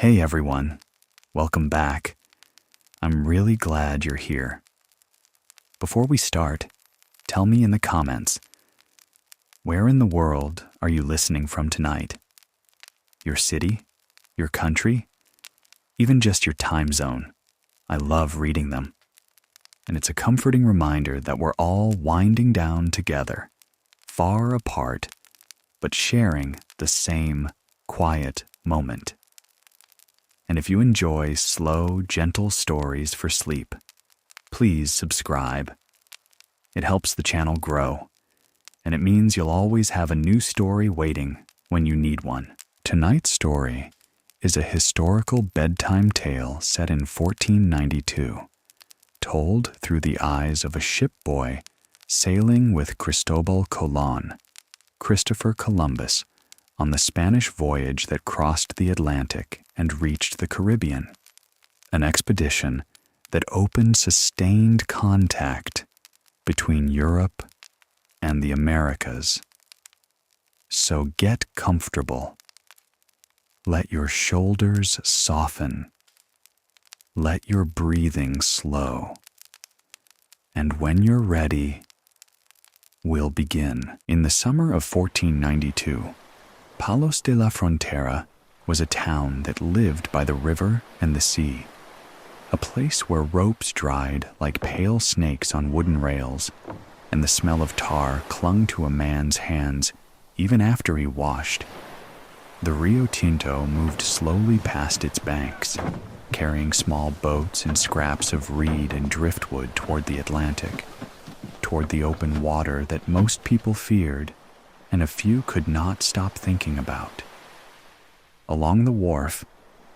Hey everyone, welcome back. I'm really glad you're here. Before we start, tell me in the comments, where in the world are you listening from tonight? Your city? Your country? Even just your time zone? I love reading them. And it's a comforting reminder that we're all winding down together, far apart, but sharing the same quiet moment. And if you enjoy slow, gentle stories for sleep, please subscribe. It helps the channel grow, and it means you'll always have a new story waiting when you need one. Tonight's story is a historical bedtime tale set in 1492, told through the eyes of a ship boy sailing with Cristobal Colon, Christopher Columbus, on the Spanish voyage that crossed the Atlantic and reached the Caribbean, an expedition that opened sustained contact between Europe and the Americas. So get comfortable. Let your shoulders soften. Let your breathing slow. And when you're ready, we'll begin. In the summer of 1492, Palos de la Frontera was a town that lived by the river and the sea, a place where ropes dried like pale snakes on wooden rails, and the smell of tar clung to a man's hands even after he washed. The Rio Tinto moved slowly past its banks, carrying small boats and scraps of reed and driftwood toward the Atlantic, toward the open water that most people feared and a few could not stop thinking about. Along the wharf,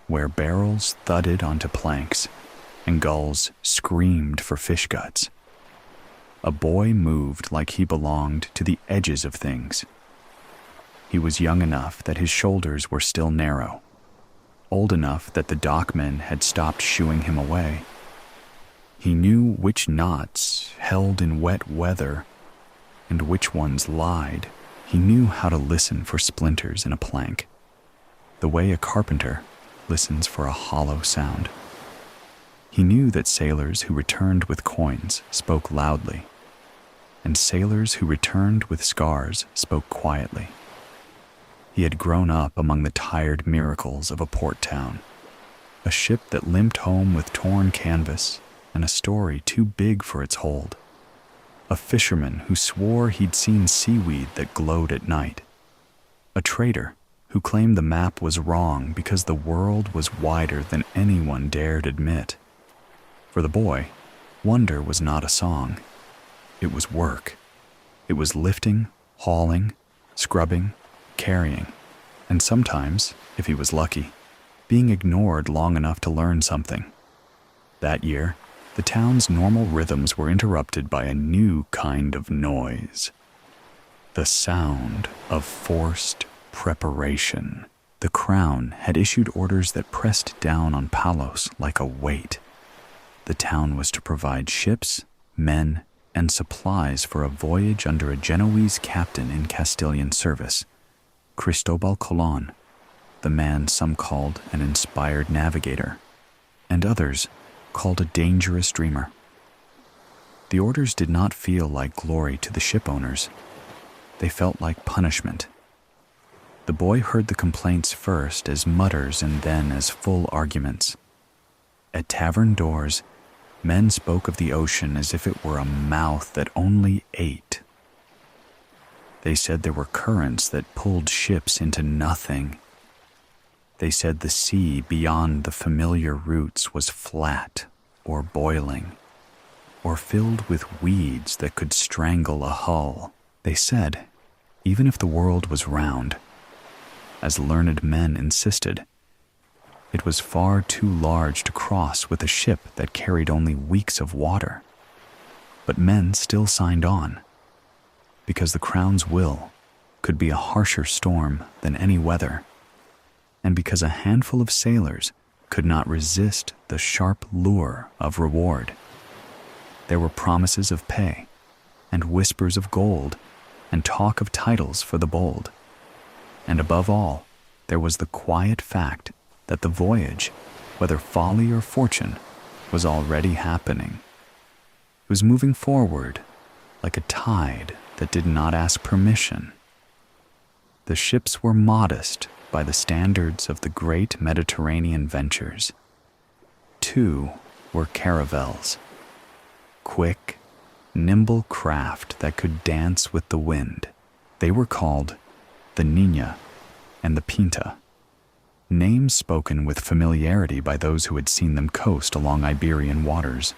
where barrels thudded onto planks and gulls screamed for fish guts, a boy moved like he belonged to the edges of things. He was young enough that his shoulders were still narrow, old enough that the dockmen had stopped shooing him away. He knew which knots held in wet weather and which ones lied. He knew how to listen for splinters in a plank, the way a carpenter listens for a hollow sound. He knew that sailors who returned with coins spoke loudly, and sailors who returned with scars spoke quietly. He had grown up among the tired miracles of a port town, a ship that limped home with torn canvas and a story too big for its hold. A fisherman who swore he'd seen seaweed that glowed at night. A trader who claimed the map was wrong because the world was wider than anyone dared admit. For the boy, wonder was not a song. It was work. It was lifting, hauling, scrubbing, carrying, and sometimes, if he was lucky, being ignored long enough to learn something. That year, the town's normal rhythms were interrupted by a new kind of noise. The sound of forced preparation. The Crown had issued orders that pressed down on Palos like a weight. The town was to provide ships, men, and supplies for a voyage under a Genoese captain in Castilian service, Cristobal Colon, the man some called an inspired navigator, and others called a dangerous dreamer. The orders did not feel like glory to the ship owners. They felt like punishment. The boy heard the complaints first as mutters and then as full arguments. At tavern doors, men spoke of the ocean as if it were a mouth that only ate. They said there were currents that pulled ships into nothing. They said the sea beyond the familiar routes was flat or boiling, or filled with weeds that could strangle a hull. They said, even if the world was round, as learned men insisted, it was far too large to cross with a ship that carried only weeks of water. But men still signed on, because the Crown's will could be a harsher storm than any weather, and because a handful of sailors could not resist the sharp lure of reward. There were promises of pay, and whispers of gold, and talk of titles for the bold. And above all, there was the quiet fact that the voyage, whether folly or fortune, was already happening. It was moving forward like a tide that did not ask permission. The ships were modest by the standards of the great Mediterranean ventures. 2 were caravels, quick, nimble craft that could dance with the wind. They were called the Niña and the Pinta, names spoken with familiarity by those who had seen them coast along Iberian waters.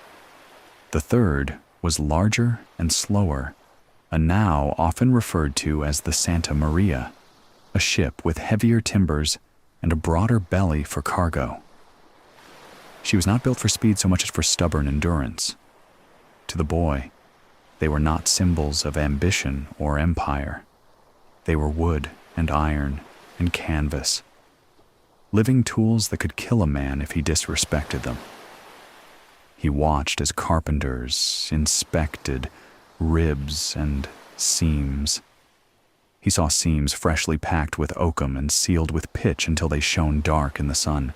The third was larger and slower, a now often referred to as the Santa María, a ship with heavier timbers and a broader belly for cargo. She was not built for speed so much as for stubborn endurance. To the boy, they were not symbols of ambition or empire. They were wood and iron and canvas, living tools that could kill a man if he disrespected them. He watched as carpenters inspected ribs and seams. He saw seams freshly packed with oakum and sealed with pitch until they shone dark in the sun.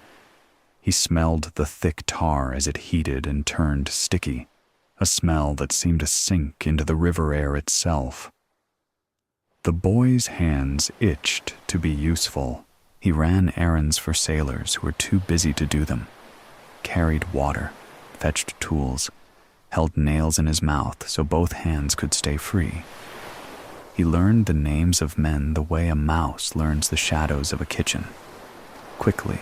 He smelled the thick tar as it heated and turned sticky, a smell that seemed to sink into the river air itself. The boy's hands itched to be useful. He ran errands for sailors who were too busy to do them, carried water, fetched tools, held nails in his mouth so both hands could stay free. He learned the names of men the way a mouse learns the shadows of a kitchen, quickly,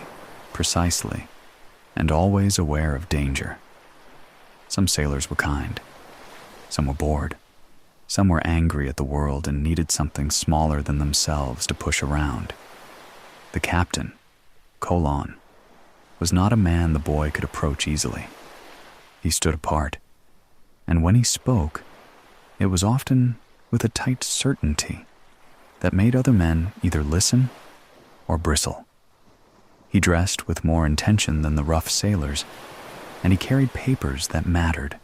precisely, and always aware of danger. Some sailors were kind. Some were bored. Some were angry at the world and needed something smaller than themselves to push around. The captain, Colon, was not a man the boy could approach easily. He stood apart, and when he spoke, it was often with a tight certainty that made other men either listen or bristle. He dressed with more intention than the rough sailors, and he carried papers that mattered,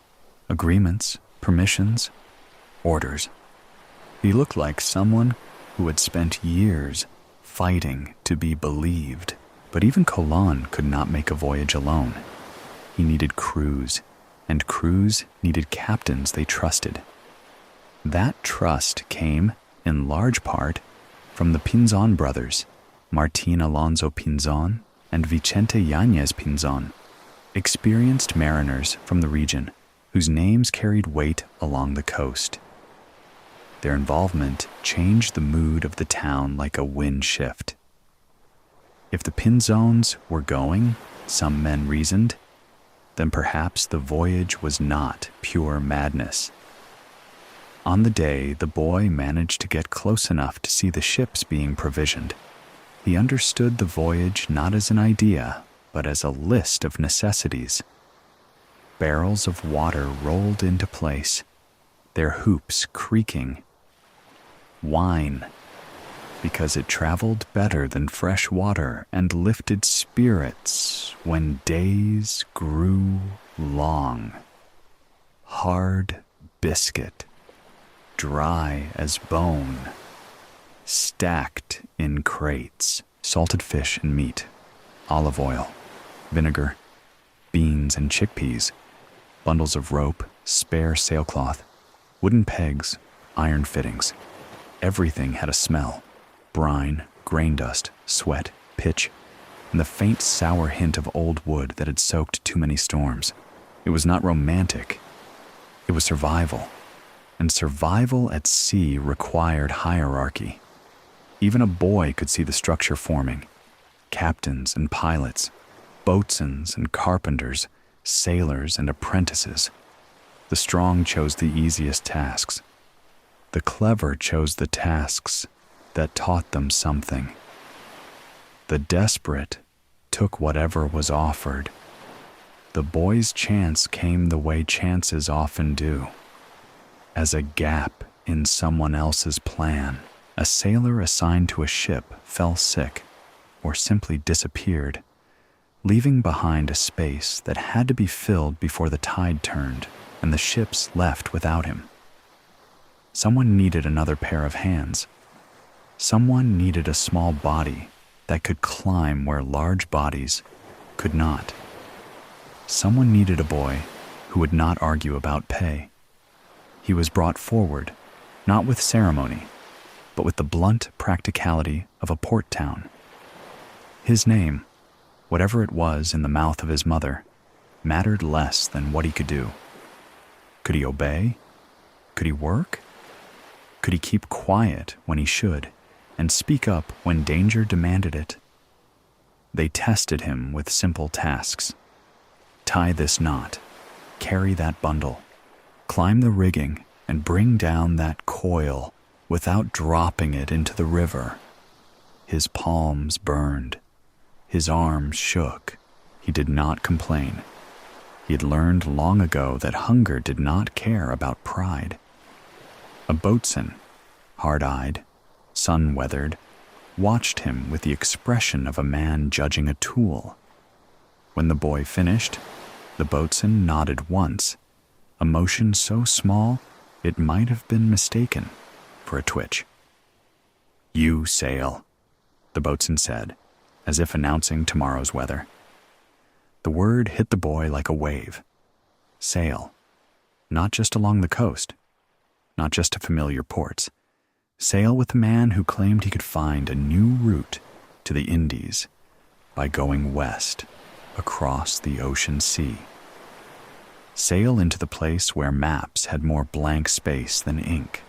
agreements, permissions, orders. He looked like someone who had spent years fighting to be believed. But even Colon could not make a voyage alone. He needed crews, and crews needed captains they trusted. That trust came, in large part, from the Pinzon brothers, Martin Alonso Pinzon and Vicente Yáñez Pinzon, experienced mariners from the region whose names carried weight along the coast. Their involvement changed the mood of the town like a wind shift. If the Pinzones were going, some men reasoned, then perhaps the voyage was not pure madness. On the day, the boy managed to get close enough to see the ships being provisioned. He understood the voyage not as an idea, but as a list of necessities. Barrels of water rolled into place, their hoops creaking. Wine, because it traveled better than fresh water and lifted spirits when days grew long. Hard biscuit, dry as bone, stacked in crates, salted fish and meat, olive oil, vinegar, beans and chickpeas, bundles of rope, spare sailcloth, wooden pegs, iron fittings. Everything had a smell: brine, grain dust, sweat, pitch, and the faint sour hint of old wood that had soaked too many storms. It was not romantic. It was survival. And survival at sea required hierarchy. Even a boy could see the structure forming: captains and pilots, boatswains and carpenters, sailors and apprentices. The strong chose the easiest tasks. The clever chose the tasks that taught them something. The desperate took whatever was offered. The boy's chance came the way chances often do, as a gap in someone else's plan. A sailor assigned to a ship fell sick or simply disappeared, leaving behind a space that had to be filled before the tide turned and the ships left without him. Someone needed another pair of hands. Someone needed a small body that could climb where large bodies could not. Someone needed a boy who would not argue about pay. He was brought forward, not with ceremony, but with the blunt practicality of a port town. His name, whatever it was in the mouth of his mother, mattered less than what he could do. Could he obey? Could he work? Could he keep quiet when he should, and speak up when danger demanded it? They tested him with simple tasks. Tie this knot, carry that bundle, climb the rigging, and bring down that coil without dropping it into the river. His palms burned. His arms shook. He did not complain. He had learned long ago that hunger did not care about pride. A boatswain, hard-eyed, sun-weathered, watched him with the expression of a man judging a tool. When the boy finished, the boatswain nodded once, a motion so small it might have been mistaken for a twitch. "You sail," the boatswain said, as if announcing tomorrow's weather. The word hit the boy like a wave. Sail. Not just along the coast, not just to familiar ports. Sail with the man who claimed he could find a new route to the Indies by going west across the ocean sea. Sail into the place where maps had more blank space than ink.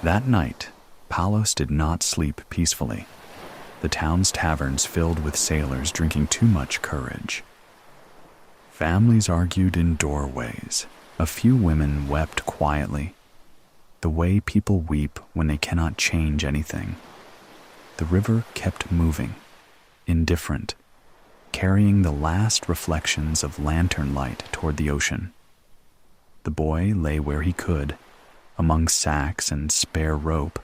That night, Palos did not sleep peacefully. The town's taverns filled with sailors drinking too much courage. Families argued in doorways. A few women wept quietly, the way people weep when they cannot change anything. The river kept moving, indifferent, carrying the last reflections of lantern light toward the ocean. The boy lay where he could, among sacks and spare rope,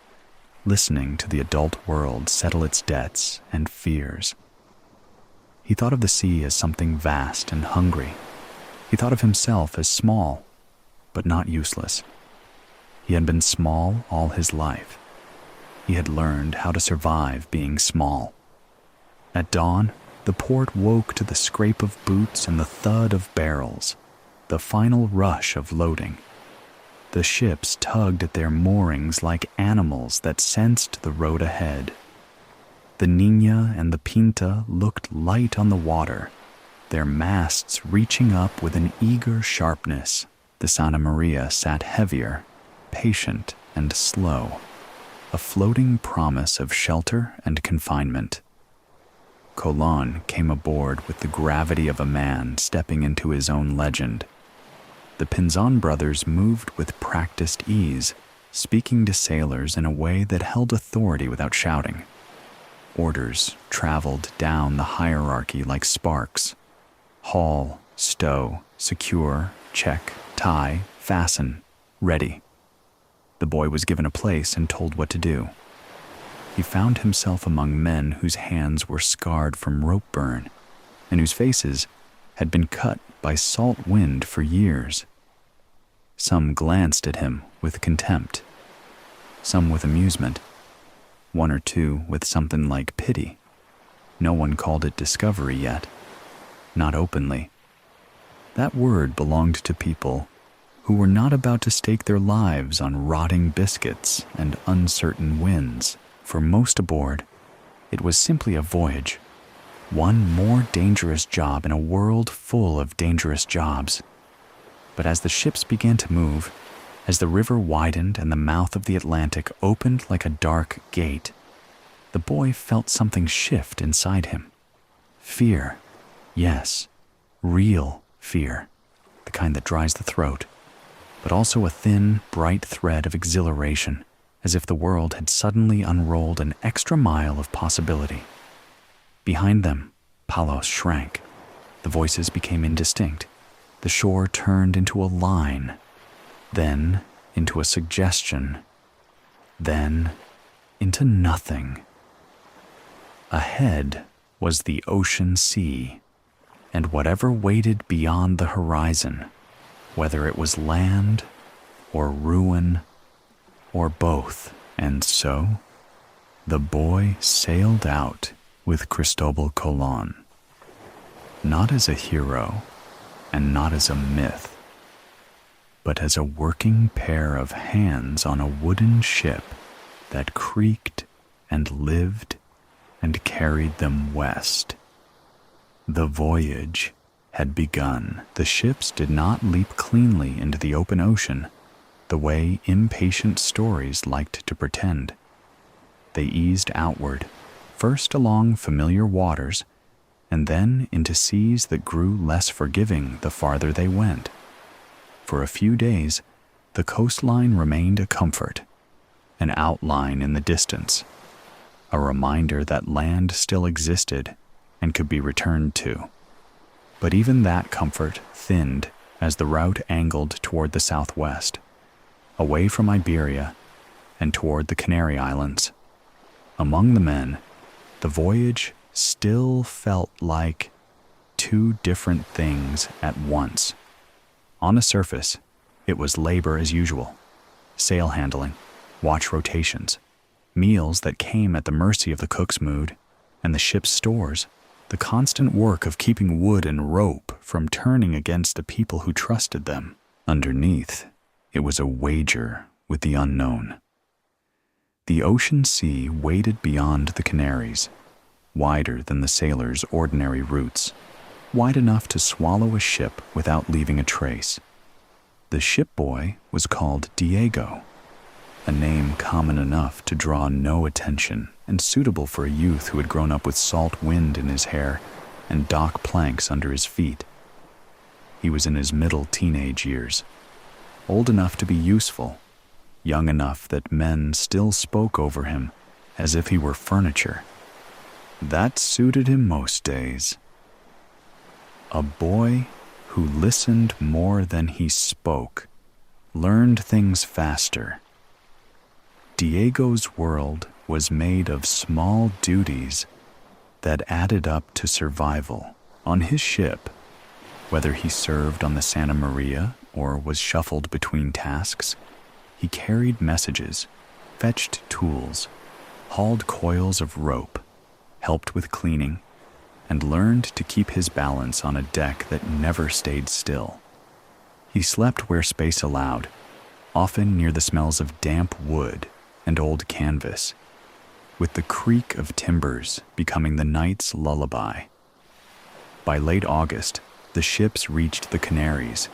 listening to the adult world settle its debts and fears. He thought of the sea as something vast and hungry. He thought of himself as small, but not useless. He had been small all his life. He had learned how to survive being small. At dawn, the port woke to the scrape of boots and the thud of barrels, the final rush of loading. The ships tugged at their moorings like animals that sensed the road ahead. The Niña and the Pinta looked light on the water, their masts reaching up with an eager sharpness. The Santa María sat heavier, patient and slow, a floating promise of shelter and confinement. Colon came aboard with the gravity of a man stepping into his own legend. The Pinzon brothers moved with practiced ease, speaking to sailors in a way that held authority without shouting. Orders traveled down the hierarchy like sparks. Haul, stow, secure, check, tie, fasten, ready. The boy was given a place and told what to do. He found himself among men whose hands were scarred from rope burn, and whose faces had been cut by salt wind for years. Some glanced at him with contempt, some with amusement, one or two with something like pity. No one called it discovery yet, not openly. That word belonged to people who were not about to stake their lives on rotting biscuits and uncertain winds. For most aboard, it was simply a voyage, one more dangerous job in a world full of dangerous jobs. But as the ships began to move, as the river widened and the mouth of the Atlantic opened like a dark gate, the boy felt something shift inside him. Fear, yes, real fear, the kind that dries the throat, but also a thin, bright thread of exhilaration, as if the world had suddenly unrolled an extra mile of possibility. Behind them, Palos shrank. The voices became indistinct. The shore turned into a line, then into a suggestion, then into nothing. Ahead was the ocean sea, and whatever waited beyond the horizon, whether it was land or ruin or both. And so, the boy sailed out with Cristobal Colon, not as a hero and not as a myth, but as a working pair of hands on a wooden ship that creaked and lived and carried them west. The voyage had begun. The ships did not leap cleanly into the open ocean the way impatient stories liked to pretend. They eased outward, first along familiar waters, and then into seas that grew less forgiving the farther they went. For a few days, the coastline remained a comfort, an outline in the distance, a reminder that land still existed and could be returned to. But even that comfort thinned as the route angled toward the southwest, away from Iberia and toward the Canary Islands. Among the men, the voyage still felt like two different things at once. On the surface, it was labor as usual, sail handling, watch rotations, meals that came at the mercy of the cook's mood, and the ship's stores, the constant work of keeping wood and rope from turning against the people who trusted them. Underneath, it was a wager with the unknown. The ocean sea waded beyond the Canaries, wider than the sailors' ordinary routes, wide enough to swallow a ship without leaving a trace. The shipboy was called Diego, a name common enough to draw no attention and suitable for a youth who had grown up with salt wind in his hair and dock planks under his feet. He was in his middle teenage years, old enough to be useful, young enough that men still spoke over him as if he were furniture. That suited him most days. A boy who listened more than he spoke, learned things faster. Diego's world was made of small duties that added up to survival. On his ship, whether he served on the Santa María or was shuffled between tasks, he carried messages, fetched tools, hauled coils of rope, helped with cleaning, and learned to keep his balance on a deck that never stayed still. He slept where space allowed, often near the smells of damp wood and old canvas, with the creak of timbers becoming the night's lullaby. By late August, the ships reached the Canaries,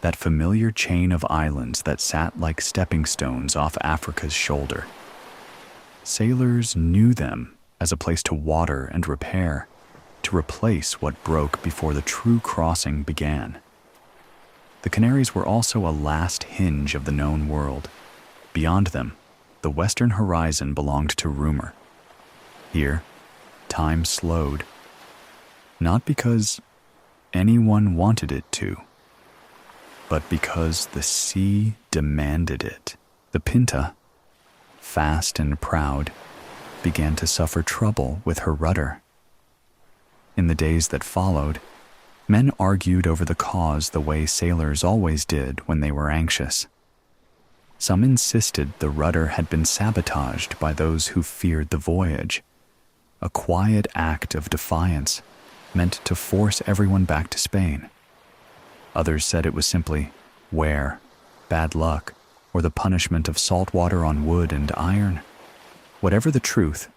that familiar chain of islands that sat like stepping stones off Africa's shoulder. Sailors knew them as a place to water and repair, to replace what broke before the true crossing began. The Canaries were also a last hinge of the known world. Beyond them, the western horizon belonged to rumor. Here, time slowed, not because anyone wanted it to, but because the sea demanded it. The Pinta, fast and proud, began to suffer trouble with her rudder. In the days that followed, men argued over the cause the way sailors always did when they were anxious. Some insisted the rudder had been sabotaged by those who feared the voyage, a quiet act of defiance meant to force everyone back to Spain. Others said it was simply wear, bad luck, or the punishment of salt water on wood and iron. Whatever the truth,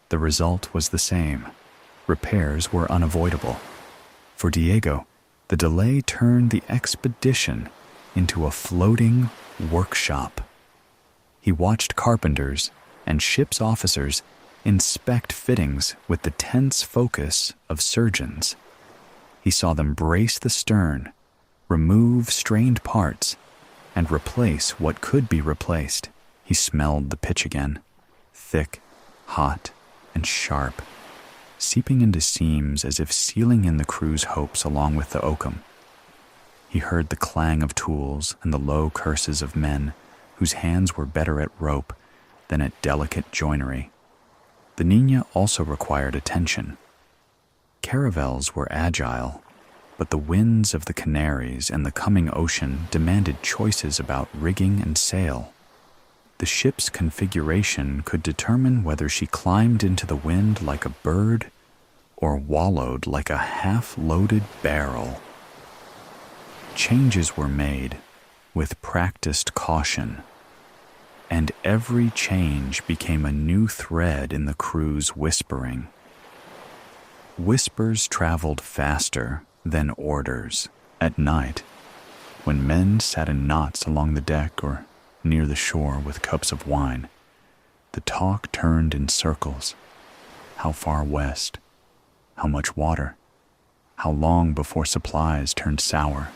the result was the same. Repairs were unavoidable. For Diego, the delay turned the expedition into a floating workshop. He watched carpenters and ship's officers inspect fittings with the tense focus of surgeons. He saw them brace the stern, remove strained parts, and replace what could be replaced. He smelled the pitch again, thick, hot, and sharp, seeping into seams as if sealing in the crew's hopes along with the oakum. He heard the clang of tools and the low curses of men whose hands were better at rope than at delicate joinery. The Niña also required attention. Caravels were agile, but the winds of the Canaries and the coming ocean demanded choices about rigging and sail. The ship's configuration could determine whether she climbed into the wind like a bird or wallowed like a half-loaded barrel. Changes were made with practiced caution, and every change became a new thread in the crew's whispering. Whispers traveled faster than orders at night, when men sat in knots along the deck or near the shore with cups of wine. The talk turned in circles. How far west? How much water? How long before supplies turned sour?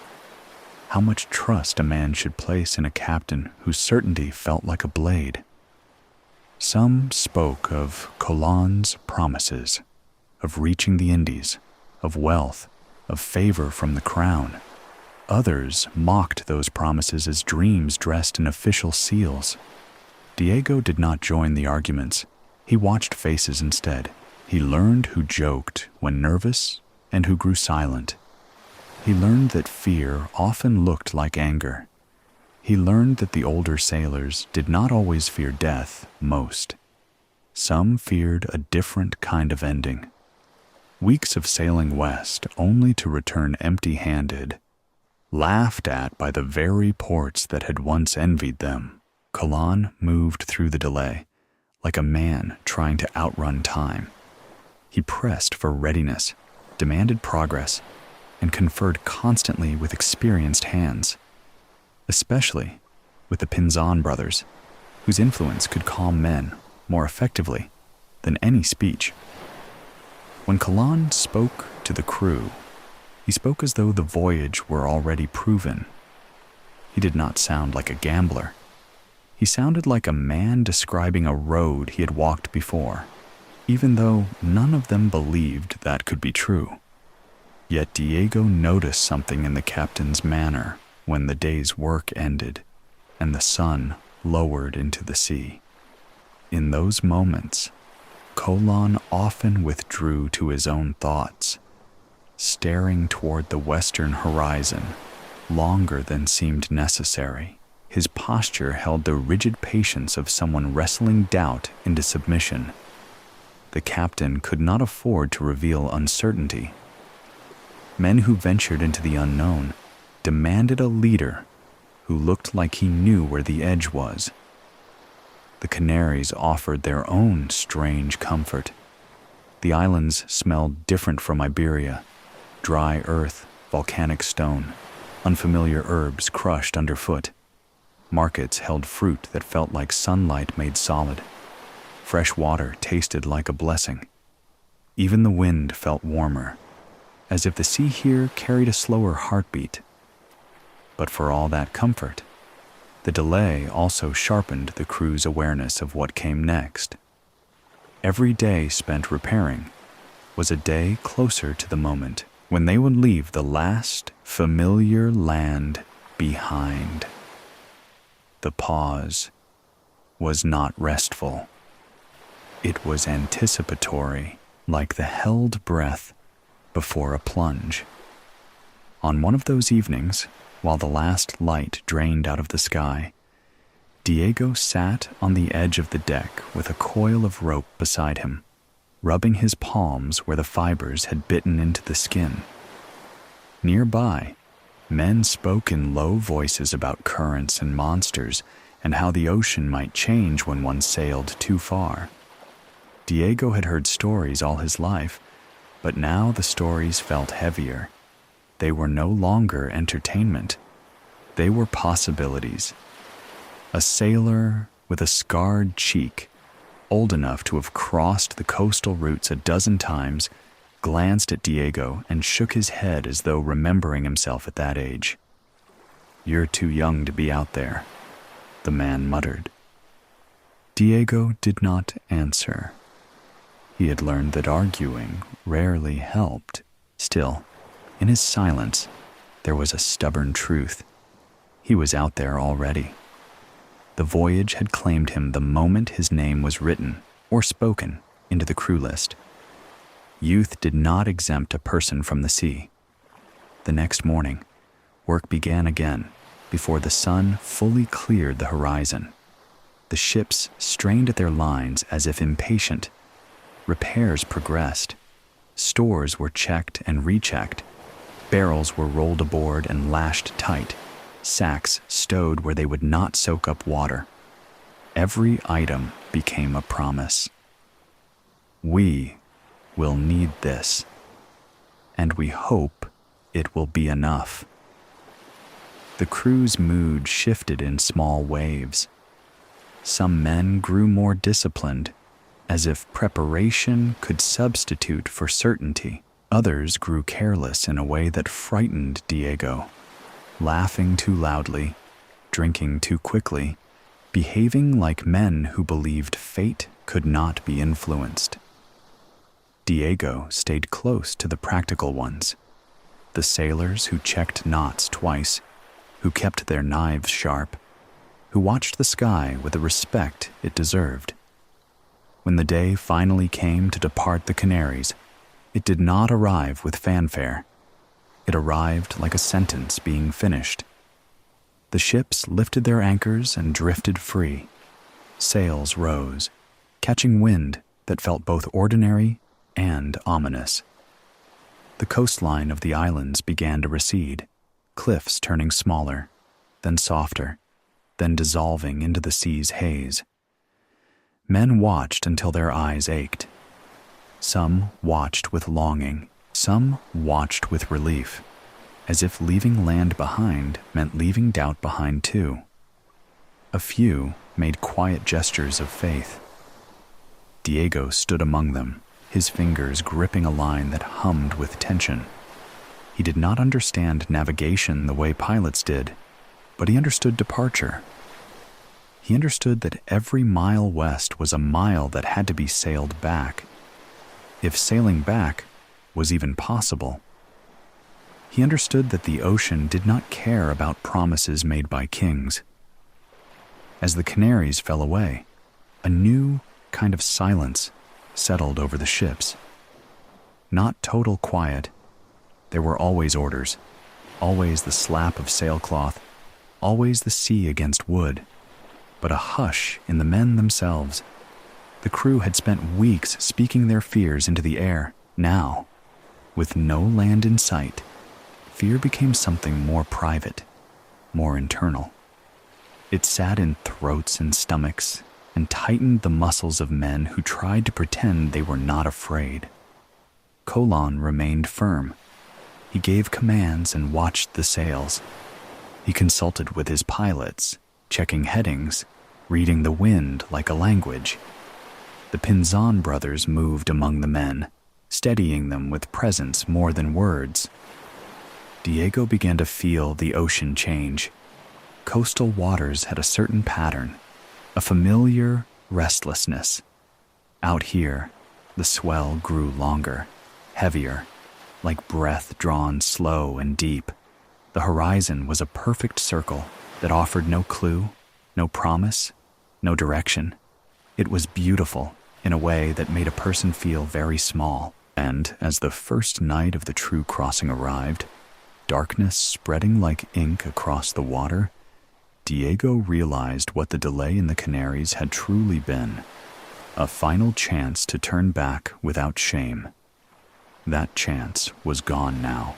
How much trust a man should place in a captain whose certainty felt like a blade? Some spoke of Colon's promises, of reaching the Indies, of wealth, of favor from the crown. Others mocked those promises as dreams dressed in official seals. Diego did not join the arguments. He watched faces instead. He learned who joked when nervous and who grew silent. He learned that fear often looked like anger. He learned that the older sailors did not always fear death most. Some feared a different kind of ending. Weeks of sailing west only to return empty-handed, laughed at by the very ports that had once envied them. Colon moved through the delay, like a man trying to outrun time. He pressed for readiness, demanded progress, and conferred constantly with experienced hands, especially with the Pinzon brothers, whose influence could calm men more effectively than any speech. When Colon spoke to the crew, he spoke as though the voyage were already proven. He did not sound like a gambler. He sounded like a man describing a road he had walked before, even though none of them believed that could be true. Yet Diego noticed something in the captain's manner when the day's work ended and the sun lowered into the sea. In those moments, Colon often withdrew to his own thoughts, staring toward the western horizon longer than seemed necessary. His posture held the rigid patience of someone wrestling doubt into submission. The captain could not afford to reveal uncertainty. Men who ventured into the unknown demanded a leader who looked like he knew where the edge was. The Canaries offered their own strange comfort. The islands smelled different from Iberia: dry earth, volcanic stone, unfamiliar herbs crushed underfoot. Markets held fruit that felt like sunlight made solid. Fresh water tasted like a blessing. Even the wind felt warmer, as if the sea here carried a slower heartbeat. But for all that comfort, the delay also sharpened the crew's awareness of what came next. Every day spent repairing was a day closer to the moment when they would leave the last familiar land behind. The pause was not restful. It was anticipatory, like the held breath before a plunge. On one of those evenings, while the last light drained out of the sky, Diego sat on the edge of the deck with a coil of rope beside him, rubbing his palms where the fibers had bitten into the skin. Nearby, men spoke in low voices about currents and monsters and how the ocean might change when one sailed too far. Diego had heard stories all his life, but now the stories felt heavier. They were no longer entertainment. They were possibilities. A sailor with a scarred cheek, old enough to have crossed the coastal routes a dozen times, glanced at Diego and shook his head as though remembering himself at that age. "You're too young to be out there," the man muttered. Diego did not answer. He had learned that arguing rarely helped. Still, in his silence, there was a stubborn truth. He was out there already. The voyage had claimed him the moment his name was written or spoken into the crew list. Youth did not exempt a person from the sea. The next morning, work began again before the sun fully cleared the horizon. The ships strained at their lines as if impatient. Repairs progressed. Stores were checked and rechecked. Barrels were rolled aboard and lashed tight. Sacks stowed where they would not soak up water. Every item became a promise. We will need this, and we hope it will be enough. The crew's mood shifted in small waves. Some men grew more disciplined, as if preparation could substitute for certainty. Others grew careless in a way that frightened Diego, laughing too loudly, drinking too quickly, behaving like men who believed fate could not be influenced. Diego stayed close to the practical ones, the sailors who checked knots twice, who kept their knives sharp, who watched the sky with the respect it deserved. When the day finally came to depart the Canaries, it did not arrive with fanfare. It arrived like a sentence being finished. The ships lifted their anchors and drifted free. Sails rose, catching wind that felt both ordinary and ominous. The coastline of the islands began to recede, cliffs turning smaller, then softer, then dissolving into the sea's haze. Men watched until their eyes ached. Some watched with longing, some watched with relief, as if leaving land behind meant leaving doubt behind too. A few made quiet gestures of faith. Diego stood among them, his fingers gripping a line that hummed with tension. He did not understand navigation the way pilots did, but he understood departure. He understood that every mile west was a mile that had to be sailed back, if sailing back was even possible. He understood that the ocean did not care about promises made by kings. As the Canaries fell away, a new kind of silence settled over the ships. Not total quiet. There were always orders, always the slap of sailcloth, always the sea against wood, but a hush in the men themselves. The crew had spent weeks speaking their fears into the air. Now, with no land in sight, fear became something more private, more internal. It sat in throats and stomachs and tightened the muscles of men who tried to pretend they were not afraid. Colon remained firm. He gave commands and watched the sails. He consulted with his pilots, checking headings, reading the wind like a language. The Pinzon brothers moved among the men, steadying them with presence more than words. Diego began to feel the ocean change. Coastal waters had a certain pattern, a familiar restlessness. Out here, the swell grew longer, heavier, like breath drawn slow and deep. The horizon was a perfect circle that offered no clue, no promise, no direction. It was beautiful in a way that made a person feel very small. And as the first night of the true crossing arrived, darkness spreading like ink across the water, Diego realized what the delay in the Canaries had truly been: a final chance to turn back without shame. That chance was gone now.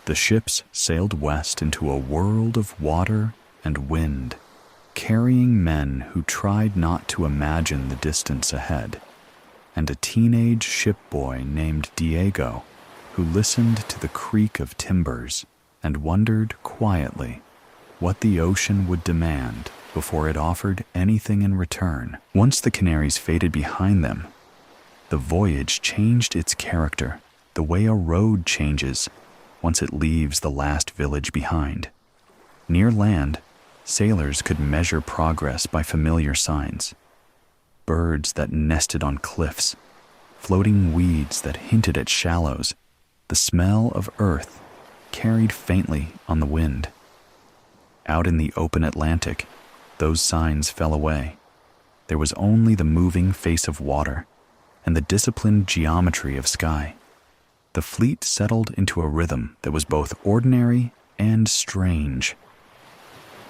The ships sailed west into a world of water and wind, carrying men who tried not to imagine the distance ahead, and a teenage shipboy named Diego who listened to the creak of timbers and wondered quietly what the ocean would demand before it offered anything in return. Once the Canaries faded behind them, the voyage changed its character the way a road changes once it leaves the last village behind. Near land, sailors could measure progress by familiar signs: birds that nested on cliffs, floating weeds that hinted at shallows, the smell of earth carried faintly on the wind. Out in the open Atlantic, those signs fell away. There was only the moving face of water and the disciplined geometry of sky. The fleet settled into a rhythm that was both ordinary and strange.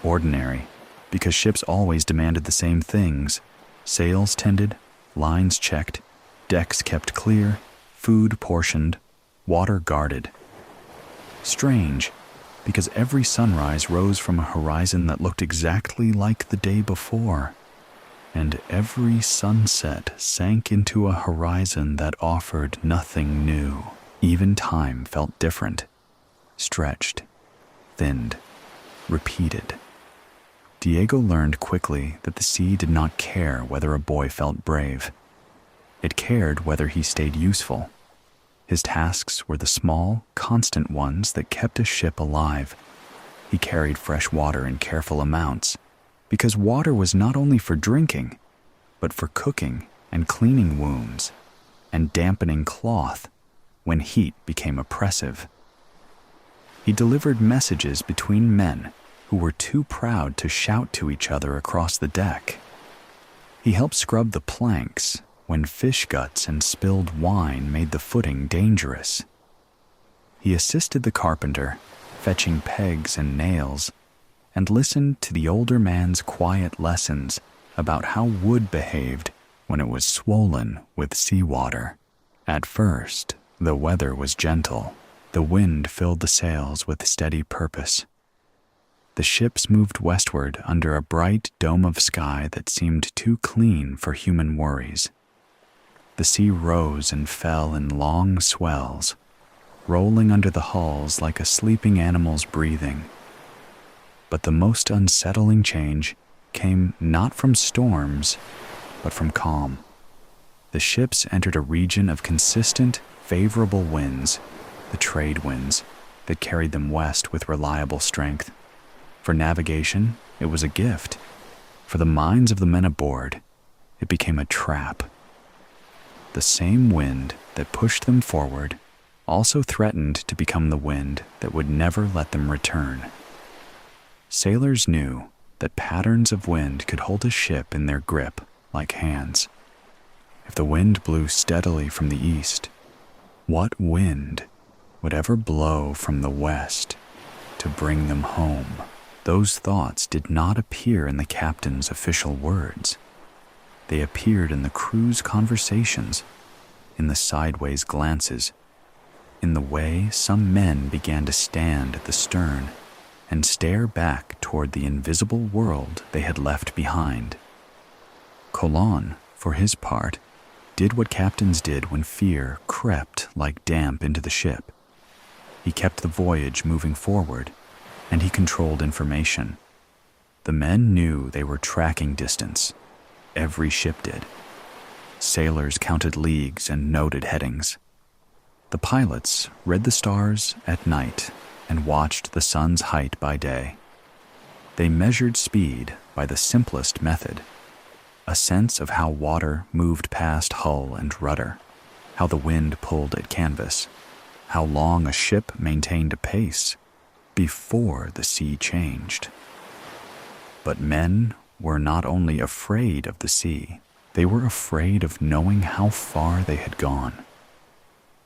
Ordinary, because ships always demanded the same things: sails tended, lines checked, decks kept clear, food portioned, water guarded. Strange, because every sunrise rose from a horizon that looked exactly like the day before, and every sunset sank into a horizon that offered nothing new. Even time felt different, stretched, thinned, repeated. Diego learned quickly that the sea did not care whether a boy felt brave. It cared whether he stayed useful. His tasks were the small, constant ones that kept a ship alive. He carried fresh water in careful amounts, because water was not only for drinking, but for cooking and cleaning wounds, and dampening cloth when heat became oppressive. He delivered messages between men who were too proud to shout to each other across the deck. He helped scrub the planks when fish guts and spilled wine made the footing dangerous. He assisted the carpenter, fetching pegs and nails, and listened to the older man's quiet lessons about how wood behaved when it was swollen with seawater. At first, the weather was gentle. The wind filled the sails with steady purpose. The ships moved westward under a bright dome of sky that seemed too clean for human worries. The sea rose and fell in long swells, rolling under the hulls like a sleeping animal's breathing. But the most unsettling change came not from storms, but from calm. The ships entered a region of consistent, favorable winds, the trade winds, that carried them west with reliable strength. For navigation, it was a gift. For the minds of the men aboard, it became a trap. The same wind that pushed them forward also threatened to become the wind that would never let them return. Sailors knew that patterns of wind could hold a ship in their grip like hands. If the wind blew steadily from the east, what wind would ever blow from the west to bring them home? Those thoughts did not appear in the captain's official words. They appeared in the crew's conversations, in the sideways glances, in the way some men began to stand at the stern and stare back toward the invisible world they had left behind. Colon, for his part, did what captains did when fear crept like damp into the ship. He kept the voyage moving forward, and he controlled information. The men knew they were tracking distance. Every ship did. Sailors counted leagues and noted headings. The pilots read the stars at night and watched the sun's height by day. They measured speed by the simplest method: a sense of how water moved past hull and rudder, how the wind pulled at canvas, how long a ship maintained a pace before the sea changed. But men were not only afraid of the sea, they were afraid of knowing how far they had gone.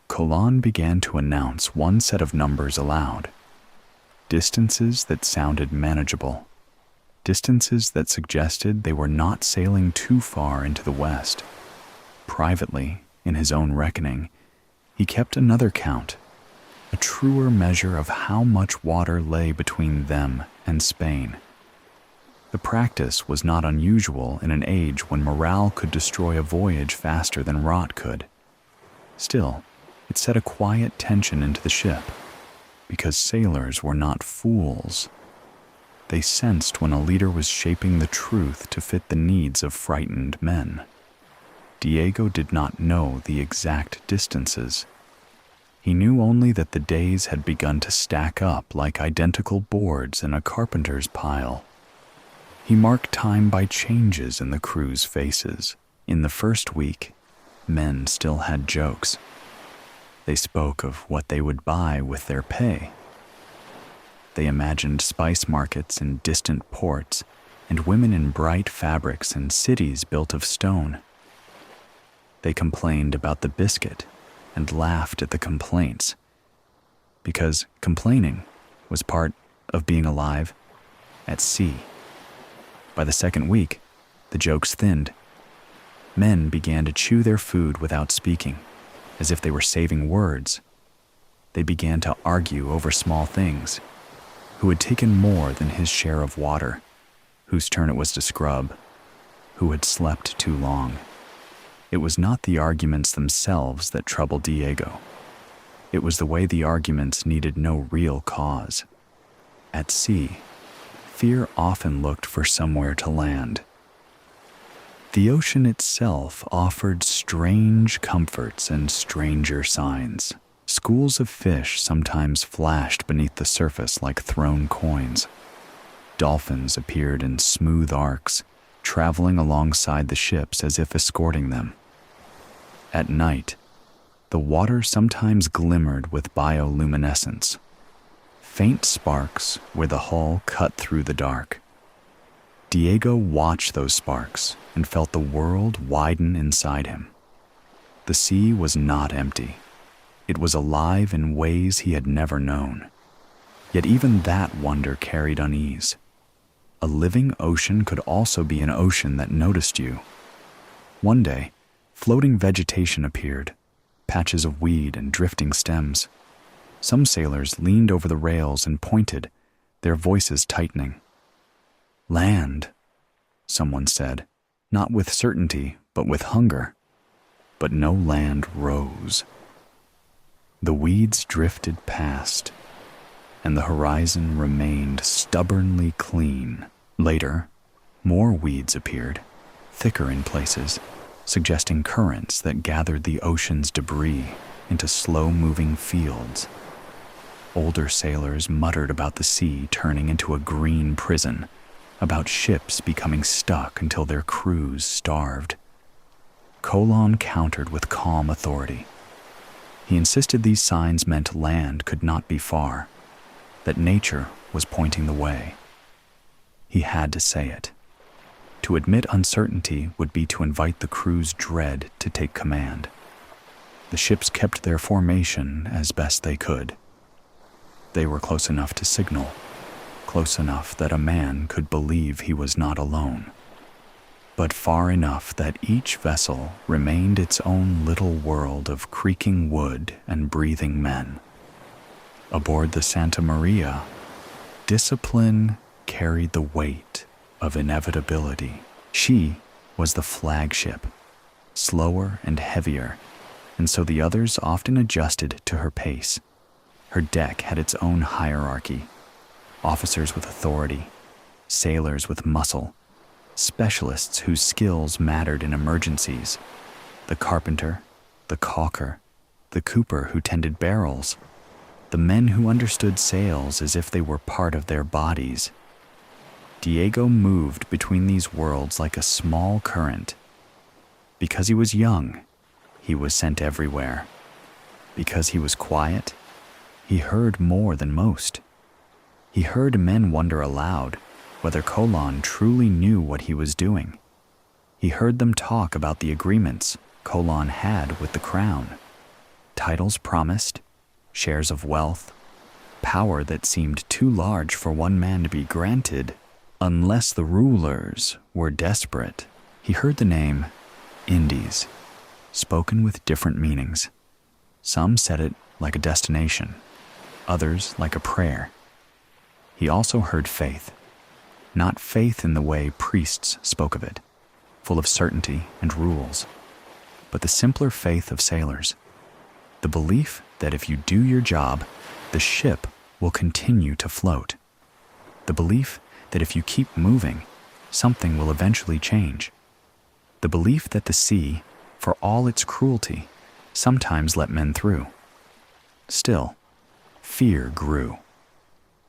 Colon began to announce one set of numbers aloud. Distances that sounded manageable. Distances that suggested they were not sailing too far into the west. Privately, in his own reckoning, he kept another count, a truer measure of how much water lay between them and Spain. The practice was not unusual in an age when morale could destroy a voyage faster than rot could. Still, it set a quiet tension into the ship, because sailors were not fools. They sensed when a leader was shaping the truth to fit the needs of frightened men. Diego did not know the exact distances. He knew only that the days had begun to stack up like identical boards in a carpenter's pile. He marked time by changes in the crew's faces. In the first week, men still had jokes. They spoke of what they would buy with their pay. They imagined spice markets in distant ports and women in bright fabrics and cities built of stone. They complained about the biscuit and laughed at the complaints, because complaining was part of being alive at sea. By the second week, the jokes thinned. Men began to chew their food without speaking, as if they were saving words. They began to argue over small things. Who had taken more than his share of water? Whose turn it was to scrub? Who had slept too long? It was not the arguments themselves that troubled Diego. It was the way the arguments needed no real cause. At sea, fear often looked for somewhere to land. The ocean itself offered strange comforts and stranger signs. Schools of fish sometimes flashed beneath the surface like thrown coins. Dolphins appeared in smooth arcs, traveling alongside the ships as if escorting them. At night, the water sometimes glimmered with bioluminescence, faint sparks where the hull cut through the dark. Diego watched those sparks and felt the world widen inside him. The sea was not empty. It was alive in ways he had never known. Yet even that wonder carried unease. A living ocean could also be an ocean that noticed you. One day, floating vegetation appeared, patches of weed and drifting stems. Some sailors leaned over the rails and pointed, their voices tightening. "Land," someone said, not with certainty, but with hunger. But no land rose. The weeds drifted past, and the horizon remained stubbornly clean. Later, more weeds appeared, thicker in places, suggesting currents that gathered the ocean's debris into slow-moving fields. Older sailors muttered about the sea turning into a green prison, about ships becoming stuck until their crews starved. Colon countered with calm authority. He insisted these signs meant land could not be far, that nature was pointing the way. He had to say it. To admit uncertainty would be to invite the crew's dread to take command. The ships kept their formation as best they could. They were close enough to signal, close enough that a man could believe he was not alone, but far enough that each vessel remained its own little world of creaking wood and breathing men. Aboard the Santa María, discipline carried the weight of inevitability. She was the flagship, slower and heavier, and so the others often adjusted to her pace. Her deck had its own hierarchy, officers with authority, sailors with muscle, specialists whose skills mattered in emergencies, the carpenter, the caulker, the cooper who tended barrels, the men who understood sails as if they were part of their bodies. Diego moved between these worlds like a small current. Because he was young, he was sent everywhere. Because he was quiet, he heard more than most. He heard men wonder aloud whether Colon truly knew what he was doing. He heard them talk about the agreements Colon had with the crown. Titles promised, shares of wealth, power that seemed too large for one man to be granted unless the rulers were desperate. He heard the name Indies, spoken with different meanings. Some said it like a destination, others like a prayer. He also heard faith, not faith in the way priests spoke of it, full of certainty and rules, but the simpler faith of sailors, the belief that if you do your job, the ship will continue to float, the belief that if you keep moving, something will eventually change, the belief that the sea, for all its cruelty, sometimes let men through. Still, fear grew.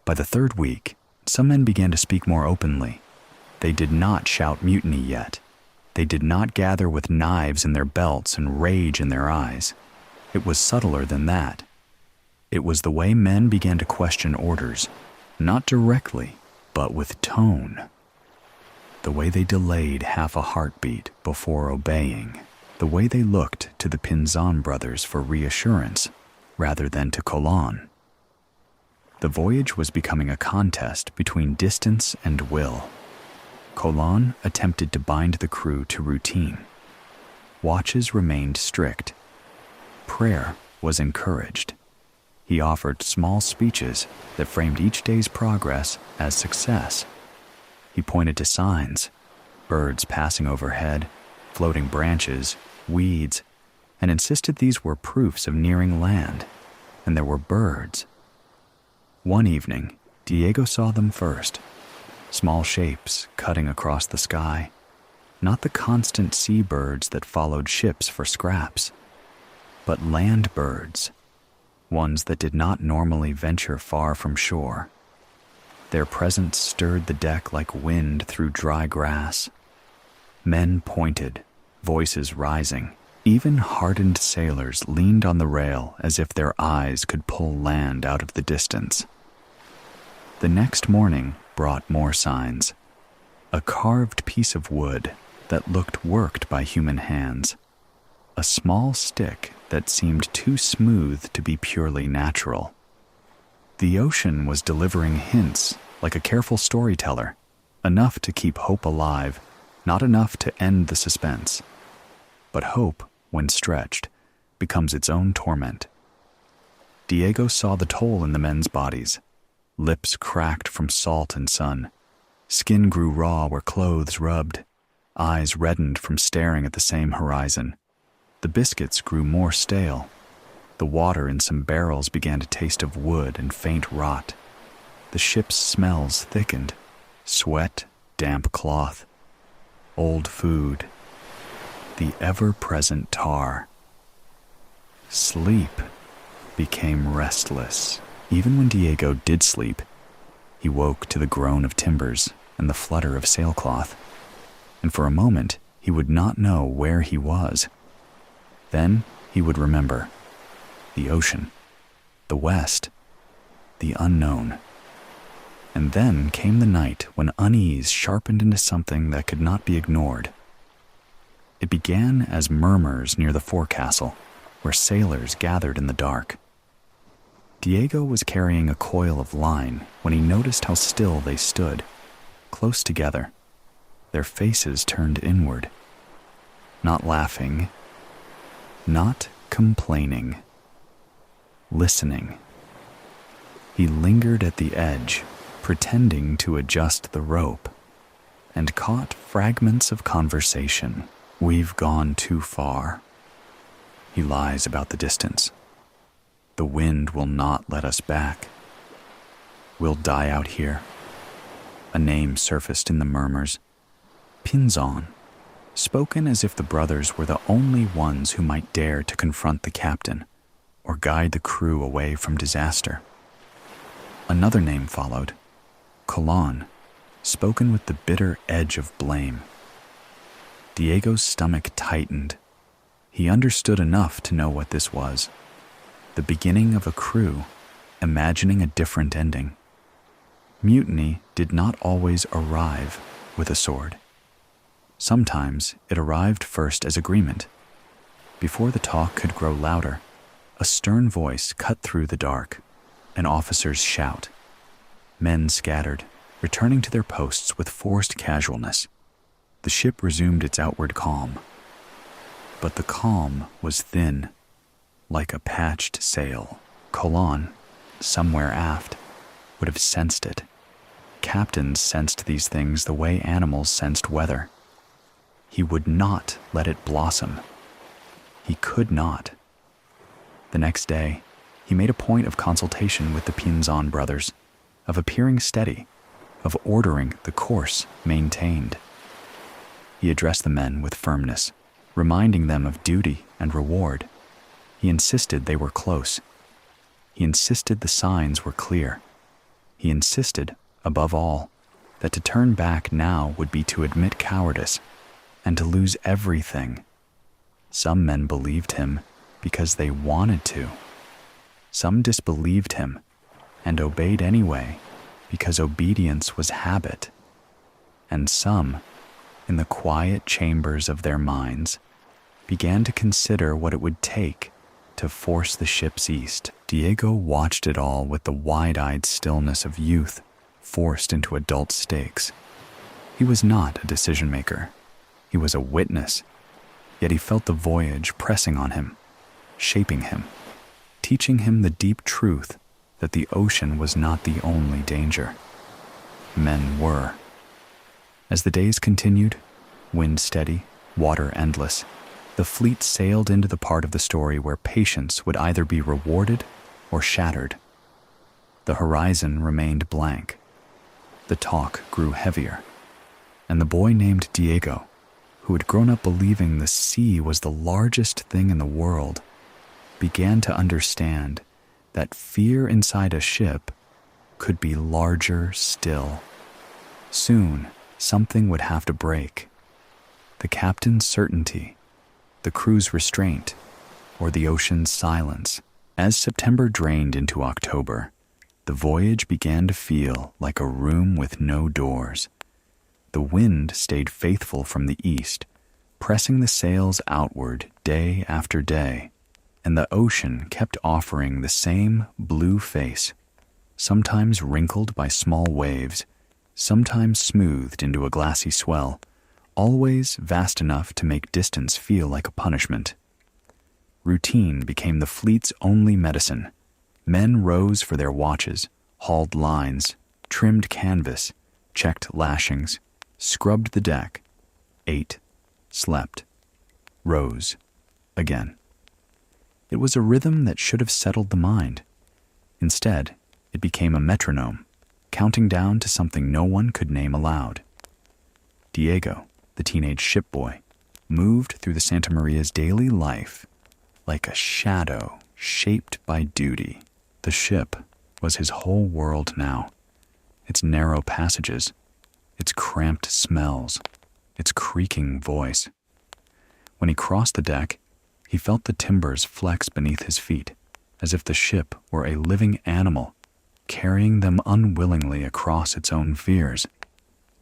By the third week, some men began to speak more openly. They did not shout mutiny yet. They did not gather with knives in their belts and rage in their eyes. It was subtler than that. It was the way men began to question orders, not directly, but with tone. The way they delayed half a heartbeat before obeying. The way they looked to the Pinzon brothers for reassurance, rather than to Colon. The voyage was becoming a contest between distance and will. Colon attempted to bind the crew to routine. Watches remained strict. Prayer was encouraged. He offered small speeches that framed each day's progress as success. He pointed to signs, birds passing overhead, floating branches, weeds, and insisted these were proofs of nearing land, and there were birds. One evening, Diego saw them first, small shapes cutting across the sky, not the constant seabirds that followed ships for scraps, but land birds, ones that did not normally venture far from shore. Their presence stirred the deck like wind through dry grass. Men pointed, voices rising. Even hardened sailors leaned on the rail as if their eyes could pull land out of the distance. The next morning brought more signs. A carved piece of wood that looked worked by human hands. A small stick that seemed too smooth to be purely natural. The ocean was delivering hints like a careful storyteller, enough to keep hope alive, not enough to end the suspense. But hope, when stretched, becomes its own torment. Diego saw the toll in the men's bodies. Lips cracked from salt and sun. Skin grew raw where clothes rubbed. Eyes reddened from staring at the same horizon. The biscuits grew more stale. The water in some barrels began to taste of wood and faint rot. The ship's smells thickened. Sweat, damp cloth, old food, the ever-present tar. Sleep became restless. Even when Diego did sleep, he woke to the groan of timbers and the flutter of sailcloth, and for a moment he would not know where he was. Then he would remember the ocean, the west, the unknown. And then came the night when unease sharpened into something that could not be ignored. It began as murmurs near the forecastle, where sailors gathered in the dark. Diego was carrying a coil of line when he noticed how still they stood, close together, their faces turned inward. Not laughing, not complaining, listening. He lingered at the edge, pretending to adjust the rope, and caught fragments of conversation. We've gone too far. He lies about the distance. The wind will not let us back. We'll die out here. A name surfaced in the murmurs. Pinzon, spoken as if the brothers were the only ones who might dare to confront the captain or guide the crew away from disaster. Another name followed, Colon, spoken with the bitter edge of blame. Diego's stomach tightened. He understood enough to know what this was. The beginning of a crew, imagining a different ending. Mutiny did not always arrive with a sword. Sometimes it arrived first as agreement. Before the talk could grow louder, a stern voice cut through the dark, an officer's shout. Men scattered, returning to their posts with forced casualness. The ship resumed its outward calm. But the calm was thin, like a patched sail. Colon, somewhere aft, would have sensed it. Captains sensed these things the way animals sensed weather. He would not let it blossom. He could not. The next day, he made a point of consultation with the Pinzon brothers, of appearing steady, of ordering the course maintained. He addressed the men with firmness, reminding them of duty and reward. He insisted they were close. He insisted the signs were clear. He insisted, above all, that to turn back now would be to admit cowardice and to lose everything. Some men believed him because they wanted to. Some disbelieved him and obeyed anyway because obedience was habit. And some, in the quiet chambers of their minds, began to consider what it would take to force the ships east. Diego watched it all with the wide-eyed stillness of youth forced into adult stakes. He was not a decision maker. He was a witness, yet he felt the voyage pressing on him, shaping him, teaching him the deep truth that the ocean was not the only danger. Men were. As the days continued, wind steady, water endless, the fleet sailed into the part of the story where patience would either be rewarded or shattered. The horizon remained blank. The talk grew heavier, and the boy named Diego, who had grown up believing the sea was the largest thing in the world, began to understand that fear inside a ship could be larger still. Soon, something would have to break. The captain's certainty, the crew's restraint, or the ocean's silence. As September drained into October, the voyage began to feel like a room with no doors. The wind stayed faithful from the east, pressing the sails outward day after day, and the ocean kept offering the same blue face, sometimes wrinkled by small waves, sometimes smoothed into a glassy swell, always vast enough to make distance feel like a punishment. Routine became the fleet's only medicine. Men rose for their watches, hauled lines, trimmed canvas, checked lashings, scrubbed the deck, ate, slept, rose, again. It was a rhythm that should have settled the mind. Instead, it became a metronome, counting down to something no one could name aloud. Diego, the teenage shipboy, moved through the Santa Maria's daily life like a shadow shaped by duty. The ship was his whole world now. Its narrow passages, its cramped smells, its creaking voice. When he crossed the deck, he felt the timbers flex beneath his feet, as if the ship were a living animal, carrying them unwillingly across its own fears.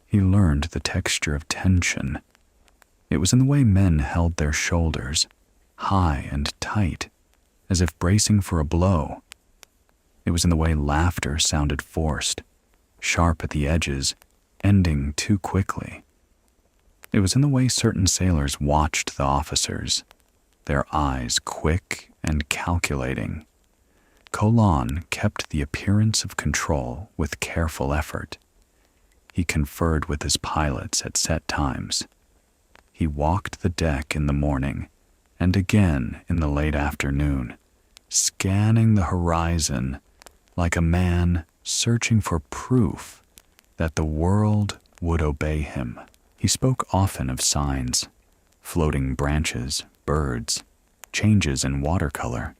He learned the texture of tension. It was in the way men held their shoulders, high and tight, as if bracing for a blow. It was in the way laughter sounded forced, sharp at the edges, ending too quickly. It was in the way certain sailors watched the officers, their eyes quick and calculating. Colon kept the appearance of control with careful effort. He conferred with his pilots at set times. He walked the deck in the morning and again in the late afternoon, scanning the horizon like a man searching for proof that the world would obey him. He spoke often of signs, floating branches, birds, changes in watercolor,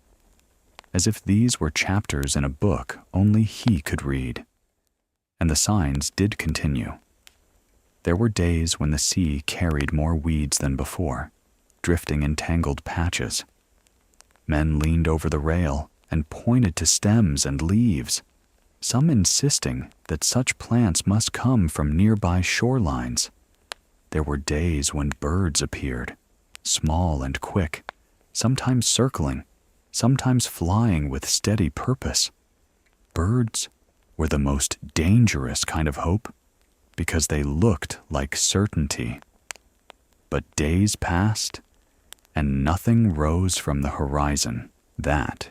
as if these were chapters in a book only he could read. And the signs did continue. There were days when the sea carried more weeds than before, drifting in tangled patches. Men leaned over the rail and pointed to stems and leaves, some insisting that such plants must come from nearby shorelines. There were days when birds appeared, small and quick, sometimes circling, sometimes flying with steady purpose. Birds were the most dangerous kind of hope because they looked like certainty. But days passed, and nothing rose from the horizon. That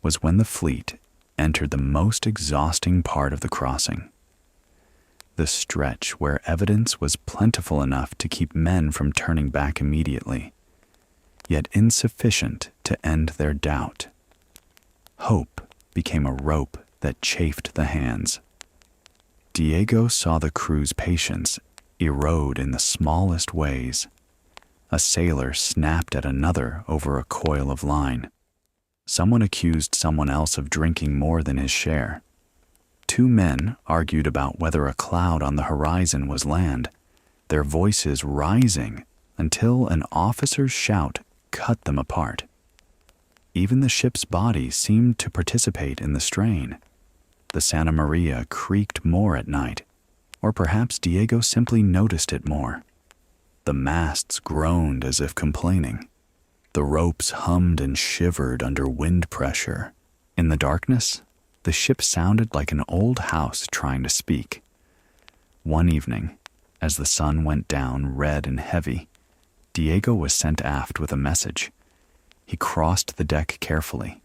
was when the fleet entered the most exhausting part of the crossing. The stretch where evidence was plentiful enough to keep men from turning back immediately, yet insufficient to end their doubt. Hope became a rope that chafed the hands. Diego saw the crew's patience erode in the smallest ways. A sailor snapped at another over a coil of line. Someone accused someone else of drinking more than his share. Two men argued about whether a cloud on the horizon was land, their voices rising until an officer's shout cut them apart. Even the ship's body seemed to participate in the strain. The Santa Maria creaked more at night, or perhaps Diego simply noticed it more. The masts groaned as if complaining. The ropes hummed and shivered under wind pressure. In the darkness, the ship sounded like an old house trying to speak. One evening, As the sun went down red and heavy, Diego was sent aft with a message. He crossed the deck carefully,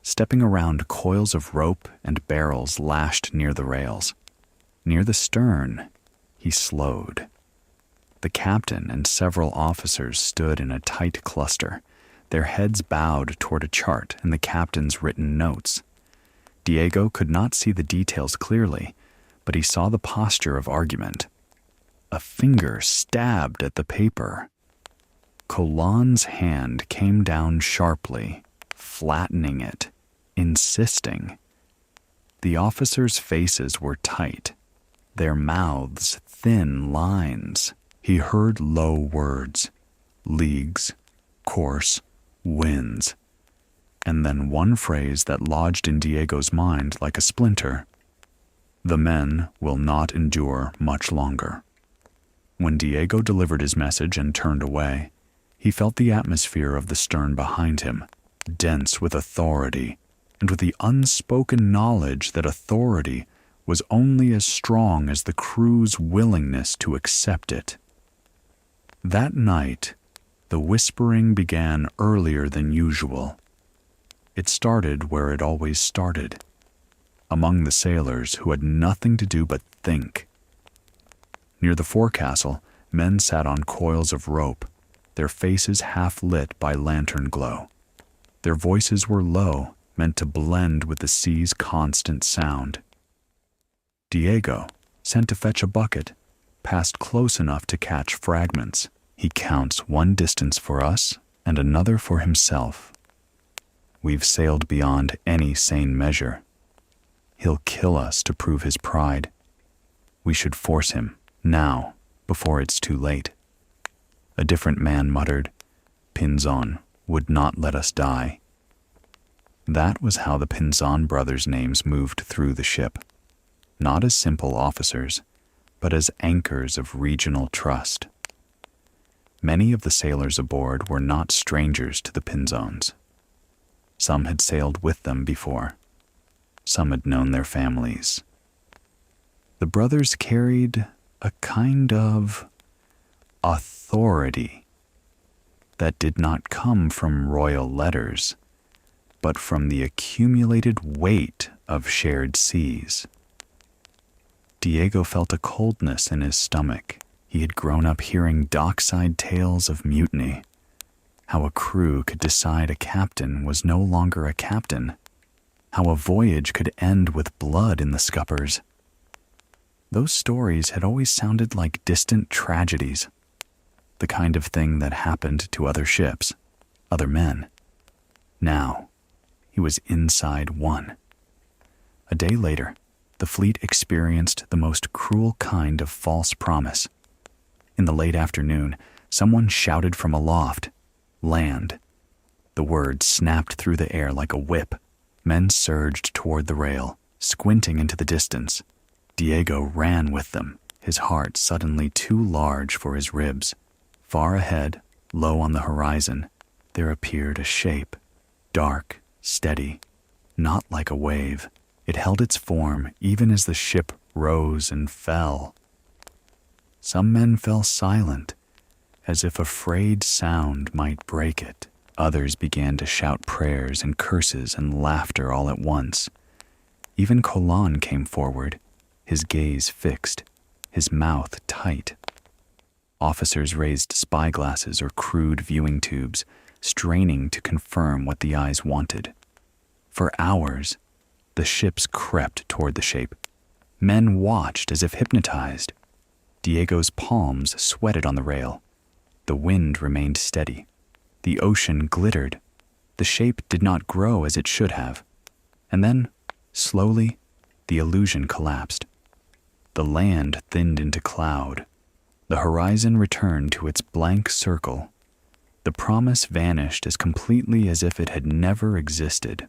stepping around coils of rope and barrels lashed near the rails. Near the stern, he slowed. The captain and several officers stood in a tight cluster, their heads bowed toward a chart and the captain's written notes. Diego could not see the details clearly, but he saw the posture of argument. A finger stabbed at the paper. Colon's hand came down sharply, flattening it, insisting. The officers' faces were tight, their mouths thin lines. He heard low words, leagues, course, winds, and then one phrase that lodged in Diego's mind like a splinter. The men will not endure much longer. When Diego delivered his message and turned away, he felt the atmosphere of the stern behind him, dense with authority, and with the unspoken knowledge that authority was only as strong as the crew's willingness to accept it. That night, the whispering began earlier than usual. It started where it always started, among the sailors who had nothing to do but think. Near the forecastle, men sat on coils of rope, their faces half lit by lantern glow. Their voices were low, meant to blend with the sea's constant sound. Diego, sent to fetch a bucket, passed close enough to catch fragments. He counts one distance for us and another for himself. We've sailed beyond any sane measure. He'll kill us to prove his pride. We should force him, now, before it's too late. A different man muttered, Pinzon would not let us die. That was how the Pinzon brothers' names moved through the ship, not as simple officers, but as anchors of regional trust. Many of the sailors aboard were not strangers to the Pinzons. Some had sailed with them before. Some had known their families. The brothers carried a kind of authority that did not come from royal letters, but from the accumulated weight of shared seas. Diego felt a coldness in his stomach. He had grown up hearing dockside tales of mutiny, how a crew could decide a captain was no longer a captain, how a voyage could end with blood in the scuppers. Those stories had always sounded like distant tragedies, the kind of thing that happened to other ships, other men. Now, he was inside one. A day later, the fleet experienced the most cruel kind of false promise. In the late afternoon, someone shouted from aloft, "Land." The word snapped through the air like a whip. Men surged toward the rail, squinting into the distance. Diego ran with them, his heart suddenly too large for his ribs. Far ahead, low on the horizon, there appeared a shape, dark, steady, not like a wave. It held its form even as the ship rose and fell. Some men fell silent, as if afraid sound might break it. Others began to shout prayers and curses and laughter all at once. Even Colon came forward, his gaze fixed, his mouth tight. Officers raised spyglasses or crude viewing tubes, straining to confirm what the eyes wanted. For hours, the ships crept toward the shape. Men watched as if hypnotized. Diego's palms sweated on the rail. The wind remained steady. The ocean glittered. The shape did not grow as it should have. And then, slowly, the illusion collapsed. The land thinned into cloud. The horizon returned to its blank circle. The promise vanished as completely as if it had never existed.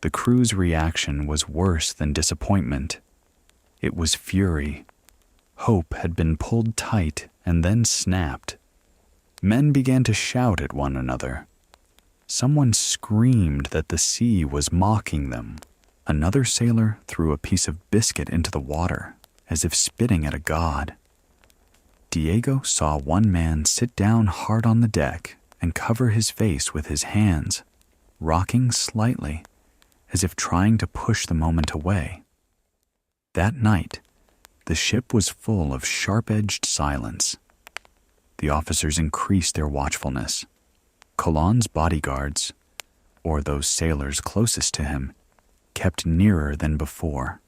The crew's reaction was worse than disappointment. It was fury. Hope had been pulled tight and then snapped. Men began to shout at one another. Someone screamed that the sea was mocking them. Another sailor threw a piece of biscuit into the water, as if spitting at a god. Diego saw one man sit down hard on the deck and cover his face with his hands, rocking slightly, as if trying to push the moment away. That night, the ship was full of sharp-edged silence. The officers increased their watchfulness. Colon's bodyguards, or those sailors closest to him, kept nearer than before.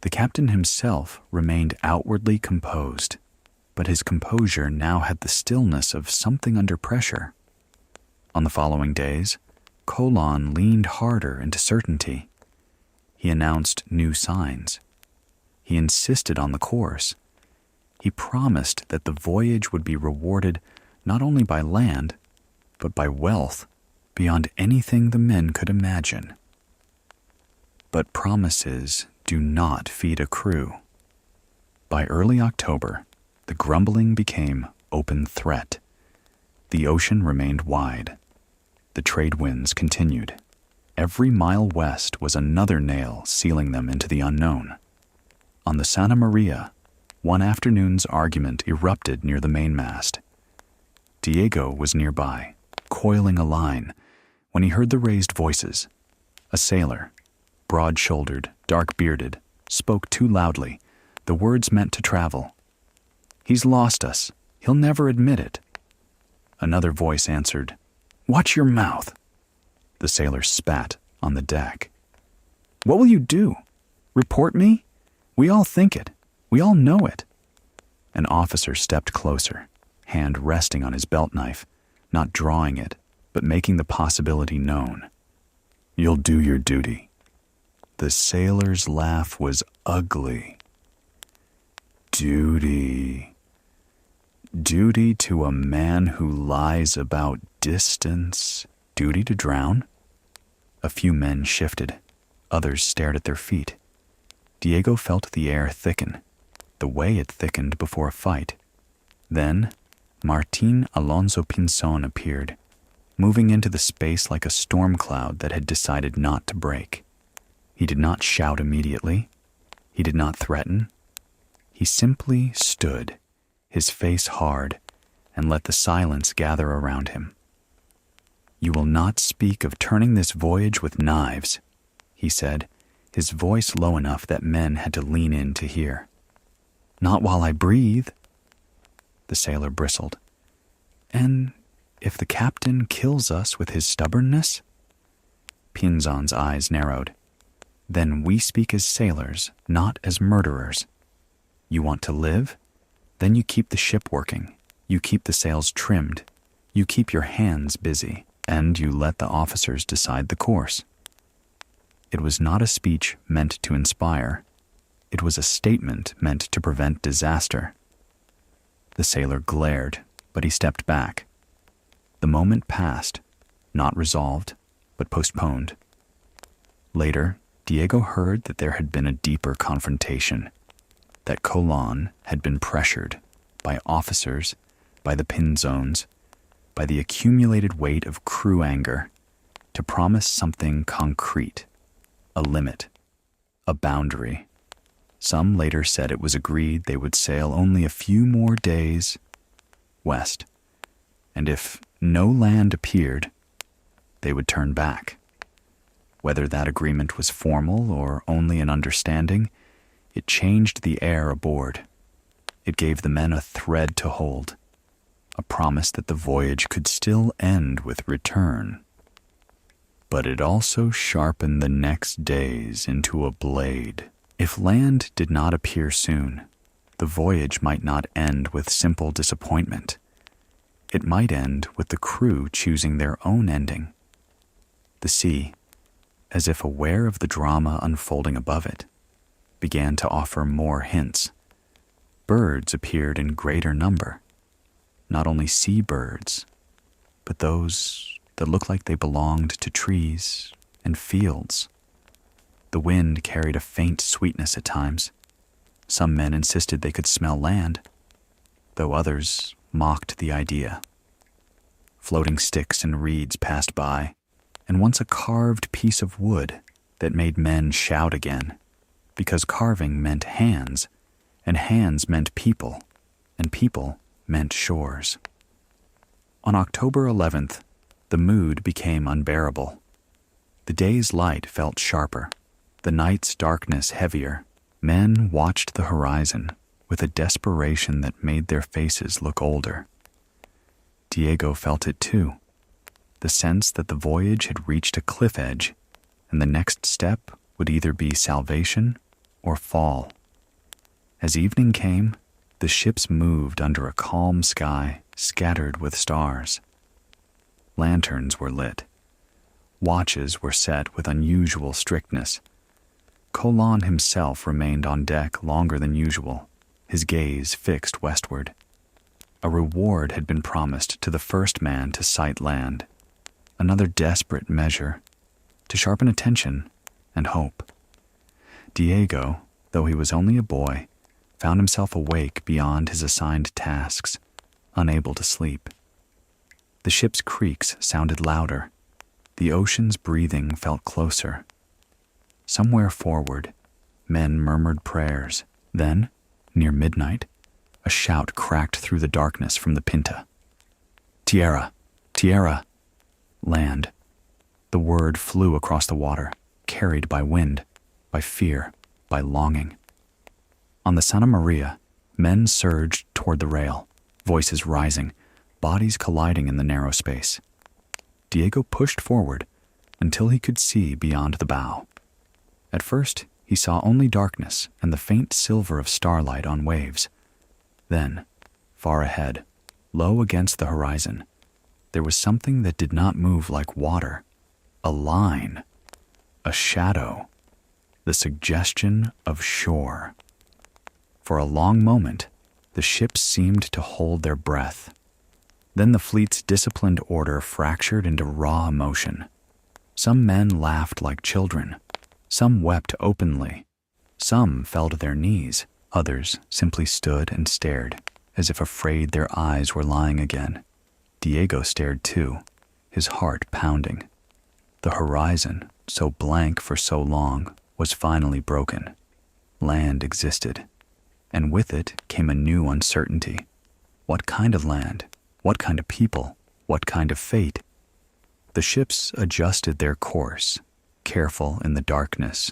The captain himself remained outwardly composed, but his composure now had the stillness of something under pressure. On the following days, Colon leaned harder into certainty. He announced new signs. He insisted on the course. He promised that the voyage would be rewarded not only by land, but by wealth beyond anything the men could imagine. But promises do not feed a crew. By early October, the grumbling became open threat. The ocean remained wide. The trade winds continued. Every mile west was another nail sealing them into the unknown. On the Santa María, one afternoon's argument erupted near the mainmast. Diego was nearby, coiling a line, when he heard the raised voices. A sailor, broad-shouldered, dark-bearded, spoke too loudly, the words meant to travel. "He's lost us. He'll never admit it." Another voice answered, "Watch your mouth." The sailor spat on the deck. "What will you do? Report me? We all think it. We all know it." An officer stepped closer, hand resting on his belt knife, not drawing it, but making the possibility known. "You'll do your duty." The sailor's laugh was ugly. Duty. Duty to a man who lies about distance. Duty to drown? A few men shifted. Others stared at their feet. Diego felt the air thicken, the way it thickened before a fight. Then, Martín Alonso Pinzón appeared, moving into the space like a storm cloud that had decided not to break. He did not shout immediately. He did not threaten. He simply stood, his face hard, and let the silence gather around him. "You will not speak of turning this voyage with knives," he said, his voice low enough that men had to lean in to hear. "Not while I breathe." The sailor bristled. "And if the captain kills us with his stubbornness?" Pinzon's eyes narrowed. "Then we speak as sailors, not as murderers. You want to live? Then you keep the ship working. You keep the sails trimmed. You keep your hands busy, and you let the officers decide the course." It was not a speech meant to inspire. It was a statement meant to prevent disaster. The sailor glared, but he stepped back. The moment passed, not resolved, but postponed. Later, Diego heard that there had been a deeper confrontation, that Colon had been pressured by officers, by the Pinzones, by the accumulated weight of crew anger, to promise something concrete, a limit, a boundary. Some later said it was agreed they would sail only a few more days west, and if no land appeared, they would turn back. Whether that agreement was formal or only an understanding, it changed the air aboard. It gave the men a thread to hold, a promise that the voyage could still end with return. But it also sharpened the next days into a blade. If land did not appear soon, the voyage might not end with simple disappointment. It might end with the crew choosing their own ending. The sea, as if aware of the drama unfolding above it, began to offer more hints. Birds appeared in greater number. Not only seabirds, but those that looked like they belonged to trees and fields. The wind carried a faint sweetness at times. Some men insisted they could smell land, though others mocked the idea. Floating sticks and reeds passed by, and once a carved piece of wood that made men shout again, because carving meant hands, and hands meant people, and people meant shores. On October 11th, the mood became unbearable. The day's light felt sharper, the night's darkness heavier. Men watched the horizon with a desperation that made their faces look older. Diego felt it too, the sense that the voyage had reached a cliff edge, and the next step would either be salvation or fall. As evening came, the ships moved under a calm sky scattered with stars. Lanterns were lit. Watches were set with unusual strictness. Colon himself remained on deck longer than usual, his gaze fixed westward. A reward had been promised to the first man to sight land, another desperate measure to sharpen attention and hope. Diego, though he was only a boy, found himself awake beyond his assigned tasks, unable to sleep. The ship's creaks sounded louder. The ocean's breathing felt closer. Somewhere forward, men murmured prayers. Then, near midnight, a shout cracked through the darkness from the Pinta. "Tierra! Tierra!" Land. The word flew across the water, carried by wind, by fear, by longing. On the Santa María, men surged toward the rail, voices rising, bodies colliding in the narrow space. Diego pushed forward until he could see beyond the bow. At first, he saw only darkness and the faint silver of starlight on waves. Then, far ahead, low against the horizon, there was something that did not move like water. A line, a shadow, the suggestion of shore. For a long moment, the ships seemed to hold their breath. Then the fleet's disciplined order fractured into raw emotion. Some men laughed like children. Some wept openly. Some fell to their knees. Others simply stood and stared, as if afraid their eyes were lying again. Diego stared too, his heart pounding. The horizon, so blank for so long, was finally broken. Land existed, and with it came a new uncertainty. What kind of land? What kind of people? What kind of fate? The ships adjusted their course, careful in the darkness.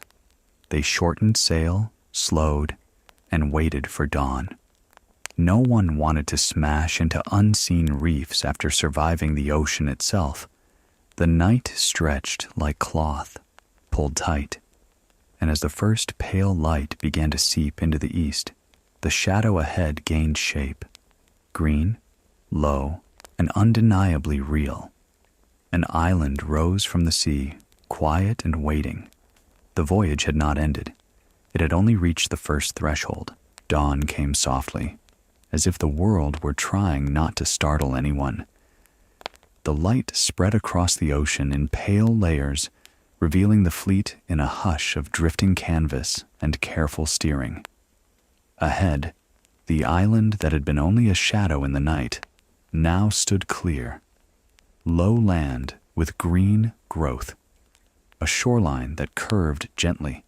They shortened sail, slowed, and waited for dawn. No one wanted to smash into unseen reefs after surviving the ocean itself. The night stretched like cloth, pulled tight, and as the first pale light began to seep into the east, the shadow ahead gained shape. Green, low, and undeniably real. An island rose from the sea, quiet and waiting. The voyage had not ended. It had only reached the first threshold. Dawn came softly, as if the world were trying not to startle anyone. The light spread across the ocean in pale layers, revealing the fleet in a hush of drifting canvas and careful steering. Ahead, the island that had been only a shadow in the night now stood clear. Low land with green growth, a shoreline that curved gently,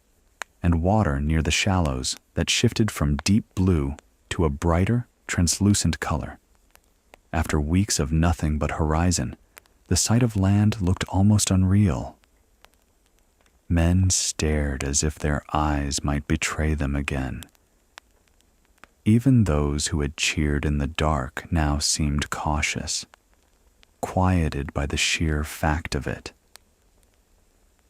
and water near the shallows that shifted from deep blue to a brighter, translucent color. After weeks of nothing but horizon, the sight of land looked almost unreal. Men stared as if their eyes might betray them again. Even those who had cheered in the dark now seemed cautious, quieted by the sheer fact of it.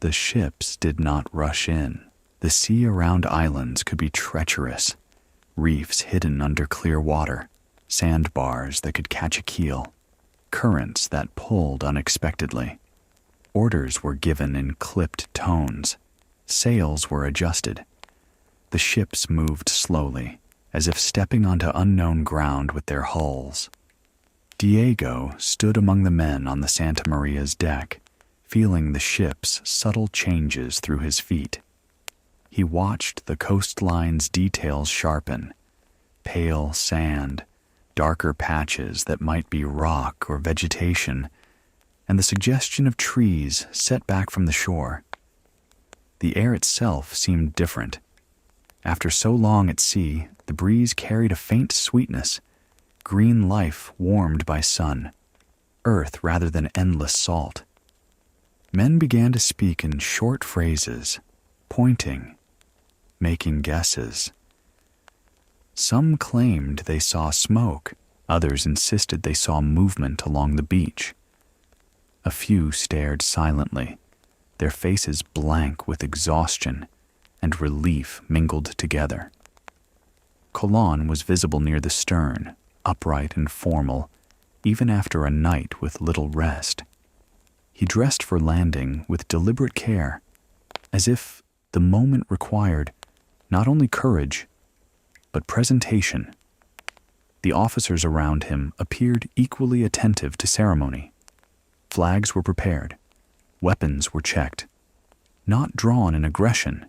The ships did not rush in. The sea around islands could be treacherous, reefs hidden under clear water, sandbars that could catch a keel, currents that pulled unexpectedly. Orders were given in clipped tones. Sails were adjusted. The ships moved slowly, as if stepping onto unknown ground with their hulls. Diego stood among the men on the Santa Maria's deck, feeling the ship's subtle changes through his feet. He watched the coastline's details sharpen, pale sand, darker patches that might be rock or vegetation, and the suggestion of trees set back from the shore. The air itself seemed different. After so long at sea, the breeze carried a faint sweetness, green life warmed by sun, earth rather than endless salt. Men began to speak in short phrases, pointing, making guesses. Some claimed they saw smoke, others insisted they saw movement along the beach. A few stared silently, their faces blank with exhaustion and relief mingled together. Colon was visible near the stern, upright and formal, even after a night with little rest. He dressed for landing with deliberate care, as if the moment required not only courage, but presentation. The officers around him appeared equally attentive to ceremony. Flags were prepared, weapons were checked, not drawn in aggression,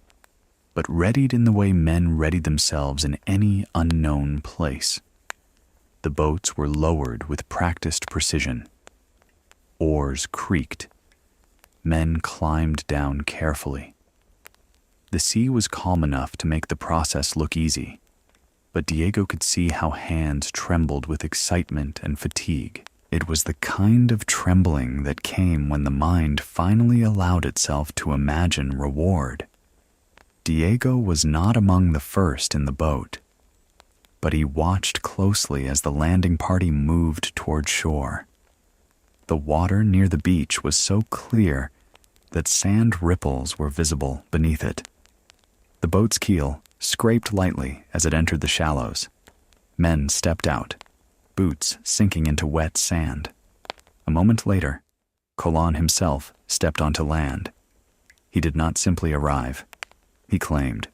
but readied in the way men readied themselves in any unknown place. The boats were lowered with practiced precision. Oars creaked. Men climbed down carefully. The sea was calm enough to make the process look easy, but Diego could see how hands trembled with excitement and fatigue. It was the kind of trembling that came when the mind finally allowed itself to imagine reward. Diego was not among the first in the boat, but he watched closely as the landing party moved toward shore. The water near the beach was so clear that sand ripples were visible beneath it. The boat's keel scraped lightly as it entered the shallows. Men stepped out, boots sinking into wet sand. A moment later, Colon himself stepped onto land. He did not simply arrive, he claimed.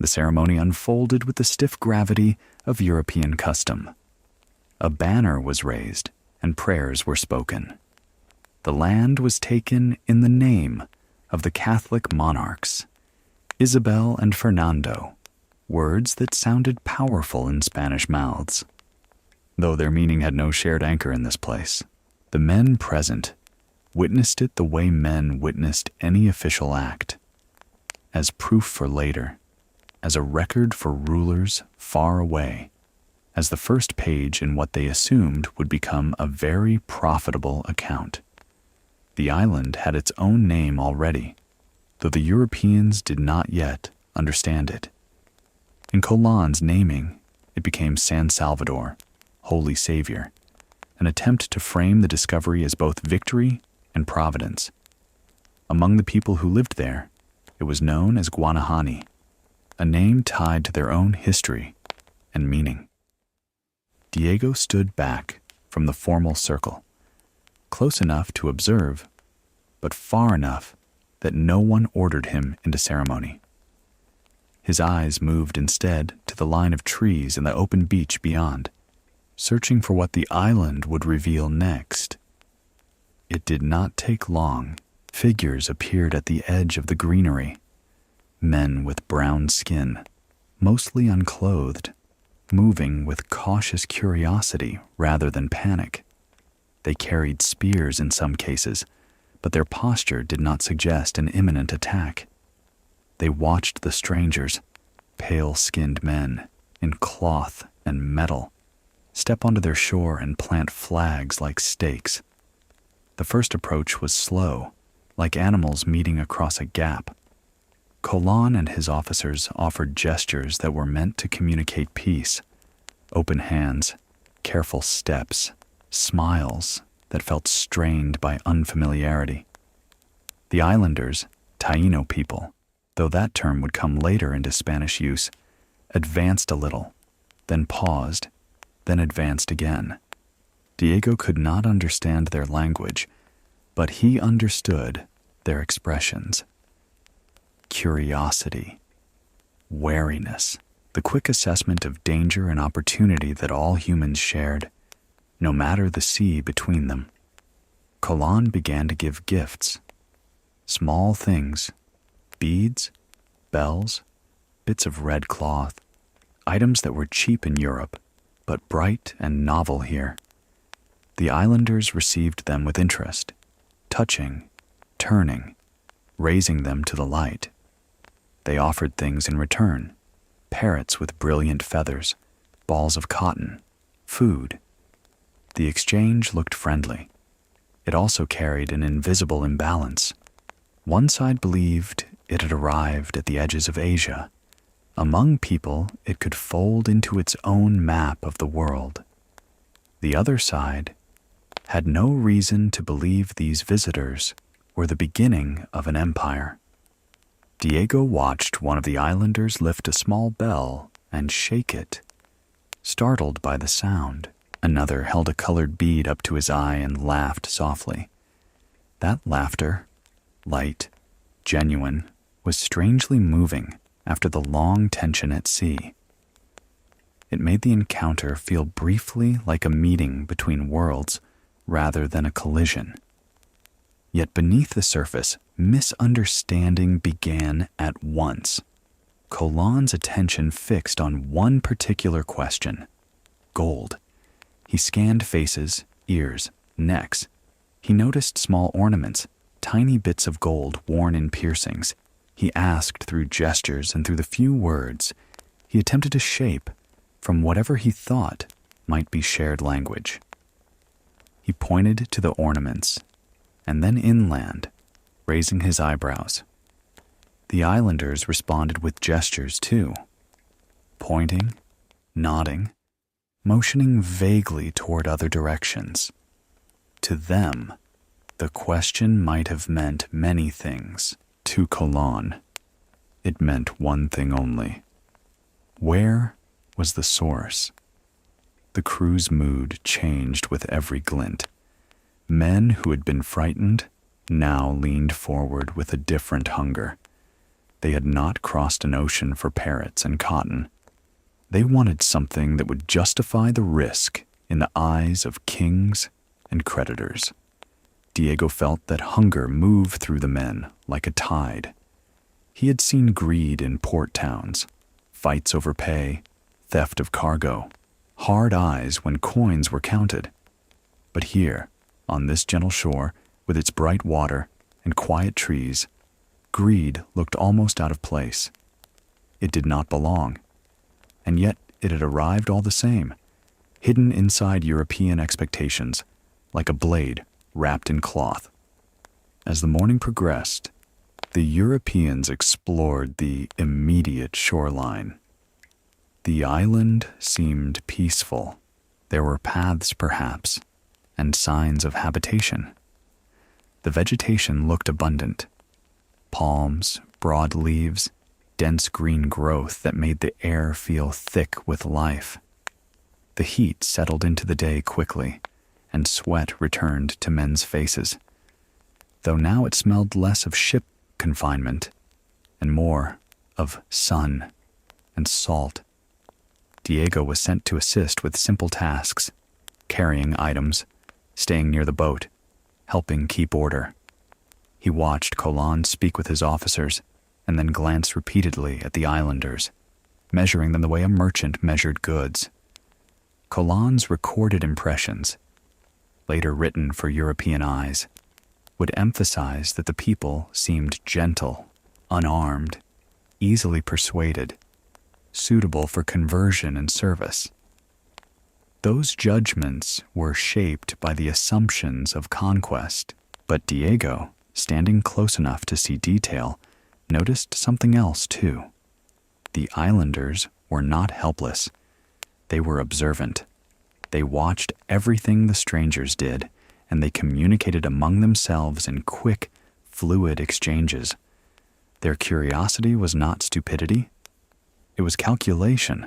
The ceremony unfolded with the stiff gravity of European custom. A banner was raised and prayers were spoken. The land was taken in the name of the Catholic monarchs, Isabel and Fernando, words that sounded powerful in Spanish mouths. Though their meaning had no shared anchor in this place, the men present witnessed it the way men witnessed any official act, as proof for later, as a record for rulers far away, as the first page in what they assumed would become a very profitable account. The island had its own name already, though the Europeans did not yet understand it. In Colon's naming, it became San Salvador, Holy Savior, an attempt to frame the discovery as both victory and providence. Among the people who lived there, it was known as Guanahani, a name tied to their own history and meaning. Diego stood back from the formal circle, close enough to observe, but far enough that no one ordered him into ceremony. His eyes moved instead to the line of trees and the open beach beyond, searching for what the island would reveal next. It did not take long. Figures appeared at the edge of the greenery. Men with brown skin, mostly unclothed, moving with cautious curiosity rather than panic. They carried spears in some cases, but their posture did not suggest an imminent attack. They watched the strangers, pale-skinned men, in cloth and metal, step onto their shore and plant flags like stakes. The first approach was slow, like animals meeting across a gap. Colon and his officers offered gestures that were meant to communicate peace, open hands, careful steps, smiles that felt strained by unfamiliarity. The islanders, Taino people, though that term would come later into Spanish use, advanced a little, then paused, then advanced again. Diego could not understand their language, but he understood their expressions. Curiosity, wariness, the quick assessment of danger and opportunity that all humans shared, no matter the sea between them. Colon began to give gifts. Small things, beads, bells, bits of red cloth, items that were cheap in Europe, but bright and novel here. The islanders received them with interest, touching, turning, raising them to the light. They offered things in return, parrots with brilliant feathers, balls of cotton, food. The exchange looked friendly. It also carried an invisible imbalance. One side believed it had arrived at the edges of Asia. Among people, it could fold into its own map of the world. The other side had no reason to believe these visitors were the beginning of an empire. Diego watched one of the islanders lift a small bell and shake it. Startled by the sound, another held a colored bead up to his eye and laughed softly. That laughter, light, genuine, was strangely moving after the long tension at sea. It made the encounter feel briefly like a meeting between worlds rather than a collision. Yet beneath the surface, misunderstanding began at once. Colan's attention fixed on one particular question: gold. He scanned faces, ears, necks. He noticed small ornaments, tiny bits of gold worn in piercings. He asked through gestures and through the few words he attempted to shape from whatever he thought might be shared language. He pointed to the ornaments and then inland, raising his eyebrows. The islanders responded with gestures too, pointing, nodding, motioning vaguely toward other directions. To them, the question might have meant many things. To Colan, it meant one thing only. Where was the source? The crew's mood changed with every glint. Men who had been frightened now leaned forward with a different hunger. They had not crossed an ocean for parrots and cotton. They wanted something that would justify the risk in the eyes of kings and creditors. Diego felt that hunger moved through the men like a tide. He had seen greed in port towns, fights over pay, theft of cargo, hard eyes when coins were counted. But here, on this gentle shore, with its bright water and quiet trees, greed looked almost out of place. It did not belong, and yet it had arrived all the same, hidden inside European expectations, like a blade wrapped in cloth. As the morning progressed, the Europeans explored the immediate shoreline. The island seemed peaceful. There were paths, perhaps, and signs of habitation. The vegetation looked abundant. Palms, broad leaves, dense green growth that made the air feel thick with life. The heat settled into the day quickly, and sweat returned to men's faces, though now it smelled less of ship confinement and more of sun and salt. Diego was sent to assist with simple tasks, carrying items, staying near the boat, helping keep order. He watched Colan speak with his officers and then glanced repeatedly at the islanders, measuring them the way a merchant measured goods. Colan's recorded impressions, later written for European eyes, would emphasize that the people seemed gentle, unarmed, easily persuaded, suitable for conversion and service. Those judgments were shaped by the assumptions of conquest, but Diego, standing close enough to see detail, noticed something else too. The islanders were not helpless. They were observant. They watched everything the strangers did, and they communicated among themselves in quick, fluid exchanges. Their curiosity was not stupidity. It was calculation.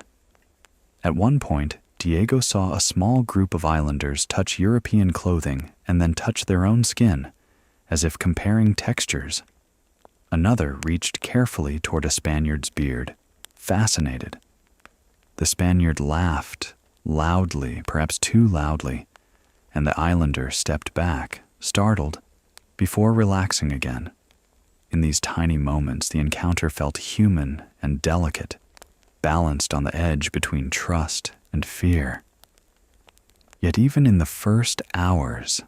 At one point, Diego saw a small group of islanders touch European clothing and then touch their own skin, as if comparing textures. Another reached carefully toward a Spaniard's beard, fascinated. The Spaniard laughed, loudly, perhaps too loudly, and the islander stepped back, startled, before relaxing again. In these tiny moments, the encounter felt human and delicate, balanced on the edge between trust and fear. Yet even in the first hours,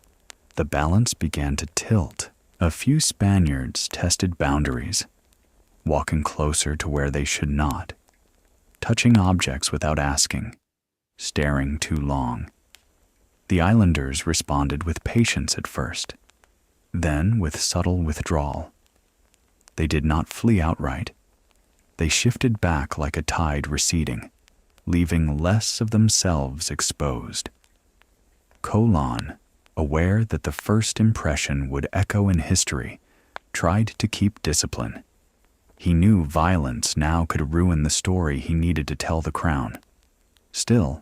the balance began to tilt. A few Spaniards tested boundaries, walking closer to where they should not, touching objects without asking, staring too long. The islanders responded with patience at first, then with subtle withdrawal. They did not flee outright. They shifted back like a tide receding, leaving less of themselves exposed. Colon, aware that the first impression would echo in history, tried to keep discipline. He knew violence now could ruin the story he needed to tell the crown. Still,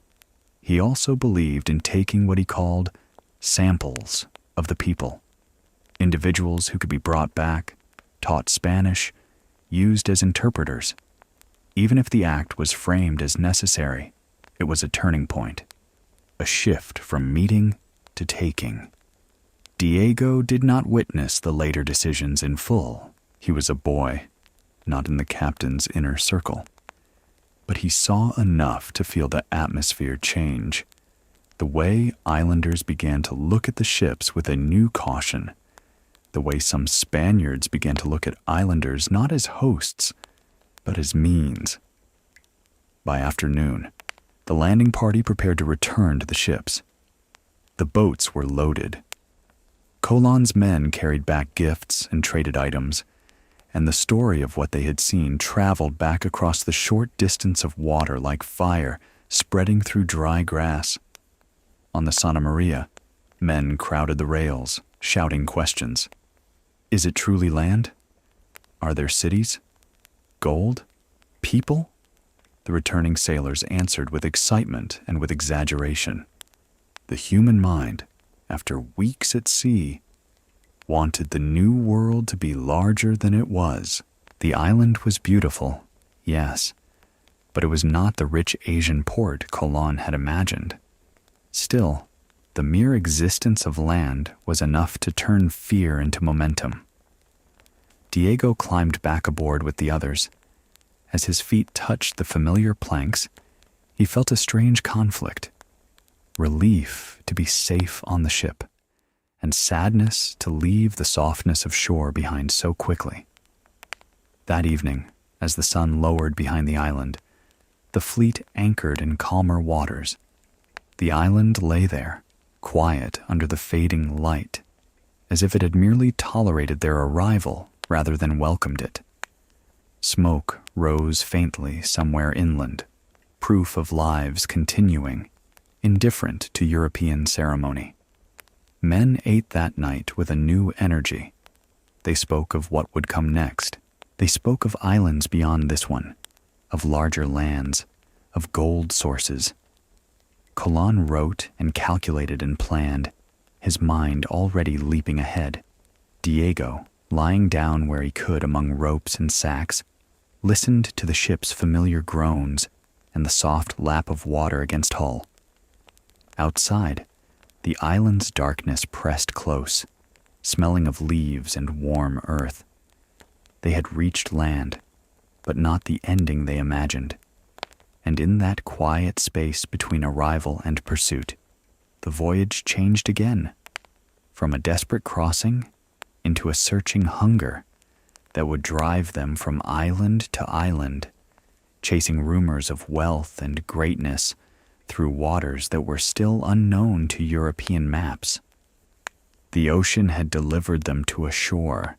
he also believed in taking what he called samples of the people, individuals who could be brought back, taught Spanish, used as interpreters. Even if the act was framed as necessary, it was a turning point, a shift from meeting to taking. Diego did not witness the later decisions in full. He was a boy, not in the captain's inner circle. But he saw enough to feel the atmosphere change, the way islanders began to look at the ships with a new caution, the way some Spaniards began to look at islanders not as hosts, but as means. By afternoon, the landing party prepared to return to the ships. The boats were loaded. Colon's men carried back gifts and traded items, and the story of what they had seen traveled back across the short distance of water like fire spreading through dry grass. On the Santa María, men crowded the rails, shouting questions. Is it truly land? Are there cities? Gold? People? The returning sailors answered with excitement and with exaggeration. The human mind, after weeks at sea, wanted the new world to be larger than it was. The island was beautiful, yes, but it was not the rich Asian port Colon had imagined. Still, the mere existence of land was enough to turn fear into momentum. Diego climbed back aboard with the others. As his feet touched the familiar planks, he felt a strange conflict. Relief to be safe on the ship, and sadness to leave the softness of shore behind so quickly. That evening, as the sun lowered behind the island, the fleet anchored in calmer waters. The island lay there, quiet under the fading light, as if it had merely tolerated their arrival rather than welcomed it. Smoke rose faintly somewhere inland, proof of lives continuing, indifferent to European ceremony. Men ate that night with a new energy. They spoke of what would come next. They spoke of islands beyond this one, of larger lands, of gold sources. Colon wrote and calculated and planned, his mind already leaping ahead. Diego, lying down where he could among ropes and sacks, listened to the ship's familiar groans and the soft lap of water against hull. Outside, the island's darkness pressed close, smelling of leaves and warm earth. They had reached land, but not the ending they imagined. And in that quiet space between arrival and pursuit, the voyage changed again, from a desperate crossing into a searching hunger that would drive them from island to island, chasing rumors of wealth and greatness through waters that were still unknown to European maps. The ocean had delivered them to a shore.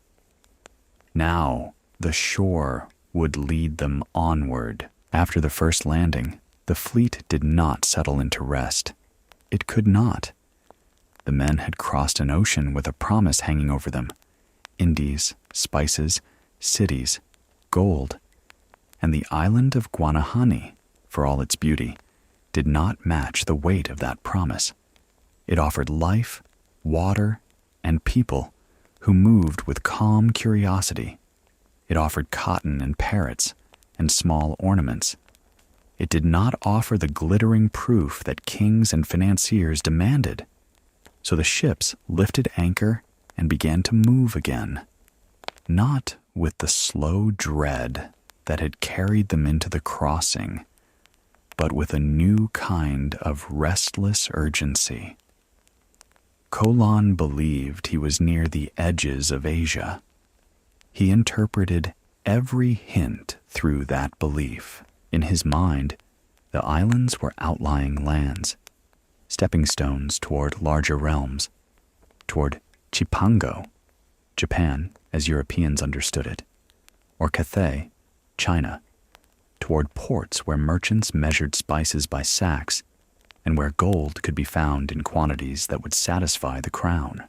Now, the shore would lead them onward. After the first landing, the fleet did not settle into rest. It could not. The men had crossed an ocean with a promise hanging over them: Indies, spices, cities, gold. And the island of Guanahani, for all its beauty, did not match the weight of that promise. It offered life, water, and people who moved with calm curiosity. It offered cotton and parrots and small ornaments. It did not offer the glittering proof that kings and financiers demanded. So the ships lifted anchor and began to move again, not with the slow dread that had carried them into the crossing, but with a new kind of restless urgency. Colon believed he was near the edges of Asia. He interpreted every hint through that belief. In his mind, The islands were outlying lands, stepping stones toward larger realms, toward Chipango, Japan as Europeans understood it, or Cathay, China, toward ports where merchants measured spices by sacks and where gold could be found in quantities that would satisfy the crown.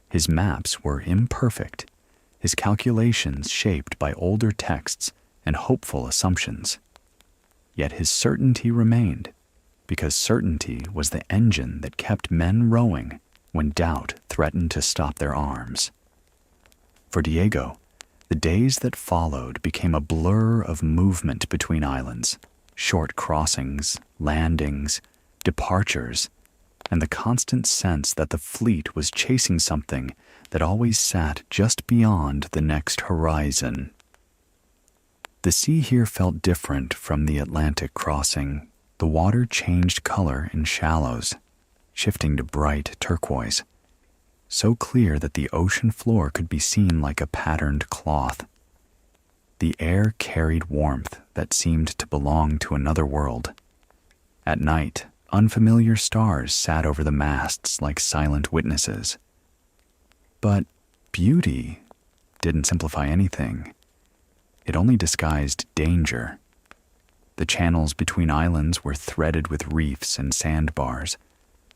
His maps were imperfect, his calculations shaped by older texts and hopeful assumptions. Yet his certainty remained, because certainty was the engine that kept men rowing when doubt threatened to stop their arms. For Diego, the days that followed became a blur of movement between islands, short crossings, landings, departures, and the constant sense that the fleet was chasing something that always sat just beyond the next horizon. The sea here felt different from the Atlantic crossing. The water changed color in shallows, shifting to bright turquoise, so clear that the ocean floor could be seen like a patterned cloth. The air carried warmth that seemed to belong to another world. At night, unfamiliar stars sat over the masts like silent witnesses. But beauty didn't simplify anything. It only disguised danger. The channels between islands were threaded with reefs and sandbars.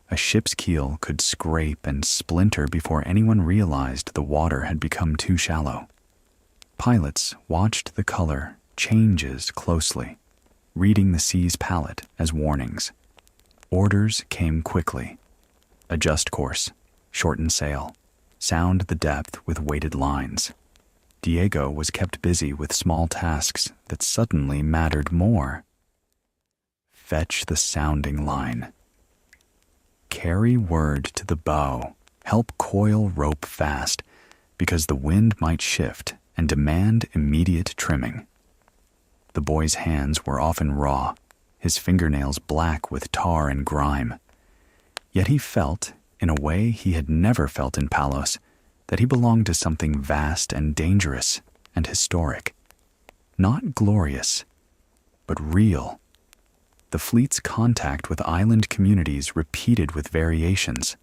A ship's keel could scrape and splinter before anyone realized the water had become too shallow. Pilots watched the color changes closely, reading the sea's palette as warnings. Orders came quickly. Adjust course, shorten sail, sound the depth with weighted lines. Diego was kept busy with small tasks that suddenly mattered more. Fetch the sounding line. Carry word to the bow. Help coil rope fast, because the wind might shift and demand immediate trimming. The boy's hands were often raw, his fingernails black with tar and grime. Yet he felt, in a way he had never felt in Palos, that he belonged to something vast and dangerous and historic. Not glorious, but real. The fleet's contact with island communities repeated with variations,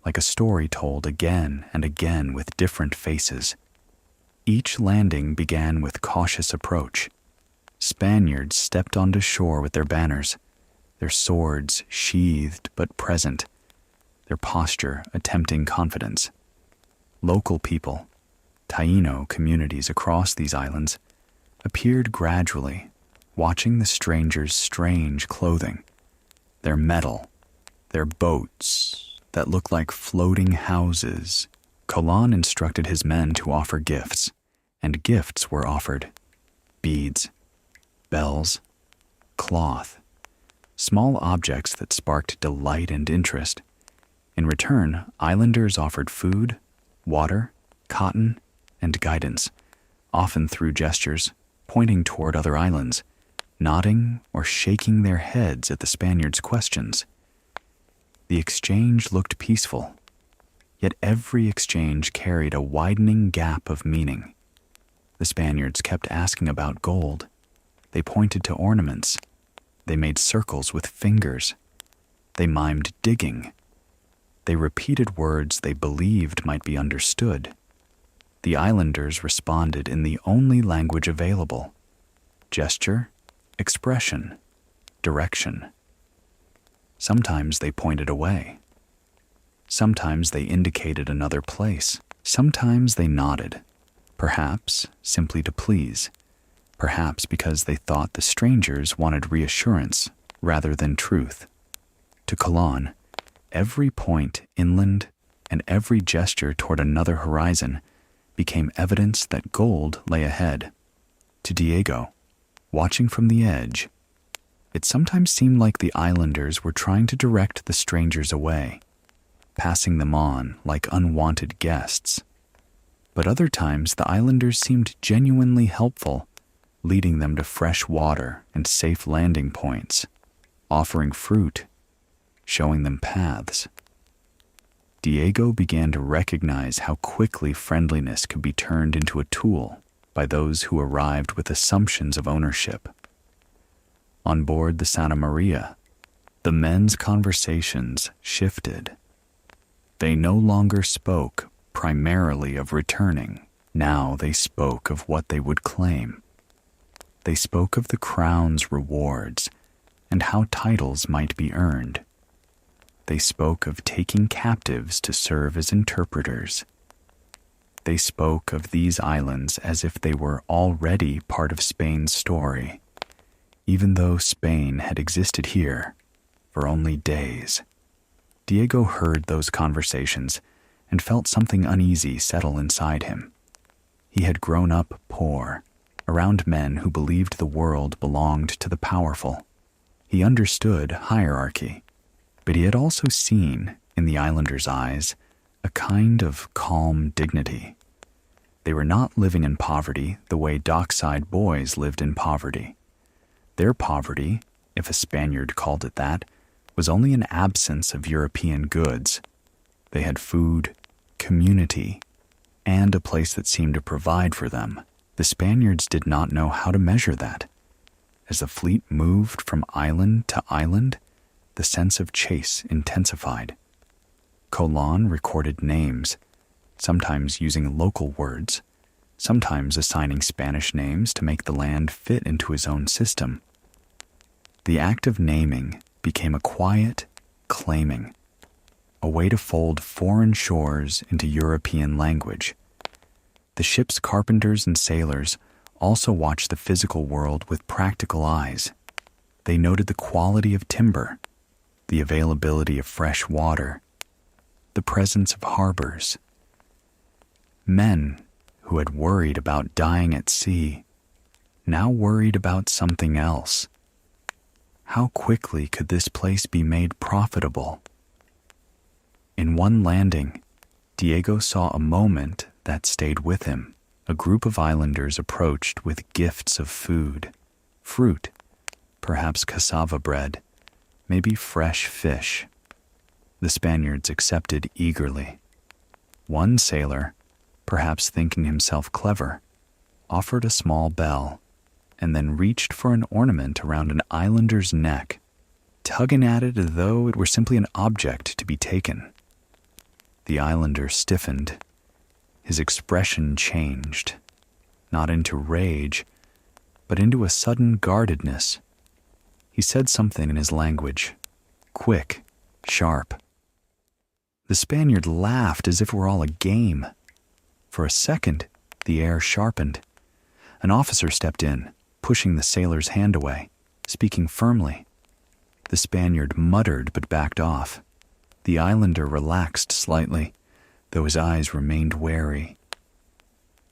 like a story told again and again with different faces. Each landing began with cautious approach. Spaniards stepped onto shore with their banners, their swords sheathed but present, their posture attempting confidence. Local people, Taino communities across these islands, appeared gradually, watching the strangers' strange clothing, their metal, their boats that looked like floating houses. Colon instructed his men to offer gifts, and gifts were offered. Beads, bells, cloth, small objects that sparked delight and interest. In return, islanders offered food, water, cotton, and guidance, often through gestures, pointing toward other islands, nodding or shaking their heads at the Spaniards' questions. The exchange looked peaceful, yet every exchange carried a widening gap of meaning. The Spaniards kept asking about gold. They pointed to ornaments. They made circles with fingers. They mimed digging. They repeated words they believed might be understood. The islanders responded in the only language available: gesture, expression, direction. Sometimes they pointed away. Sometimes they indicated another place. Sometimes they nodded, perhaps simply to please, perhaps because they thought the strangers wanted reassurance rather than truth. To Colon, every point inland and every gesture toward another horizon became evidence that gold lay ahead. To Diego, watching from the edge, it sometimes seemed like the islanders were trying to direct the strangers away, passing them on like unwanted guests. But other times the islanders seemed genuinely helpful, leading them to fresh water and safe landing points, offering fruit, showing them paths. Diego began to recognize how quickly friendliness could be turned into a tool by those who arrived with assumptions of ownership. On board the Santa María, the men's conversations shifted. They no longer spoke primarily of returning. Now they spoke of what they would claim. They spoke of the crown's rewards and how titles might be earned. They spoke of taking captives to serve as interpreters. They spoke of these islands as if they were already part of Spain's story, even though Spain had existed here for only days. Diego heard those conversations and felt something uneasy settle inside him. He had grown up poor, around men who believed the world belonged to the powerful. He understood hierarchy, but he had also seen, in the islanders' eyes, a kind of calm dignity. They were not living in poverty the way dockside boys lived in poverty. Their poverty, if a Spaniard called it that, was only an absence of European goods. They had food, community, and a place that seemed to provide for them. The Spaniards did not know how to measure that. As the fleet moved from island to island, the sense of chase intensified. Colon recorded names, sometimes using local words, sometimes assigning Spanish names to make the land fit into his own system. The act of naming became a quiet claiming, a way to fold foreign shores into European language. The ship's carpenters and sailors also watched the physical world with practical eyes. They noted the quality of timber, the availability of fresh water, the presence of harbors. Men who had worried about dying at sea now worried about something else. How quickly could this place be made profitable? In one landing, Diego saw a moment that stayed with him. A group of islanders approached with gifts of food, fruit, perhaps cassava bread, maybe fresh fish. The Spaniards accepted eagerly. One sailor, perhaps thinking himself clever, offered a small bell and then reached for an ornament around an islander's neck, tugging at it as though it were simply an object to be taken. The islander stiffened. His expression changed, not into rage, but into a sudden guardedness. He said something in his language, quick, sharp. The Spaniard laughed as if it were all a game. For a second, the air sharpened. An officer stepped in, pushing the sailor's hand away, speaking firmly. The Spaniard muttered but backed off. The islander relaxed slightly, though his eyes remained wary.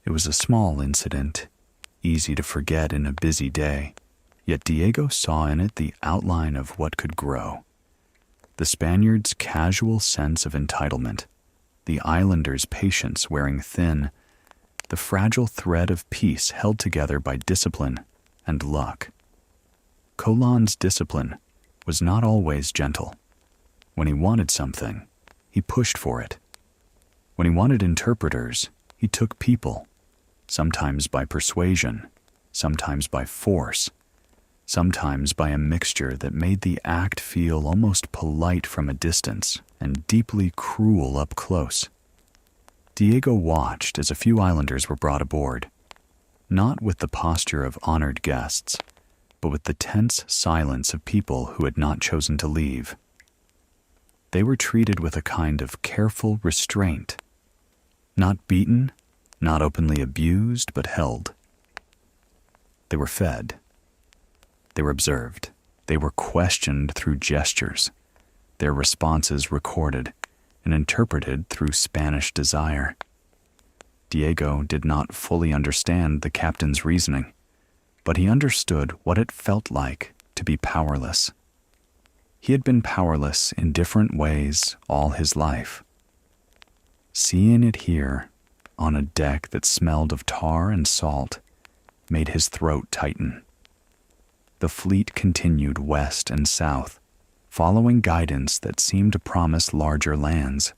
It was a small incident, easy to forget in a busy day, yet Diego saw in it the outline of what could grow. The Spaniard's casual sense of entitlement, the islander's patience wearing thin, the fragile thread of peace held together by discipline and luck. Colon's discipline was not always gentle. When he wanted something, he pushed for it. When he wanted interpreters, he took people, sometimes by persuasion, sometimes by force, sometimes by a mixture that made the act feel almost polite from a distance and deeply cruel up close. Diego watched as a few islanders were brought aboard, not with the posture of honored guests, but with the tense silence of people who had not chosen to leave. They were treated with a kind of careful restraint, not beaten, not openly abused, but held. They were fed. They were observed. They were questioned through gestures, their responses recorded and interpreted through Spanish desire. Diego did not fully understand the captain's reasoning, but he understood what it felt like to be powerless. He had been powerless in different ways all his life. Seeing it here, on a deck that smelled of tar and salt, made his throat tighten. The fleet continued west and south, following guidance that seemed to promise larger lands.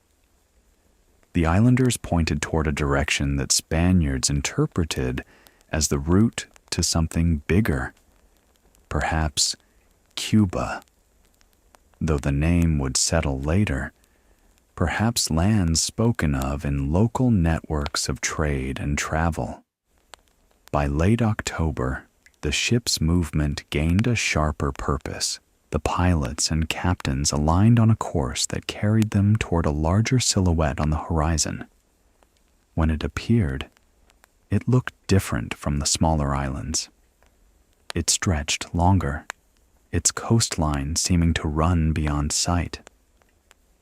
The islanders pointed toward a direction that Spaniards interpreted as the route to something bigger, perhaps Cuba. Though the name would settle later, perhaps lands spoken of in local networks of trade and travel. By late October, the ship's movement gained a sharper purpose. The pilots and captains aligned on a course that carried them toward a larger silhouette on the horizon. When it appeared, it looked different from the smaller islands. It stretched longer, its coastline seeming to run beyond sight.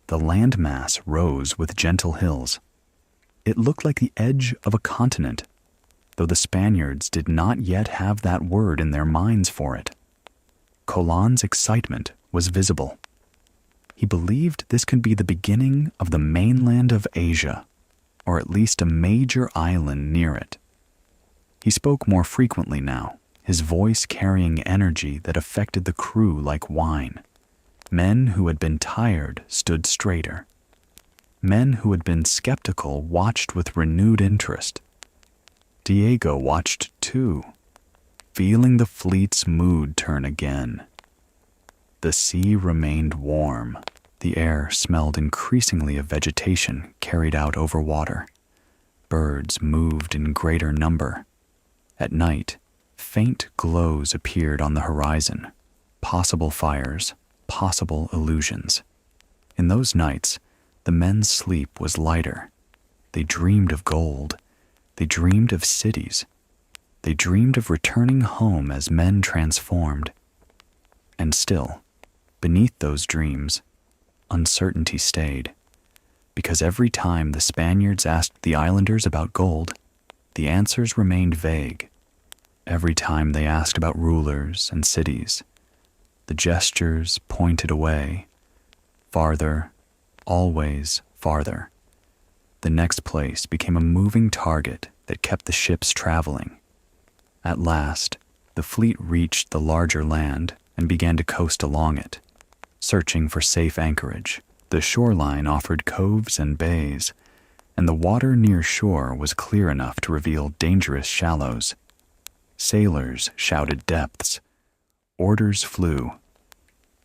The landmass rose with gentle hills. It looked like the edge of a continent, though the Spaniards did not yet have that word in their minds for it. Colon's excitement was visible. He believed this could be the beginning of the mainland of Asia, or at least a major island near it. He spoke more frequently now, his voice carrying energy that affected the crew like wine. Men who had been tired stood straighter. Men who had been skeptical watched with renewed interest. Diego watched too, feeling the fleet's mood turn again. The sea remained warm. The air smelled increasingly of vegetation carried out over water. Birds moved in greater number. At night, faint glows appeared on the horizon. Possible fires, possible illusions. In those nights, the men's sleep was lighter. They dreamed of gold. They dreamed of cities. They dreamed of returning home as men transformed. And still, beneath those dreams, uncertainty stayed, because every time the Spaniards asked the islanders about gold, the answers remained vague. Every time they asked about rulers and cities, the gestures pointed away, farther, always farther. The next place became a moving target that kept the ships traveling. At last, the fleet reached the larger land and began to coast along it, searching for safe anchorage. The shoreline offered coves and bays, and the water near shore was clear enough to reveal dangerous shallows. Sailors shouted depths. Orders flew.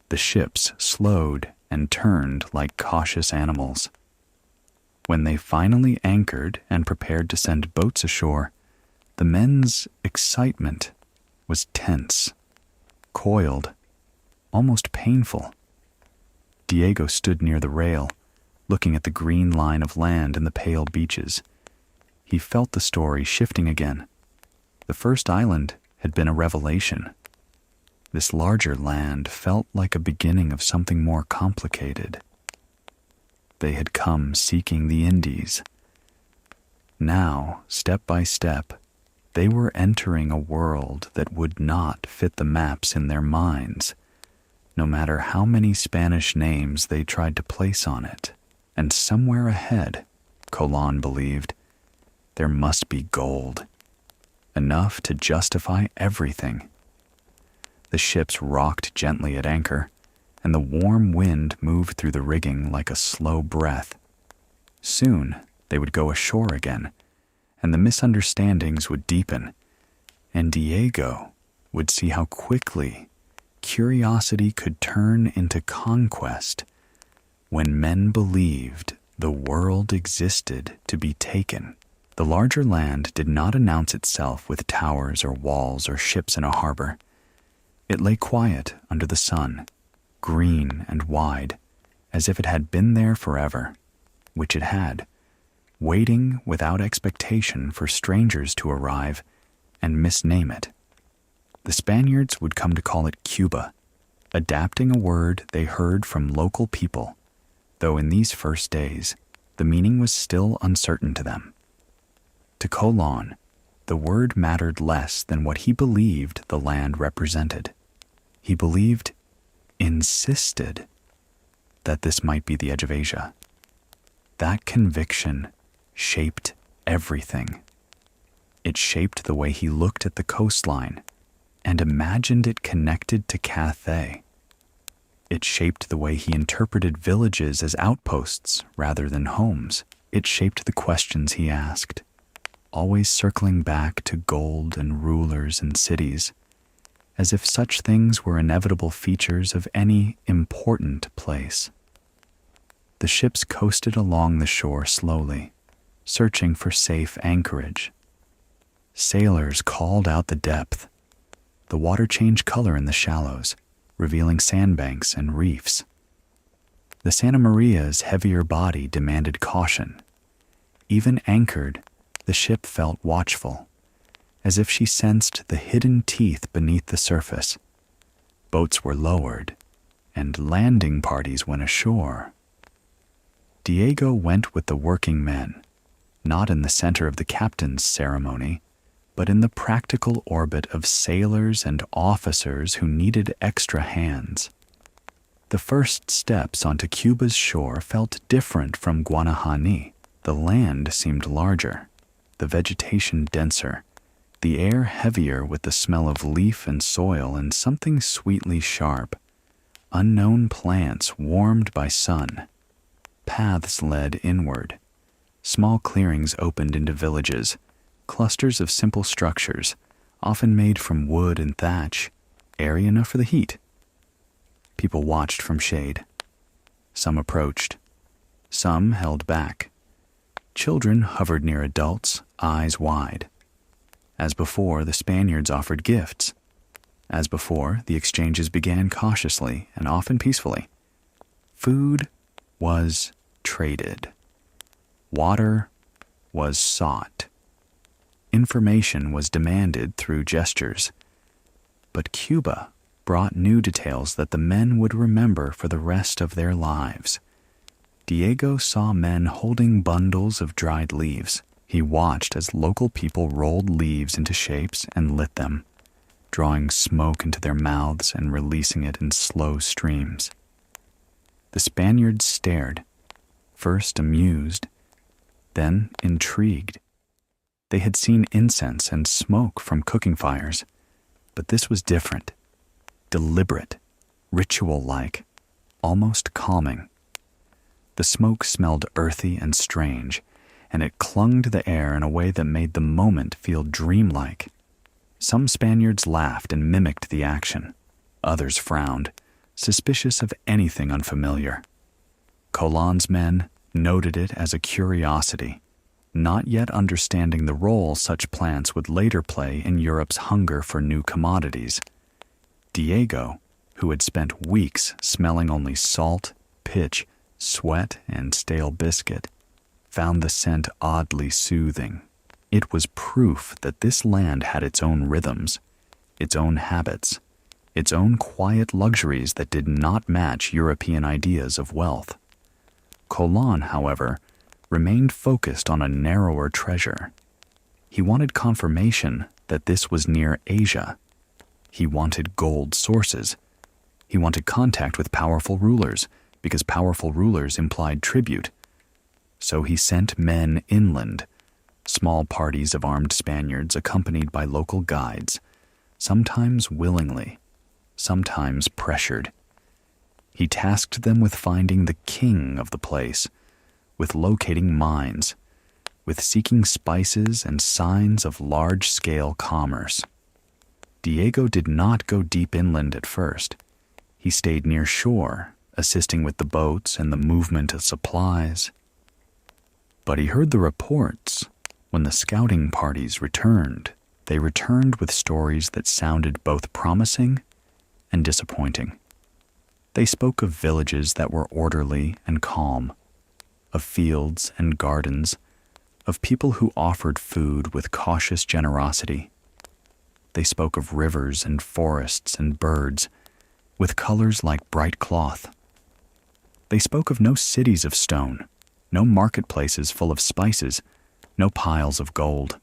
The ships slowed and turned like cautious animals. When they finally anchored and prepared to send boats ashore, the men's excitement was tense, coiled, almost painful. Diego stood near the rail, looking at the green line of land and the pale beaches. He felt the story shifting again. The first island had been a revelation. This larger land felt like a beginning of something more complicated. They had come seeking the Indies. Now, step by step, they were entering a world that would not fit the maps in their minds, no matter how many Spanish names they tried to place on it. And somewhere ahead, Colon believed, there must be gold, enough to justify everything. The ships rocked gently at anchor, and the warm wind moved through the rigging like a slow breath. Soon, they would go ashore again, and the misunderstandings would deepen, and Diego would see how quickly curiosity could turn into conquest when men believed the world existed to be taken. The larger land did not announce itself with towers or walls or ships in a harbor. It lay quiet under the sun, green and wide, as if it had been there forever, which it had, waiting without expectation for strangers to arrive and misname it. The Spaniards would come to call it Cuba, adapting a word they heard from local people, though in these first days, the meaning was still uncertain to them. To Colon, the word mattered less than what he believed the land represented. He insisted, that this might be the edge of Asia. That conviction shaped everything. It shaped the way he looked at the coastline and imagined it connected to Cathay. It shaped the way he interpreted villages as outposts rather than homes. It shaped the questions he asked, always circling back to gold and rulers and cities. as if such things were inevitable features of any important place. The ships coasted along the shore slowly, searching for safe anchorage. Sailors called out the depth. The water changed color in the shallows, revealing sandbanks and reefs. The Santa Maria's heavier body demanded caution. Even anchored, the ship felt watchful, as if she sensed the hidden teeth beneath the surface. Boats were lowered, and landing parties went ashore. Diego went with the working men, not in the center of the captain's ceremony, but in the practical orbit of sailors and officers who needed extra hands. The first steps onto Cuba's shore felt different from Guanahani. The land seemed larger, the vegetation denser, the air heavier with the smell of leaf and soil and something sweetly sharp. Unknown plants warmed by sun. Paths led inward. Small clearings opened into villages, clusters of simple structures, often made from wood and thatch, airy enough for the heat. People watched from shade. Some approached. Some held back. Children hovered near adults, eyes wide. As before, the Spaniards offered gifts. As before, the exchanges began cautiously and often peacefully. Food was traded. Water was sought. Information was demanded through gestures. But Cuba brought new details that the men would remember for the rest of their lives. Diego saw men holding bundles of dried leaves. He watched as local people rolled leaves into shapes and lit them, drawing smoke into their mouths and releasing it in slow streams. The Spaniards stared, first amused, then intrigued. They had seen incense and smoke from cooking fires, but this was different, deliberate, ritual-like, almost calming. The smoke smelled earthy and strange, and it clung to the air in a way that made the moment feel dreamlike. Some Spaniards laughed and mimicked the action. Others frowned, suspicious of anything unfamiliar. Colon's men noted it as a curiosity, not yet understanding the role such plants would later play in Europe's hunger for new commodities. Diego, who had spent weeks smelling only salt, pitch, sweat, and stale biscuit, found the scent oddly soothing. It was proof that this land had its own rhythms, its own habits, its own quiet luxuries that did not match European ideas of wealth. Colon, however, remained focused on a narrower treasure. He wanted confirmation that this was near Asia. He wanted gold sources. He wanted contact with powerful rulers, because powerful rulers implied tribute. So he sent men inland, small parties of armed Spaniards accompanied by local guides, sometimes willingly, sometimes pressured. He tasked them with finding the king of the place, with locating mines, with seeking spices and signs of large-scale commerce. Diego did not go deep inland at first. He stayed near shore, assisting with the boats and the movement of supplies. But he heard the reports. When the scouting parties returned, they returned with stories that sounded both promising and disappointing. They spoke of villages that were orderly and calm, of fields and gardens, of people who offered food with cautious generosity. They spoke of rivers and forests and birds, with colors like bright cloth. They spoke of no cities of stone, no marketplaces full of spices, no piles of gold.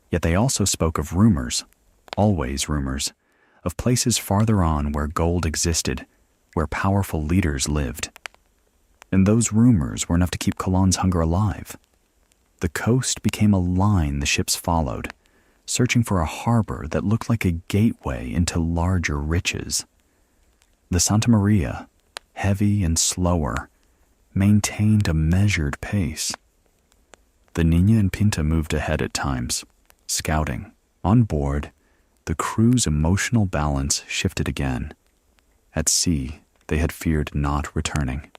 Yet they also spoke of rumors, always rumors, of places farther on where gold existed, where powerful leaders lived. And those rumors were enough to keep Colon's hunger alive. The coast became a line the ships followed, searching for a harbor that looked like a gateway into larger riches. The Santa Maria, heavy and slower, maintained a measured pace. The Niña and Pinta moved ahead at times, scouting. On board, the crew's emotional balance shifted again. At sea, they had feared not returning.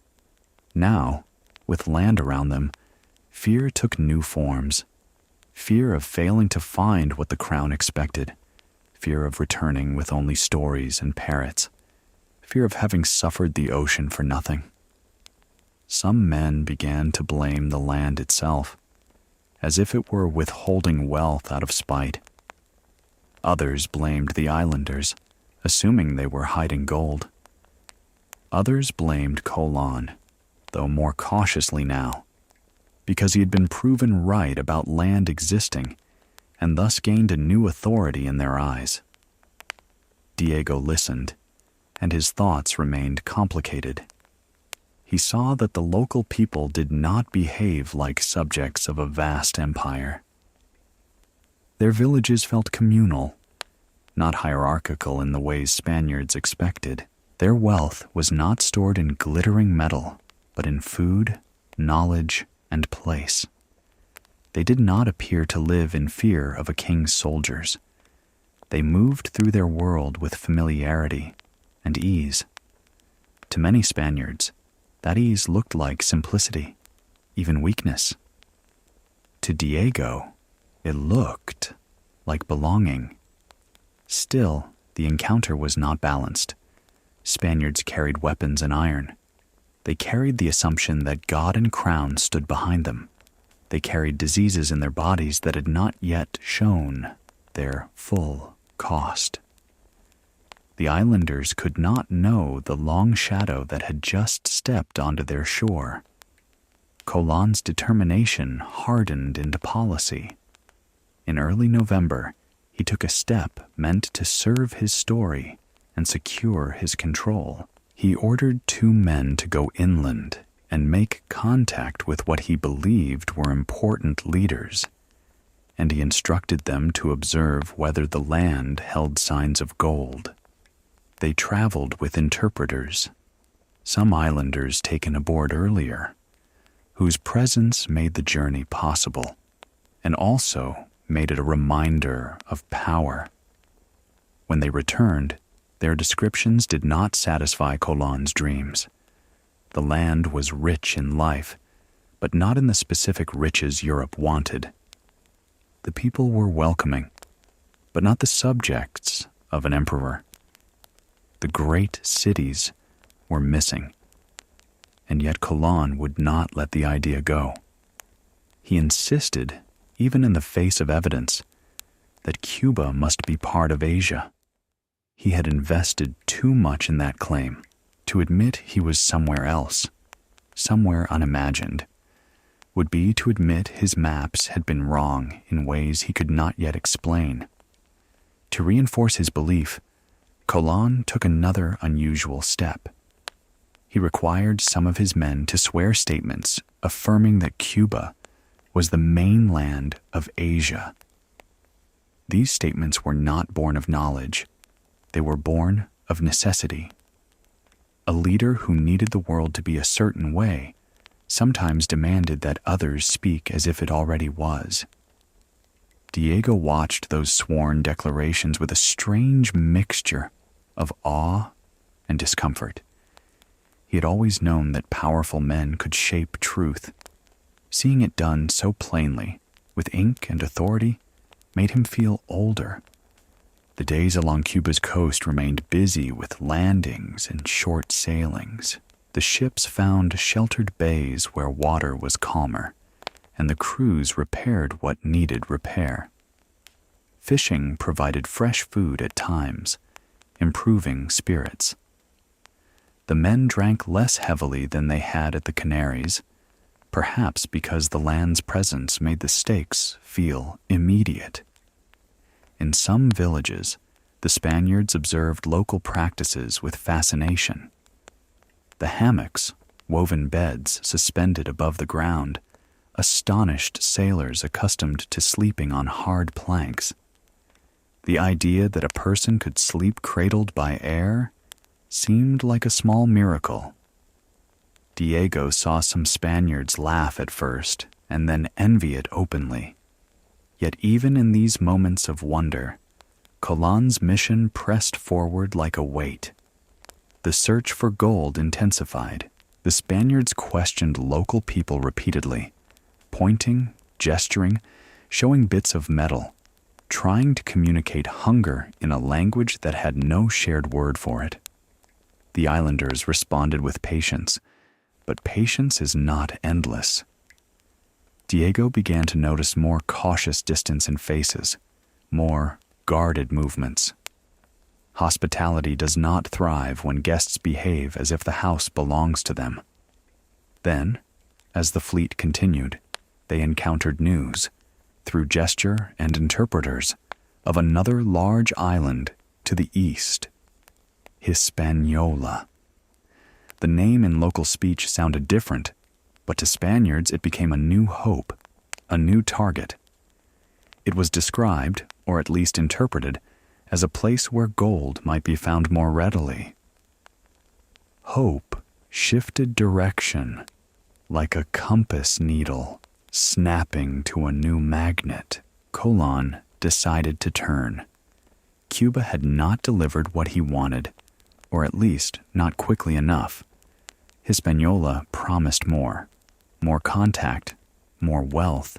Now, with land around them, fear took new forms. Fear of failing to find what the crown expected. Fear of returning with only stories and parrots. Fear of having suffered the ocean for nothing. Some men began to blame the land itself, as if it were withholding wealth out of spite. Others blamed the islanders, assuming they were hiding gold. Others blamed Colon, though more cautiously now, because he had been proven right about land existing and thus gained a new authority in their eyes. Diego listened, and his thoughts remained complicated. He saw that the local people did not behave like subjects of a vast empire. Their villages felt communal, not hierarchical in the ways Spaniards expected. Their wealth was not stored in glittering metal, but in food, knowledge, and place. They did not appear to live in fear of a king's soldiers. They moved through their world with familiarity and ease. To many Spaniards, that ease looked like simplicity, even weakness. To Diego, it looked like belonging. Still, the encounter was not balanced. Spaniards carried weapons and iron. They carried the assumption that God and crown stood behind them. They carried diseases in their bodies that had not yet shown their full cost. The islanders could not know the long shadow that had just stepped onto their shore. Colon's determination hardened into policy. In early November, he took a step meant to serve his story and secure his control. He ordered 2 men to go inland and make contact with what he believed were important leaders, and he instructed them to observe whether the land held signs of gold. They traveled with interpreters, some islanders taken aboard earlier, whose presence made the journey possible, and also made it a reminder of power. When they returned, their descriptions did not satisfy Colon's dreams. The land was rich in life, but not in the specific riches Europe wanted. The people were welcoming, but not the subjects of an emperor. The great cities were missing, and yet Colon would not let the idea go. He insisted, even in the face of evidence, that Cuba must be part of Asia. He had invested too much in that claim to admit he was somewhere else, somewhere unimagined, would be to admit his maps had been wrong in ways he could not yet explain. To reinforce his belief, Colon took another unusual step. He required some of his men to swear statements affirming that Cuba was the mainland of Asia. These statements were not born of knowledge. They were born of necessity. A leader who needed the world to be a certain way sometimes demanded that others speak as if it already was. Diego watched those sworn declarations with a strange mixture of awe and discomfort. He had always known that powerful men could shape truth. Seeing it done so plainly, with ink and authority, made him feel older. The days along Cuba's coast remained busy with landings and short sailings. The ships found sheltered bays where water was calmer, and the crews repaired what needed repair. Fishing provided fresh food at times, improving spirits. The men drank less heavily than they had at the Canaries, perhaps because the land's presence made the stakes feel immediate. In some villages, the Spaniards observed local practices with fascination. The hammocks, woven beds suspended above the ground, astonished sailors accustomed to sleeping on hard planks. The idea that a person could sleep cradled by air seemed like a small miracle. Diego saw some Spaniards laugh at first and then envy it openly. Yet even in these moments of wonder, Colon's mission pressed forward like a weight. The search for gold intensified. The Spaniards questioned local people repeatedly, pointing, gesturing, showing bits of metal, trying to communicate hunger in a language that had no shared word for it. The islanders responded with patience, but patience is not endless. Diego began to notice more cautious distance in faces, more guarded movements. Hospitality does not thrive when guests behave as if the house belongs to them. Then, as the fleet continued, they encountered news, through gesture and interpreters, of another large island to the east, Hispaniola. The name in local speech sounded different, but to Spaniards it became a new hope, a new target. It was described, or at least interpreted, as a place where gold might be found more readily. Hope shifted direction, like a compass needle snapping to a new magnet. Colon decided to turn. Cuba had not delivered what he wanted, or at least not quickly enough. Hispaniola promised more contact, more wealth,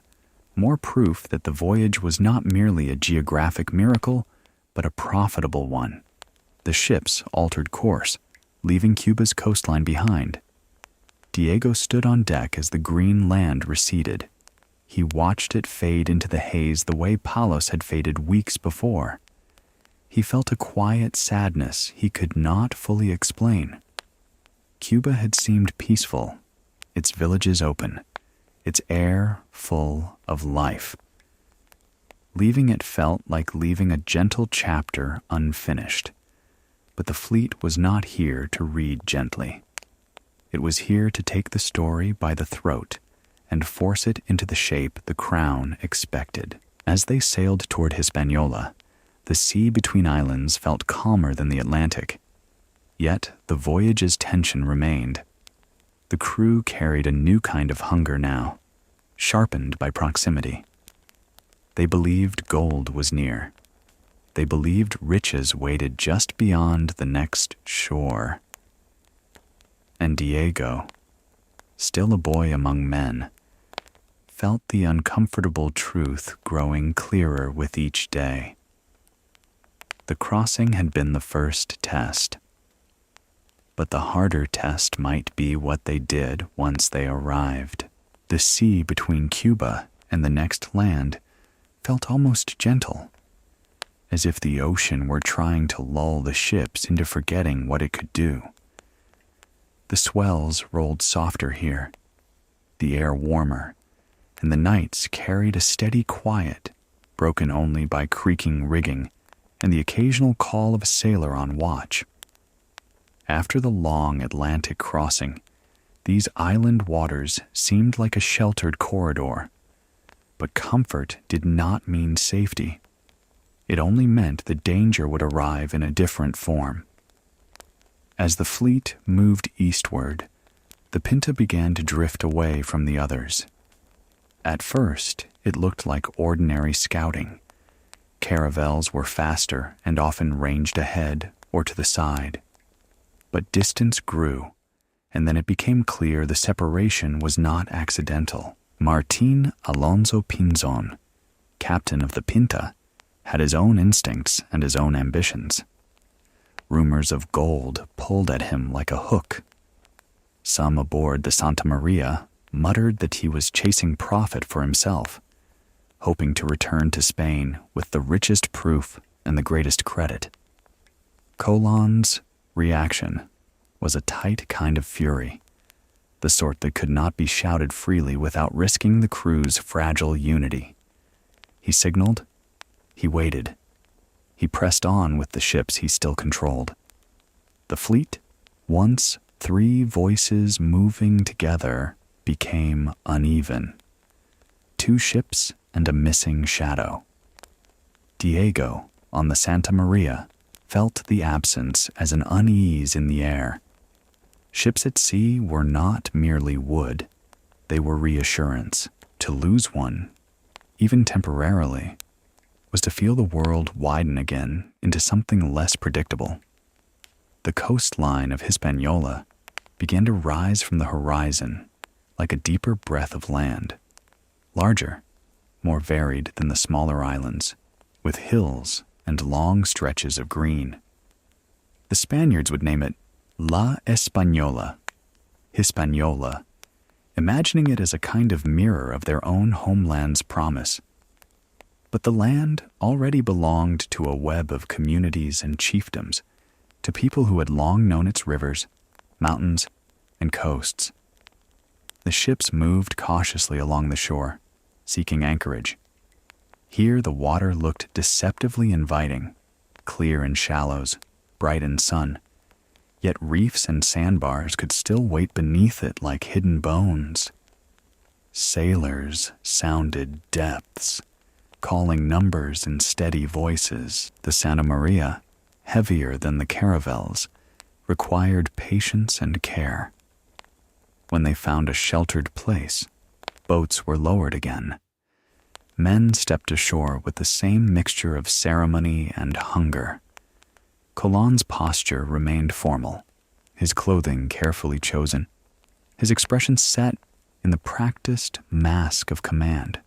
more proof that the voyage was not merely a geographic miracle, but a profitable one. The ships altered course, leaving Cuba's coastline behind. Diego stood on deck as the green land receded. He watched it fade into the haze the way Palos had faded weeks before. He felt a quiet sadness he could not fully explain. Cuba had seemed peaceful, its villages open, its air full of life. Leaving it felt like leaving a gentle chapter unfinished. But the fleet was not here to read gently. It was here to take the story by the throat and force it into the shape the crown expected. As they sailed toward Hispaniola, the sea between islands felt calmer than the Atlantic. Yet the voyage's tension remained. The crew carried a new kind of hunger now, sharpened by proximity. They believed gold was near. They believed riches waited just beyond the next shore. And Diego, still a boy among men, felt the uncomfortable truth growing clearer with each day. The crossing had been the first test, but the harder test might be what they did once they arrived. The sea between Cuba and the next land felt almost gentle, as if the ocean were trying to lull the ships into forgetting what it could do. The swells rolled softer here, the air warmer, and the nights carried a steady quiet, broken only by creaking rigging and the occasional call of a sailor on watch. After the long Atlantic crossing, these island waters seemed like a sheltered corridor. But comfort did not mean safety. It only meant the danger would arrive in a different form. As the fleet moved eastward, the Pinta began to drift away from the others. At first, it looked like ordinary scouting. Caravels were faster and often ranged ahead or to the side. But distance grew, and then it became clear the separation was not accidental. Martín Alonso Pinzon, captain of the Pinta, had his own instincts and his own ambitions. Rumors of gold pulled at him like a hook. Some aboard the Santa María muttered that he was chasing profit for himself, hoping to return to Spain with the richest proof and the greatest credit. Colon's reaction was a tight kind of fury, the sort that could not be shouted freely without risking the crew's fragile unity. He signaled. He waited. He pressed on with the ships he still controlled. The fleet, once 3 voices moving together, became uneven. 2 ships and a missing shadow. Diego, on the Santa María, felt the absence as an unease in the air. Ships at sea were not merely wood. They were reassurance. To lose one, even temporarily, was to feel the world widen again into something less predictable. The coastline of Hispaniola began to rise from the horizon like a deeper breath of land, larger, more varied than the smaller islands, with hills and long stretches of green. The Spaniards would name it La Española, Hispaniola, imagining it as a kind of mirror of their own homeland's promise. But the land already belonged to a web of communities and chiefdoms, to people who had long known its rivers, mountains, and coasts. The ships moved cautiously along the shore, seeking anchorage. Here the water looked deceptively inviting, clear in shallows, bright in sun, yet reefs and sandbars could still wait beneath it like hidden bones. Sailors sounded depths, calling numbers in steady voices. The Santa María, heavier than the caravels, required patience and care. When they found a sheltered place, boats were lowered again. Men stepped ashore with the same mixture of ceremony and hunger. Colon's posture remained formal, his clothing carefully chosen, his expression set in the practiced mask of command.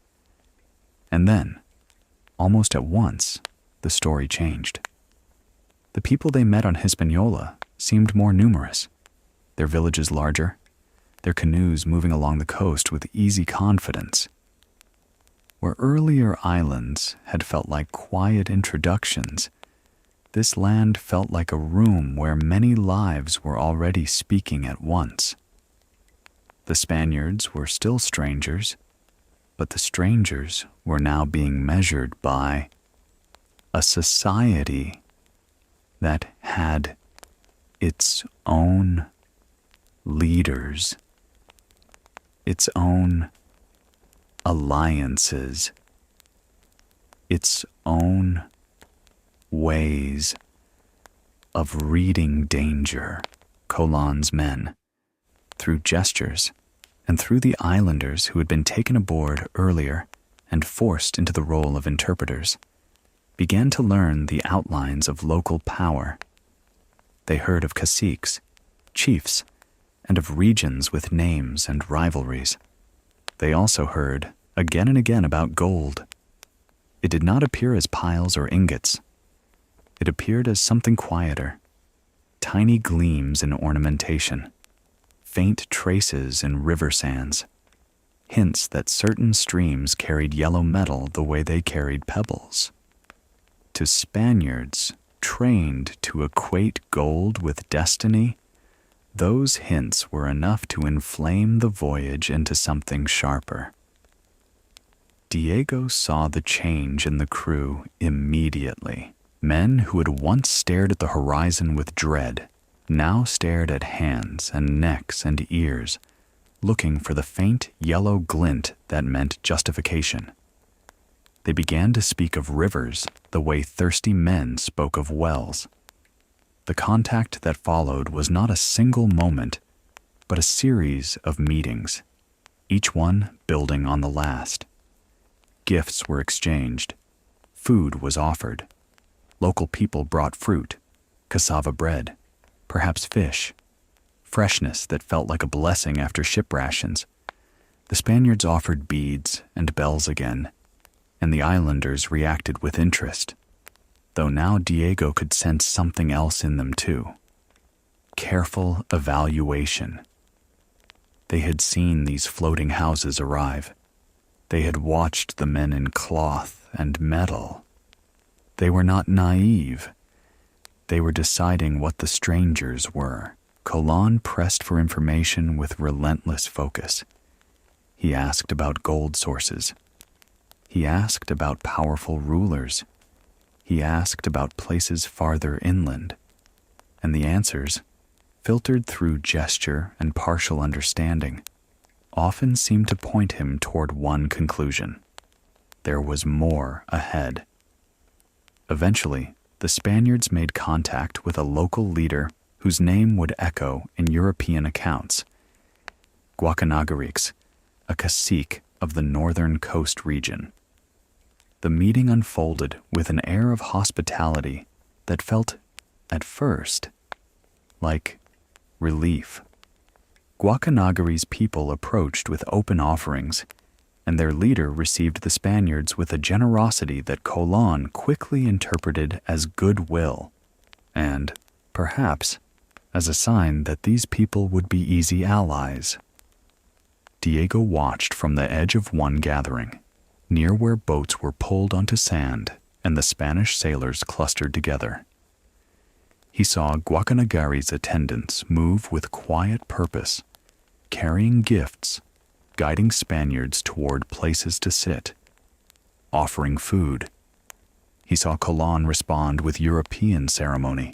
And then, almost at once, the story changed. The people they met on Hispaniola seemed more numerous, their villages larger, their canoes moving along the coast with easy confidence. Where earlier islands had felt like quiet introductions, this land felt like a room where many lives were already speaking at once. The Spaniards were still strangers, but the strangers were now being measured by a society that had its own leaders, its own alliances, its own ways of reading danger. Colon's men, through gestures and through the islanders who had been taken aboard earlier and forced into the role of interpreters, began to learn the outlines of local power. They heard of caciques, chiefs, and of regions with names and rivalries. They also heard, again and again, about gold. It did not appear as piles or ingots. It appeared as something quieter, tiny gleams in ornamentation, faint traces in river sands, hints that certain streams carried yellow metal the way they carried pebbles. To Spaniards trained to equate gold with destiny, those hints were enough to inflame the voyage into something sharper. Diego saw the change in the crew immediately. Men who had once stared at the horizon with dread now stared at hands and necks and ears, looking for the faint yellow glint that meant justification. They began to speak of rivers the way thirsty men spoke of wells. The contact that followed was not a single moment, but a series of meetings, each one building on the last. Gifts were exchanged. Food was offered. Local people brought fruit, cassava bread, perhaps fish, freshness that felt like a blessing after ship rations. The Spaniards offered beads and bells again, and the islanders reacted with interest, though now Diego could sense something else in them too. Careful evaluation. They had seen these floating houses arrive. They had watched the men in cloth and metal. They were not naive. They were deciding what the strangers were. Colon pressed for information with relentless focus. He asked about gold sources. He asked about powerful rulers. He asked about places farther inland. And the answers, filtered through gesture and partial understanding, often seemed to point him toward one conclusion. There was more ahead. Eventually, the Spaniards made contact with a local leader whose name would echo in European accounts. Guacanagarix, a cacique of the northern coast region. The The meeting unfolded with an air of hospitality that felt, at first, like relief. Guacanagari's people approached with open offerings, and their leader received the Spaniards with a generosity that Colon quickly interpreted as goodwill, and, perhaps, as a sign that these people would be easy allies. Diego watched from the edge of one gathering, near where boats were pulled onto sand and the Spanish sailors clustered together. He saw Guacanagari's attendants move with quiet purpose, carrying gifts, guiding Spaniards toward places to sit, offering food. He saw Colon respond with European ceremony,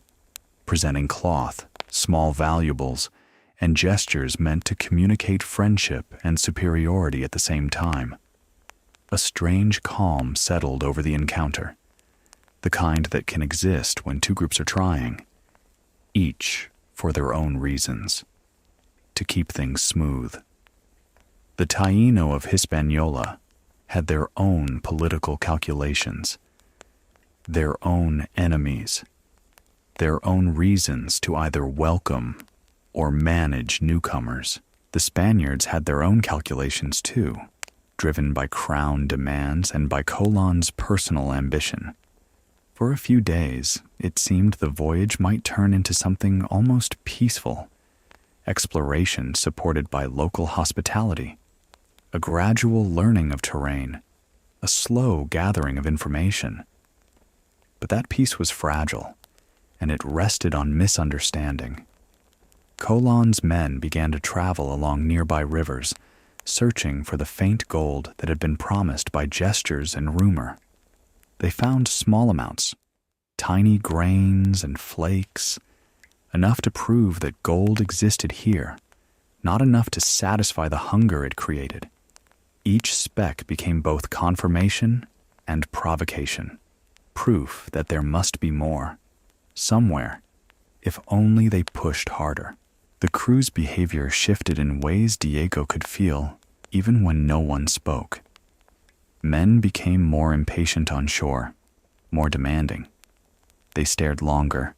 presenting cloth, small valuables, and gestures meant to communicate friendship and superiority at the same time. A strange calm settled over the encounter, the kind that can exist when two groups are trying, each for their own reasons, to keep things smooth. The Taíno of Hispaniola had their own political calculations, their own enemies, their own reasons to either welcome or manage newcomers. The Spaniards had their own calculations too, driven by crown demands and by Colon's personal ambition. For a few days, it seemed the voyage might turn into something almost peaceful, exploration supported by local hospitality, a gradual learning of terrain, a slow gathering of information. But that peace was fragile, and it rested on misunderstanding. Colon's men began to travel along nearby rivers, searching for the faint gold that had been promised by gestures and rumor. They found small amounts, tiny grains and flakes, enough to prove that gold existed here, not enough to satisfy the hunger it created. Each speck became both confirmation and provocation, proof that there must be more, somewhere, if only they pushed harder. The crew's behavior shifted in ways Diego could feel, even when no one spoke. Men became more impatient on shore, more demanding. They stared longer,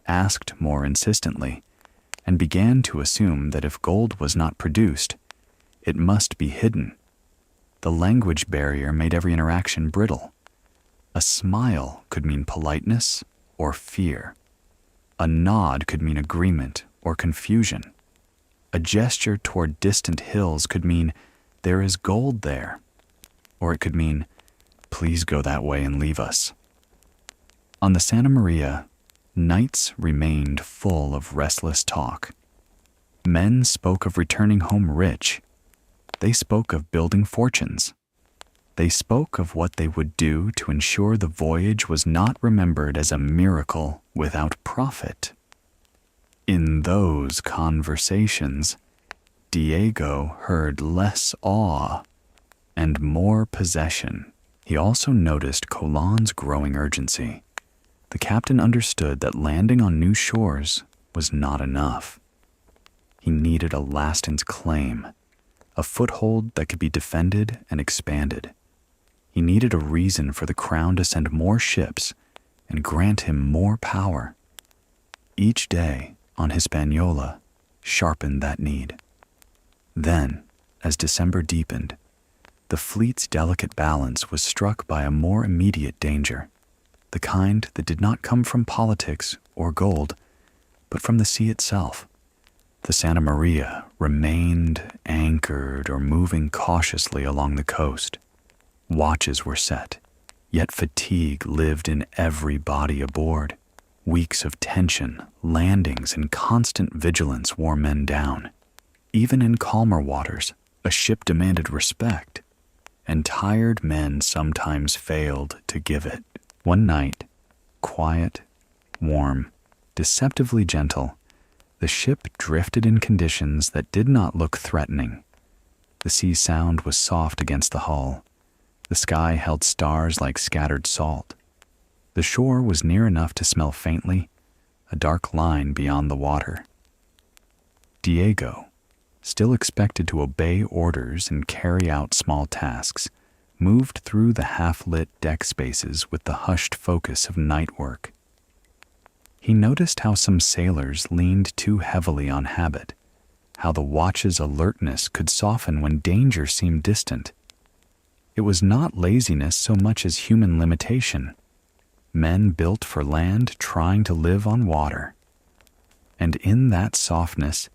asked more insistently, and began to assume that if gold was not produced, it must be hidden. The language barrier made every interaction brittle. A smile could mean politeness or fear. A nod could mean agreement or confusion. A gesture toward distant hills could mean, "There is gold there." Or it could mean, "Please go that way and leave us." On the Santa Maria, nights remained full of restless talk. Men spoke of returning home rich. They spoke of building fortunes. They spoke of what they would do to ensure the voyage was not remembered as a miracle without profit. In those conversations, Diego heard less awe and more possession. He also noticed Colon's growing urgency. The captain understood that landing on new shores was not enough. He needed a lasting claim, a foothold that could be defended and expanded. He needed a reason for the crown to send more ships and grant him more power. Each day on Hispaniola sharpened that need. Then, as December deepened, the fleet's delicate balance was struck by a more immediate danger, the kind that did not come from politics or gold, but from the sea itself. The Santa Maria remained anchored or moving cautiously along the coast. Watches were set, yet fatigue lived in every body aboard. Weeks of tension, landings, and constant vigilance wore men down. Even in calmer waters, a ship demanded respect, and tired men sometimes failed to give it. One night, quiet, warm, deceptively gentle, the ship drifted in conditions that did not look threatening. The sea sound was soft against the hull. The sky held stars like scattered salt. The shore was near enough to smell faintly, a dark line beyond the water. Diego, still expected to obey orders and carry out small tasks, moved through the half-lit deck spaces with the hushed focus of night work. He noticed how some sailors leaned too heavily on habit, how the watch's alertness could soften when danger seemed distant. It was not laziness so much as human limitation. Men built for land trying to live on water. And in that softness,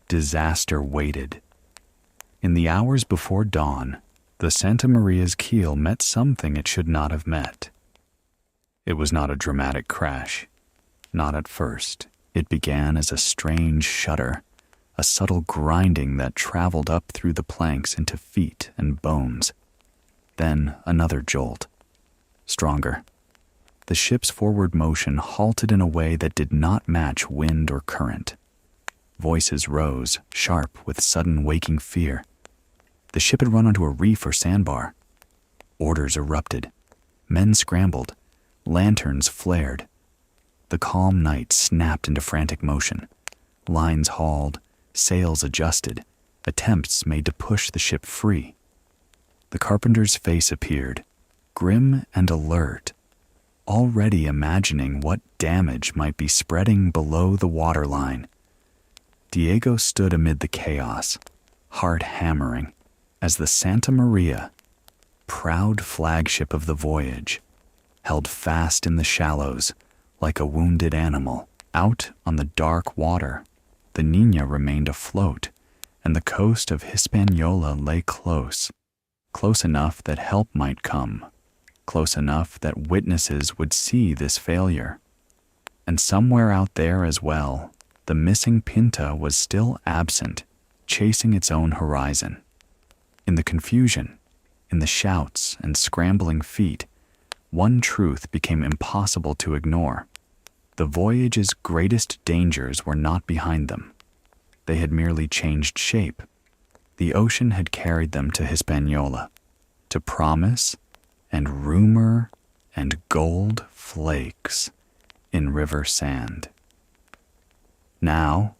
disaster waited. In the hours before dawn, the Santa Maria's keel met something it should not have met. It was not a dramatic crash. Not at first. It began as a strange shudder, a subtle grinding that traveled up through the planks into feet and bones. Then another jolt. Stronger. The ship's forward motion halted in a way that did not match wind or current. Voices rose, sharp with sudden waking fear. The ship had run onto a reef or sandbar. Orders erupted. Men scrambled. Lanterns flared. The calm night snapped into frantic motion. Lines hauled, sails adjusted, attempts made to push the ship free. The carpenter's face appeared, grim and alert, already imagining what damage might be spreading below the waterline. Diego stood amid the chaos, heart hammering, as the Santa Maria, proud flagship of the voyage, held fast in the shallows like a wounded animal. Out on the dark water, the Niña remained afloat, and the coast of Hispaniola lay close enough that help might come, close enough that witnesses would see this failure. And somewhere out there as well, the missing Pinta was still absent, chasing its own horizon. In the confusion, in the shouts and scrambling feet, one truth became impossible to ignore. The voyage's greatest dangers were not behind them. They had merely changed shape. The ocean had carried them to Hispaniola, to promise and rumor and gold flakes in river sand. Now,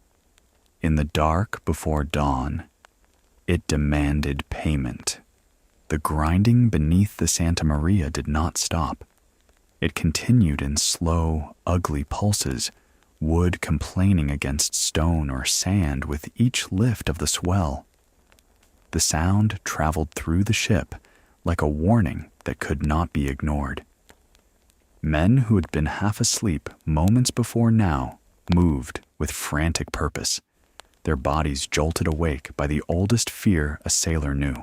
in the dark before dawn, it demanded payment. The grinding beneath the Santa Maria did not stop. It continued in slow, ugly pulses, wood complaining against stone or sand with each lift of the swell. The sound traveled through the ship like a warning that could not be ignored. Men who had been half asleep moments before now moved with frantic purpose, their bodies jolted awake by the oldest fear a sailor knew,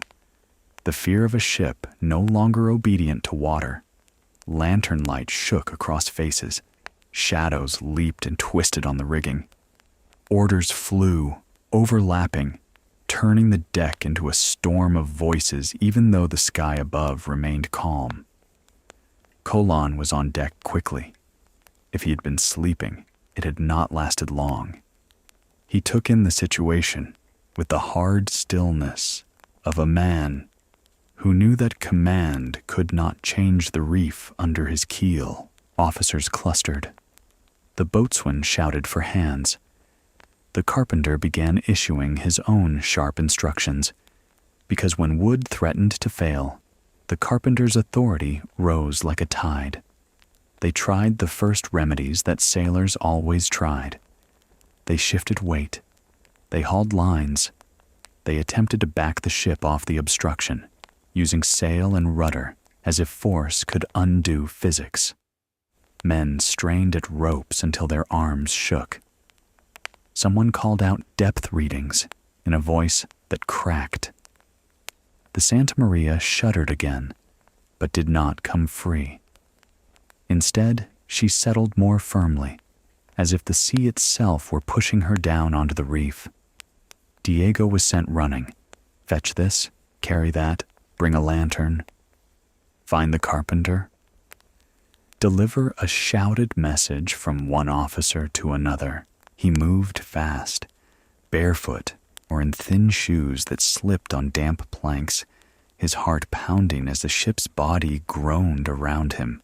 the fear of a ship no longer obedient to water. Lantern light shook across faces. Shadows leaped and twisted on the rigging. Orders flew, overlapping, turning the deck into a storm of voices even though the sky above remained calm. Colon was on deck quickly. If he had been sleeping, it had not lasted long. He took in the situation with the hard stillness of a man who knew that command could not change the reef under his keel. Officers clustered. The boatswain shouted for hands. The carpenter began issuing his own sharp instructions, because when wood threatened to fail, the carpenter's authority rose like a tide. They tried the first remedies that sailors always tried. They shifted weight. They hauled lines. They attempted to back the ship off the obstruction, using sail and rudder as if force could undo physics. Men strained at ropes until their arms shook. Someone called out depth readings in a voice that cracked. The Santa Maria shuddered again, but did not come free. Instead, she settled more firmly, as if the sea itself were pushing her down onto the reef. Diego was sent running. Fetch this, carry that, bring a lantern. Find the carpenter. Deliver a shouted message from one officer to another. He moved fast, barefoot or in thin shoes that slipped on damp planks, his heart pounding as the ship's body groaned around him.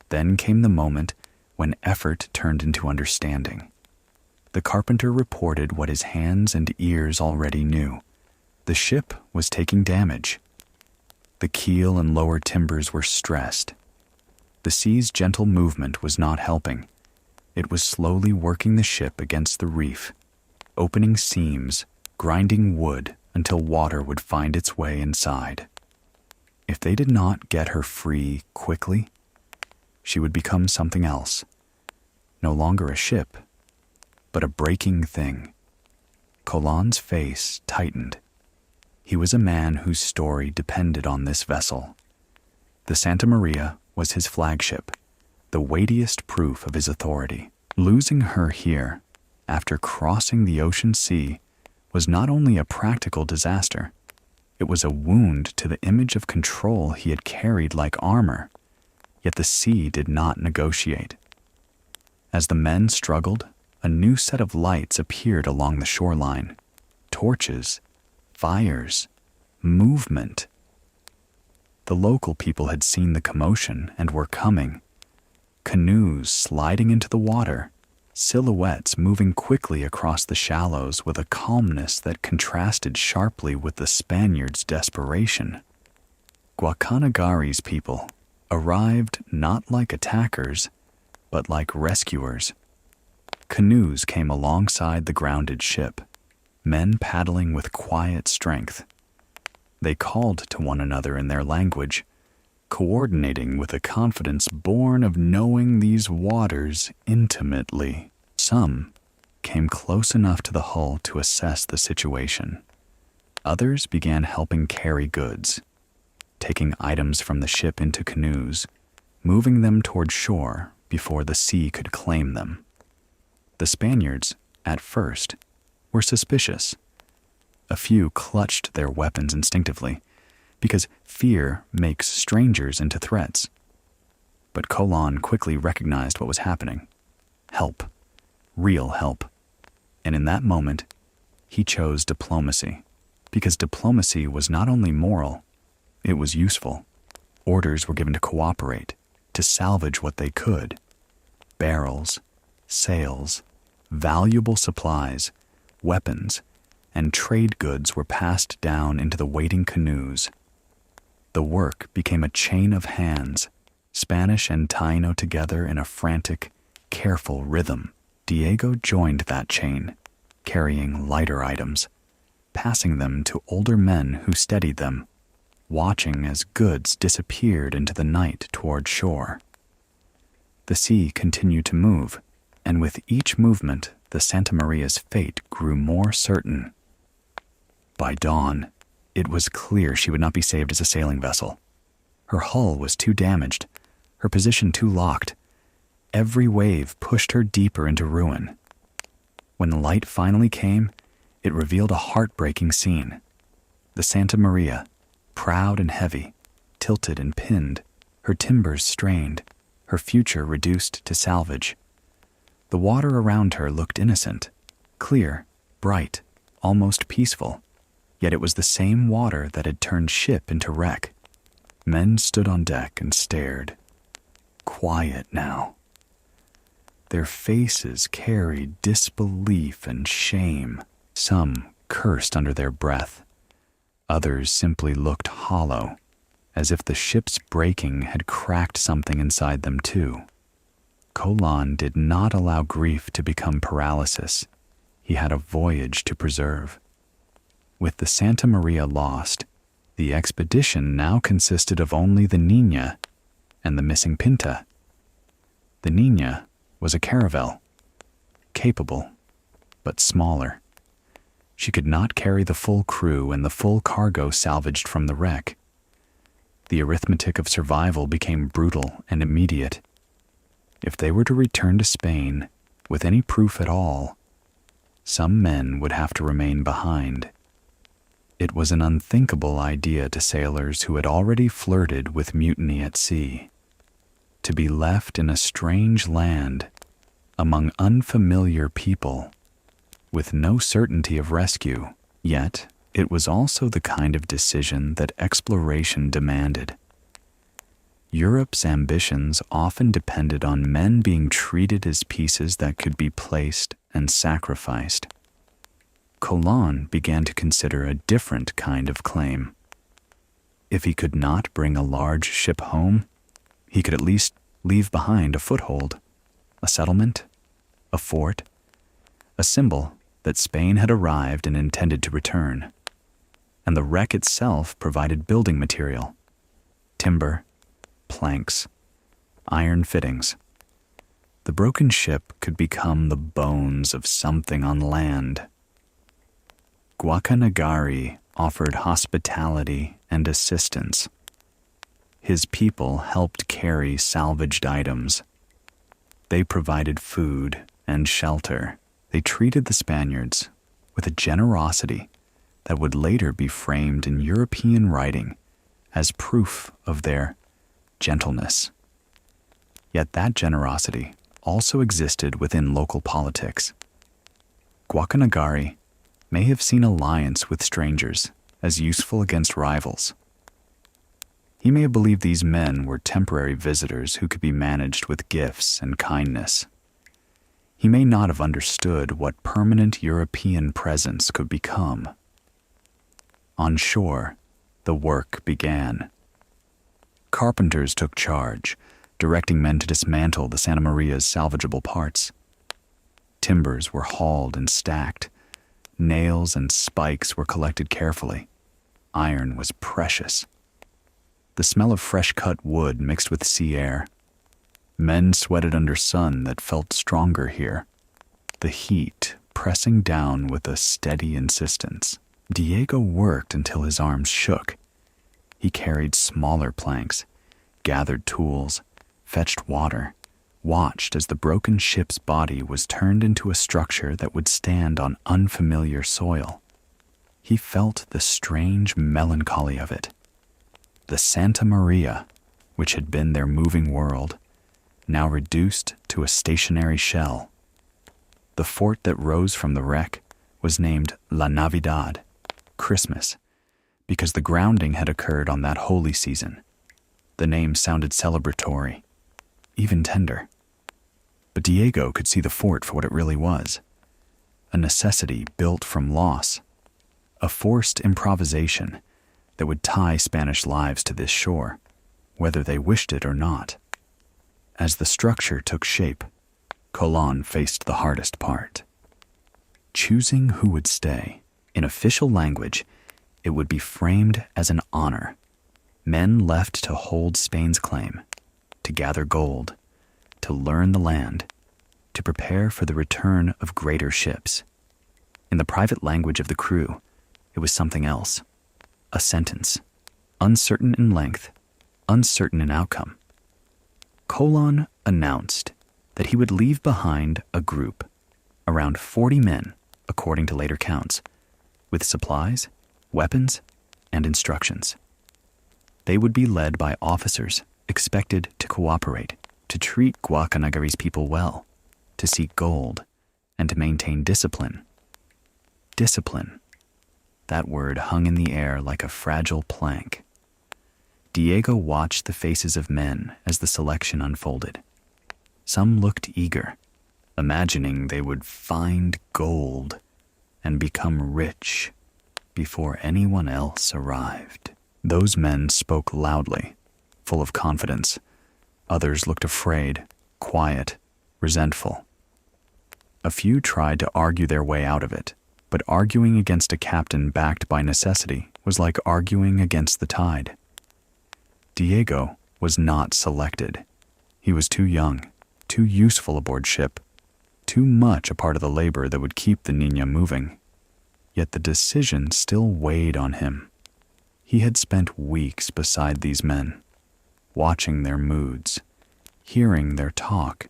Then came the moment when effort turned into understanding. The carpenter reported what his hands and ears already knew. The ship was taking damage. The keel and lower timbers were stressed. The sea's gentle movement was not helping. It was slowly working the ship against the reef, opening seams, grinding wood until water would find its way inside. If they did not get her free quickly, she would become something else. No longer a ship, but a breaking thing. Colan's face tightened. He was a man whose story depended on this vessel. The Santa Maria was his flagship, the weightiest proof of his authority. Losing her here, after crossing the ocean sea, was not only a practical disaster, it was a wound to the image of control he had carried like armor. Yet the sea did not negotiate. As the men struggled, a new set of lights appeared along the shoreline. Torches, fires, movement. The local people had seen the commotion and were coming. Canoes sliding into the water, silhouettes moving quickly across the shallows with a calmness that contrasted sharply with the Spaniards' desperation. Guacanagari's people arrived not like attackers, but like rescuers. Canoes came alongside the grounded ship, men paddling with quiet strength. They called to one another in their language, coordinating with a confidence born of knowing these waters intimately. Some came close enough to the hull to assess the situation. Others began helping carry goods, taking items from the ship into canoes, moving them toward shore before the sea could claim them. The Spaniards, at first, were suspicious. A few clutched their weapons instinctively, because fear makes strangers into threats. But Colan quickly recognized what was happening. Help. Real help. And in that moment, he chose diplomacy, because diplomacy was not only moral, it was useful. Orders were given to cooperate, to salvage what they could. Barrels, sails, valuable supplies, weapons, and trade goods were passed down into the waiting canoes. The work became a chain of hands, Spanish and Taino together in a frantic, careful rhythm. Diego joined that chain, carrying lighter items, passing them to older men who steadied them, watching as goods disappeared into the night toward shore. The sea continued to move, and with each movement, the Santa Maria's fate grew more certain. By dawn, it was clear she would not be saved as a sailing vessel. Her hull was too damaged, her position too locked. Every wave pushed her deeper into ruin. When the light finally came, it revealed a heartbreaking scene. The Santa Maria, proud and heavy, tilted and pinned, her timbers strained, her future reduced to salvage. The water around her looked innocent, clear, bright, almost peaceful. Yet it was the same water that had turned ship into wreck. Men stood on deck and stared. Quiet now. Their faces carried disbelief and shame. Some cursed under their breath. Others simply looked hollow, as if the ship's breaking had cracked something inside them too. Colan did not allow grief to become paralysis. He had a voyage to preserve. With the Santa Maria lost, the expedition now consisted of only the Niña and the missing Pinta. The Niña was a caravel, capable, but smaller. She could not carry the full crew and the full cargo salvaged from the wreck. The arithmetic of survival became brutal and immediate. If they were to return to Spain with any proof at all, some men would have to remain behind. It was an unthinkable idea to sailors who had already flirted with mutiny at sea. To be left in a strange land, among unfamiliar people, with no certainty of rescue. Yet, it was also the kind of decision that exploration demanded. Europe's ambitions often depended on men being treated as pieces that could be placed and sacrificed. Colan began to consider a different kind of claim. If he could not bring a large ship home, he could at least leave behind a foothold, a settlement, a fort, a symbol that Spain had arrived and intended to return. And the wreck itself provided building material, timber, planks, iron fittings. The broken ship could become the bones of something on land. Guacanagari offered hospitality and assistance. His people helped carry salvaged items. They provided food and shelter. They treated the Spaniards with a generosity that would later be framed in European writing as proof of their gentleness. Yet that generosity also existed within local politics. Guacanagari may have seen alliance with strangers as useful against rivals. He may have believed these men were temporary visitors who could be managed with gifts and kindness. He may not have understood what permanent European presence could become. On shore, the work began. Carpenters took charge, directing men to dismantle the Santa Maria's salvageable parts. Timbers were hauled and stacked. Nails and spikes were collected carefully. Iron was precious. The smell of fresh-cut wood mixed with sea air. Men sweated under sun that felt stronger here, the heat pressing down with a steady insistence. Diego worked until his arms shook. He carried smaller planks, gathered tools, fetched water, watched as the broken ship's body was turned into a structure that would stand on unfamiliar soil. He felt the strange melancholy of it. The Santa Maria, which had been their moving world, now reduced to a stationary shell. The fort that rose from the wreck was named La Navidad, Christmas, because the grounding had occurred on that holy season. The name sounded celebratory, even tender. But Diego could see the fort for what it really was, a necessity built from loss, a forced improvisation that would tie Spanish lives to this shore, whether they wished it or not. As the structure took shape, Colon faced the hardest part. Choosing who would stay. In official language, it would be framed as an honor. Men left to hold Spain's claim, to gather gold, to learn the land, to prepare for the return of greater ships. In the private language of the crew, it was something else. A sentence, uncertain in length, uncertain in outcome. Colon announced that he would leave behind a group, around 40 men, according to later counts, with supplies, weapons, and instructions. They would be led by officers expected to cooperate, to treat Guacanagari's people well, to seek gold, and to maintain discipline. Discipline. That word hung in the air like a fragile plank. Diego watched the faces of men as the selection unfolded. Some looked eager, imagining they would find gold and become rich before anyone else arrived. Those men spoke loudly, full of confidence. Others looked afraid, quiet, resentful. A few tried to argue their way out of it, but arguing against a captain backed by necessity was like arguing against the tide. Diego was not selected. He was too young, too useful aboard ship, too much a part of the labor that would keep the Niña moving. Yet the decision still weighed on him. He had spent weeks beside these men, watching their moods, hearing their talk.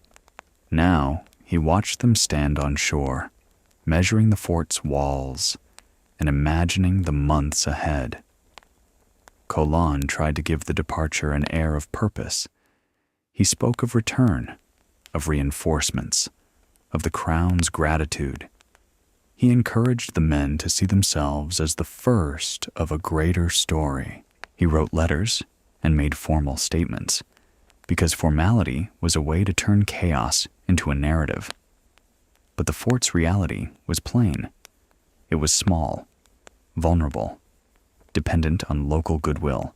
Now he watched them stand on shore, measuring the fort's walls and imagining the months ahead. Colon tried to give the departure an air of purpose. He spoke of return, of reinforcements, of the crown's gratitude. He encouraged the men to see themselves as the first of a greater story. He wrote letters and made formal statements, because formality was a way to turn chaos into a narrative. But the fort's reality was plain. It was small, vulnerable, dependent on local goodwill.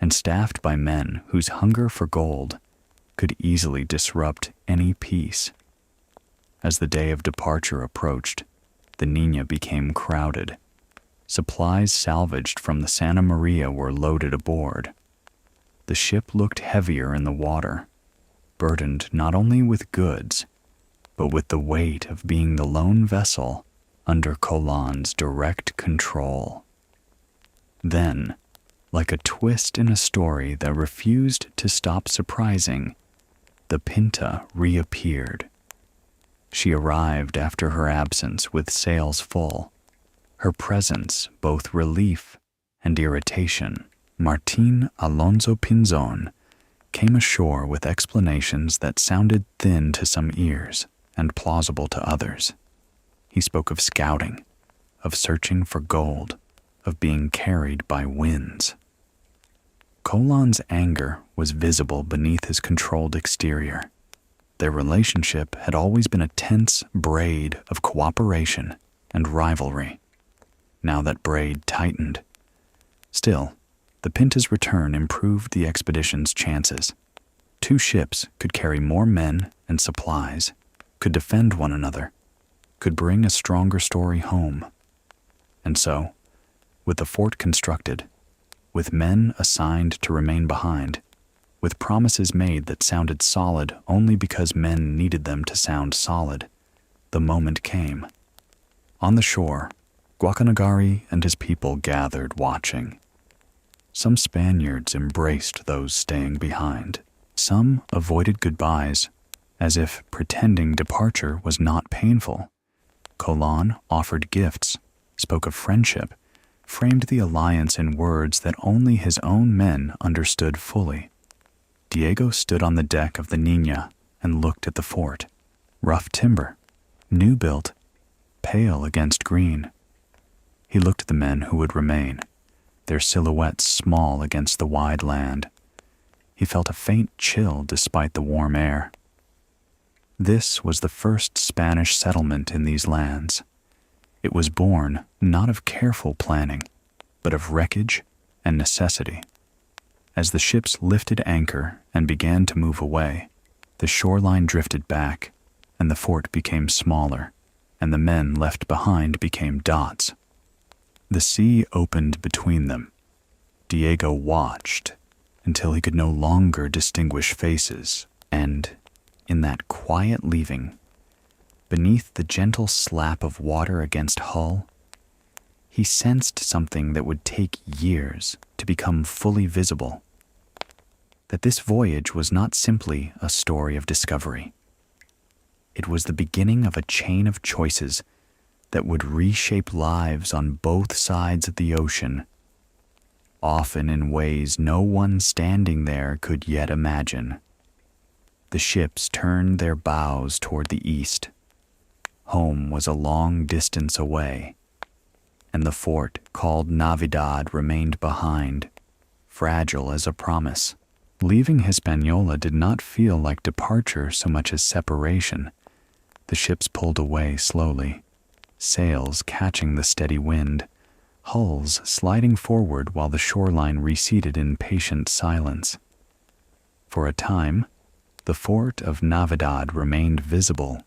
and staffed by men whose hunger for gold could easily disrupt any peace. As the day of departure approached, the Niña became crowded. Supplies salvaged from the Santa María were loaded aboard. The ship looked heavier in the water, burdened not only with goods, but with the weight of being the lone vessel under Colon's direct control. Then, like a twist in a story that refused to stop surprising, the Pinta reappeared. She arrived after her absence with sails full, her presence both relief and irritation. Martín Alonso Pinzón came ashore with explanations that sounded thin to some ears and plausible to others. He spoke of scouting, of searching for gold, of being carried by winds. Colon's anger was visible beneath his controlled exterior. Their relationship had always been a tense braid of cooperation and rivalry. Now that braid tightened. Still, the Pinta's return improved the expedition's chances. 2 ships could carry more men and supplies, could defend one another, could bring a stronger story home. And so, with the fort constructed, with men assigned to remain behind, with promises made that sounded solid only because men needed them to sound solid, the moment came. On the shore, Guacanagari and his people gathered watching. Some Spaniards embraced those staying behind. Some avoided goodbyes, as if pretending departure was not painful. Colon offered gifts, spoke of friendship, framed the alliance in words that only his own men understood fully. Diego stood on the deck of the Niña and looked at the fort. Rough timber, new built, pale against green. He looked at the men who would remain, their silhouettes small against the wide land. He felt a faint chill despite the warm air. This was the first Spanish settlement in these lands. It was born not of careful planning, but of wreckage and necessity. As the ships lifted anchor and began to move away, the shoreline drifted back, and the fort became smaller, and the men left behind became dots. The sea opened between them. Diego watched until he could no longer distinguish faces, and, in that quiet leaving, beneath the gentle slap of water against hull, he sensed something that would take years to become fully visible. That this voyage was not simply a story of discovery. It was the beginning of a chain of choices that would reshape lives on both sides of the ocean, often in ways no one standing there could yet imagine. The ships turned their bows toward the east. Home was a long distance away, and the fort called Navidad remained behind, fragile as a promise. Leaving Hispaniola did not feel like departure so much as separation. The ships pulled away slowly, sails catching the steady wind, hulls sliding forward while the shoreline receded in patient silence. For a time, the fort of Navidad remained visible,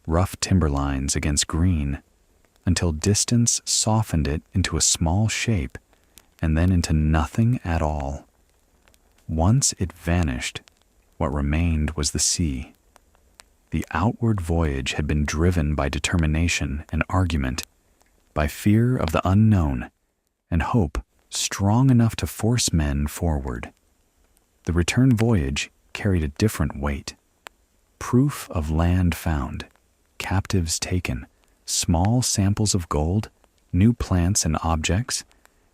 rough timberlines against green, until distance softened it into a small shape and then into nothing at all. Once it vanished, what remained was the sea. The outward voyage had been driven by determination and argument, by fear of the unknown and hope strong enough to force men forward. The return voyage carried a different weight. Proof of land found, captives taken, small samples of gold, new plants and objects,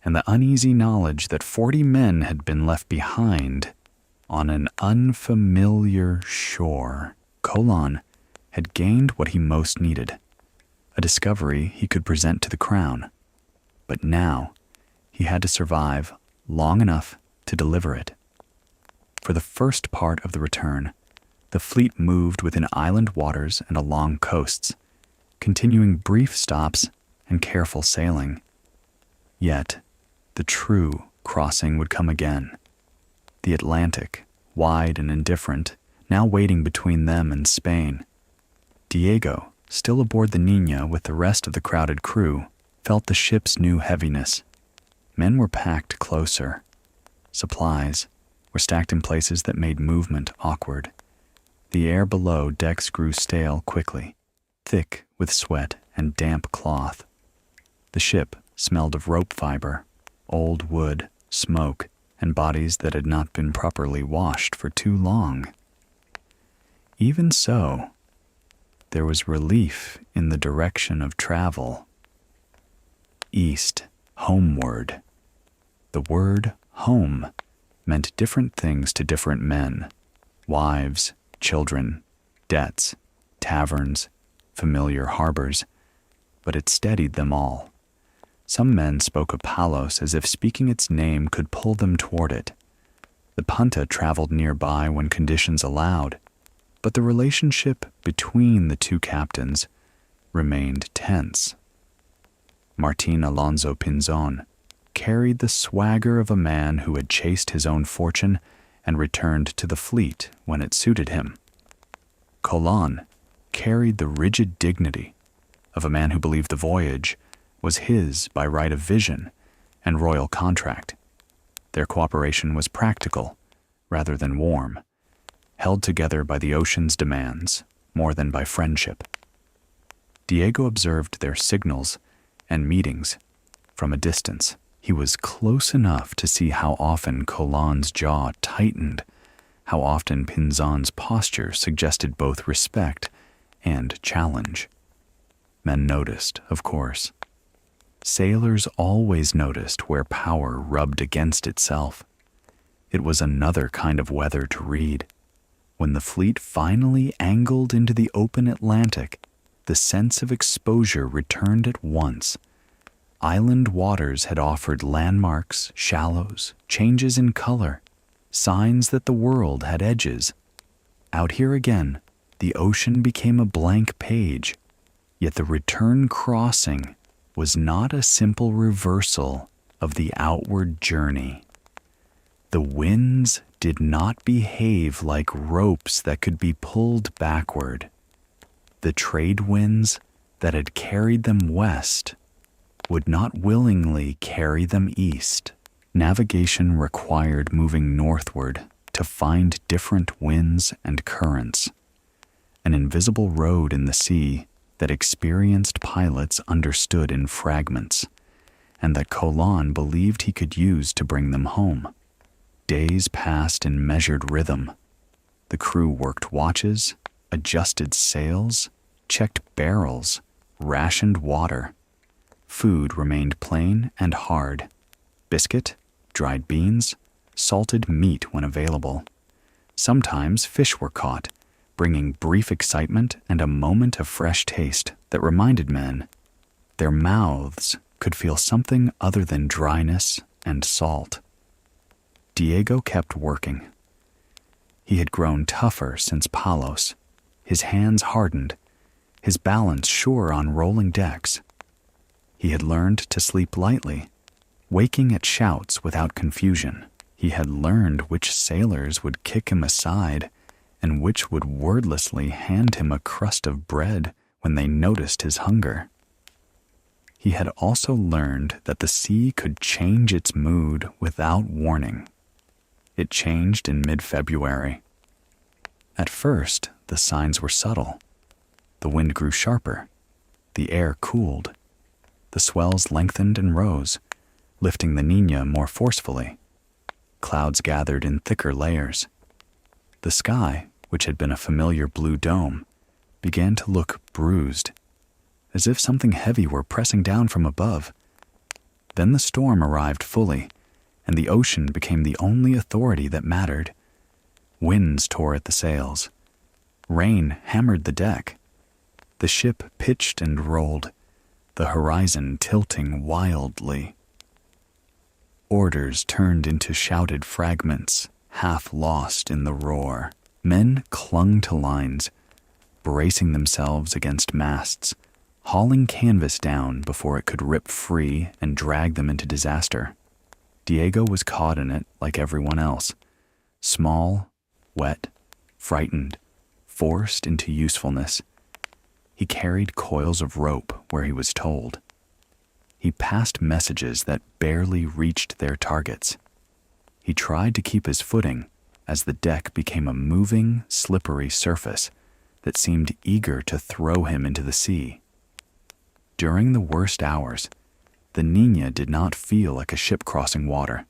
and the uneasy knowledge that 40 men had been left behind on an unfamiliar shore. Colon had gained what he most needed, a discovery he could present to the crown. But now he had to survive long enough to deliver it. For the first part of the return, the fleet moved within island waters and along coasts, continuing brief stops and careful sailing. Yet, the true crossing would come again, The Atlantic, wide and indifferent, now waiting between them and Spain. Diego, still aboard the Niña with the rest of the crowded crew, felt the ship's new heaviness. Men were packed closer. Supplies were stacked in places that made movement awkward. The air below decks grew stale quickly, thick with sweat and damp cloth. The ship smelled of rope fiber, old wood, smoke, and bodies that had not been properly washed for too long. Even so, there was relief in the direction of travel. East, homeward. The word home meant different things to different men: wives, children, debts, taverns, familiar harbors, but it steadied them all. Some men spoke of Palos as if speaking its name could pull them toward it. The Punta traveled nearby when conditions allowed, but the relationship between the two captains remained tense. Martin Alonso Pinzon carried the swagger of a man who had chased his own fortune and returned to the fleet when it suited him. Colon carried the rigid dignity of a man who believed the voyage was his by right of vision and royal contract. Their cooperation was practical rather than warm, held together by the ocean's demands more than by friendship. Diego observed their signals and meetings from a distance. He was close enough to see how often Colon's jaw tightened, how often Pinzon's posture suggested both respect and challenge. Men noticed, of course. Sailors always noticed where power rubbed against itself. It was another kind of weather to read. When the fleet finally angled into the open Atlantic, the sense of exposure returned at once. Island waters had offered landmarks, shallows, changes in color, signs that the world had edges. Out here again, the ocean became a blank page, yet the return crossing was not a simple reversal of the outward journey. The winds did not behave like ropes that could be pulled backward. The trade winds that had carried them west would not willingly carry them east. Navigation required moving northward to find different winds and currents, an invisible road in the sea that experienced pilots understood in fragments, and that Colon believed he could use to bring them home. Days passed in measured rhythm. The crew worked watches, adjusted sails, checked barrels, rationed water. Food remained plain and hard: biscuit, dried beans, salted meat when available. Sometimes fish were caught, bringing brief excitement and a moment of fresh taste that reminded men their mouths could feel something other than dryness and salt. Diego kept working. He had grown tougher since Palos, his hands hardened, his balance sure on rolling decks. He had learned to sleep lightly, waking at shouts without confusion. He had learned which sailors would kick him aside and which would wordlessly hand him a crust of bread when they noticed his hunger. He had also learned that the sea could change its mood without warning. It changed in mid-February. At first, the signs were subtle. The wind grew sharper. The air cooled. The swells lengthened and rose, lifting the Niña more forcefully. Clouds gathered in thicker layers. The sky, which had been a familiar blue dome, began to look bruised, as if something heavy were pressing down from above. Then the storm arrived fully, and the ocean became the only authority that mattered. Winds tore at the sails. Rain hammered the deck. The ship pitched and rolled, the horizon tilting wildly. Orders turned into shouted fragments, half lost in the roar. Men clung to lines, bracing themselves against masts, hauling canvas down before it could rip free and drag them into disaster. Diego was caught in it like everyone else, Small, wet, frightened, forced into usefulness, he carried coils of rope where he was told. He passed messages that barely reached their targets. He tried to keep his footing as the deck became a moving, slippery surface that seemed eager to throw him into the sea. During the worst hours, the Niña did not feel like a ship crossing water.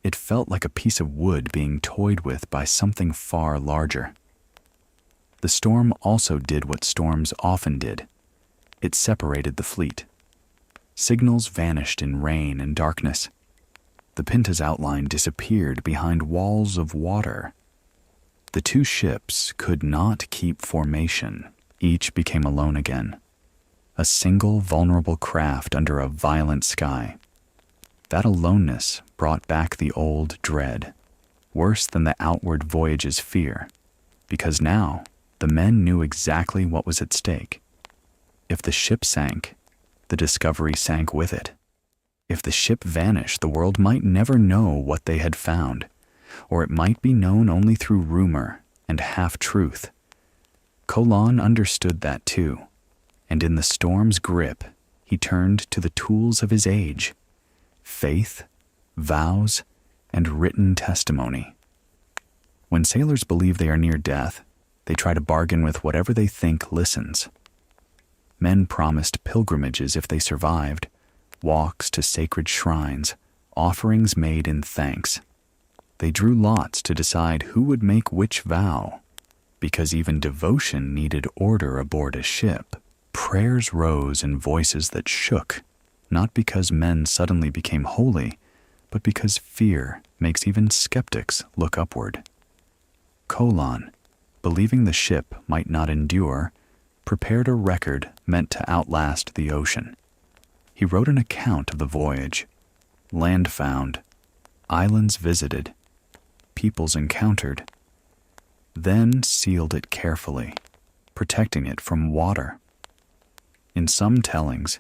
It felt like a piece of wood being toyed with by something far larger. The storm also did what storms often did. It separated the fleet. Signals vanished in rain and darkness. The Pinta's outline disappeared behind walls of water. The two ships could not keep formation. Each became alone again. A single vulnerable craft under a violent sky. That aloneness brought back the old dread, worse than the outward voyage's fear, because now the men knew exactly what was at stake. If the ship sank, the discovery sank with it. If the ship vanished, the world might never know what they had found, or it might be known only through rumor and half-truth. Colon understood that too, and in the storm's grip, he turned to the tools of his age: faith, vows, and written testimony. When sailors believe they are near death, they try to bargain with whatever they think listens. Men promised pilgrimages if they survived, walks to sacred shrines, offerings made in thanks. They drew lots to decide who would make which vow, because even devotion needed order aboard a ship. Prayers rose in voices that shook, not because men suddenly became holy, but because fear makes even skeptics look upward. Colon, believing the ship might not endure, prepared a record meant to outlast the ocean. He wrote an account of the voyage: land found, islands visited, peoples encountered, then sealed it carefully, protecting it from water. In some tellings,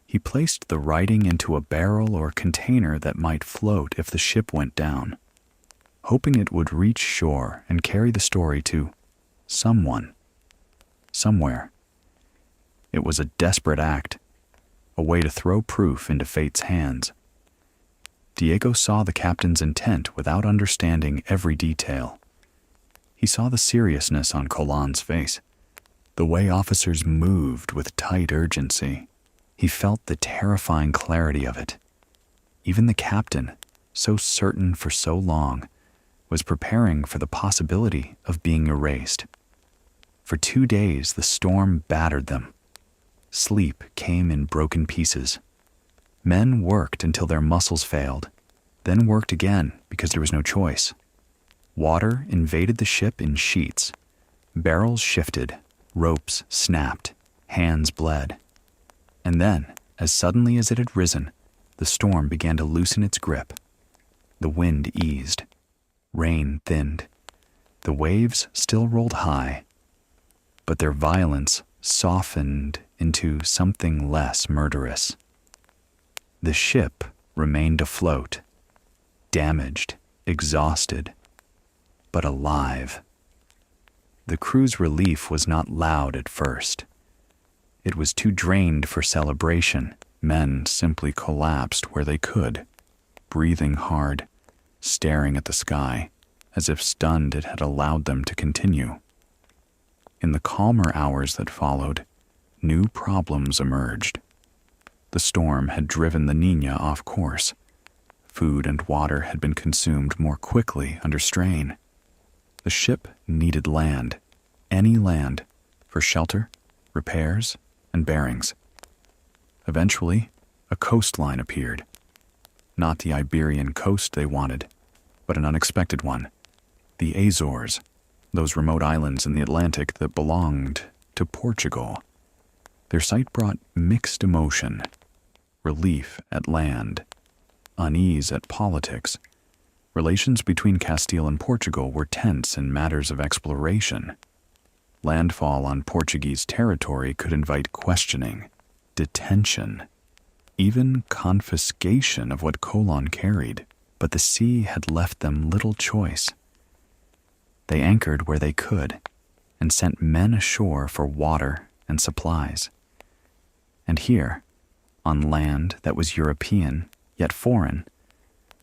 he placed the writing into a barrel or container that might float if the ship went down, hoping it would reach shore and carry the story to someone, somewhere. It was a desperate act, a way to throw proof into fate's hands. Diego saw the captain's intent without understanding every detail. He saw the seriousness on Colon's face, the way officers moved with tight urgency. He felt the terrifying clarity of it. Even the captain, so certain for so long, was preparing for the possibility of being erased. For 2 days, the storm battered them. Sleep came in broken pieces. Men worked until their muscles failed, then worked again because there was no choice. Water invaded the ship in sheets. Barrels shifted, ropes snapped, hands bled. And then, as suddenly as it had risen, the storm began to loosen its grip. The wind eased. Rain thinned. The waves still rolled high, but their violence softened into something less murderous. The ship remained afloat, damaged, exhausted, but alive. The crew's relief was not loud at first. It was too drained for celebration. Men simply collapsed where they could, breathing hard, staring at the sky, as if stunned it had allowed them to continue. In the calmer hours that followed, new problems emerged. The storm had driven the Niña off course. Food and water had been consumed more quickly under strain. The ship needed land, any land, for shelter, repairs, and bearings. Eventually, a coastline appeared. Not the Iberian coast they wanted, but an unexpected one. The Azores, those remote islands in the Atlantic that belonged to Portugal. Their sight brought mixed emotion: relief at land, unease at politics. Relations between Castile and Portugal were tense in matters of exploration. Landfall on Portuguese territory could invite questioning, detention, even confiscation of what Colon carried. But the sea had left them little choice. They anchored where they could and sent men ashore for water and supplies. And here, on land that was European yet foreign,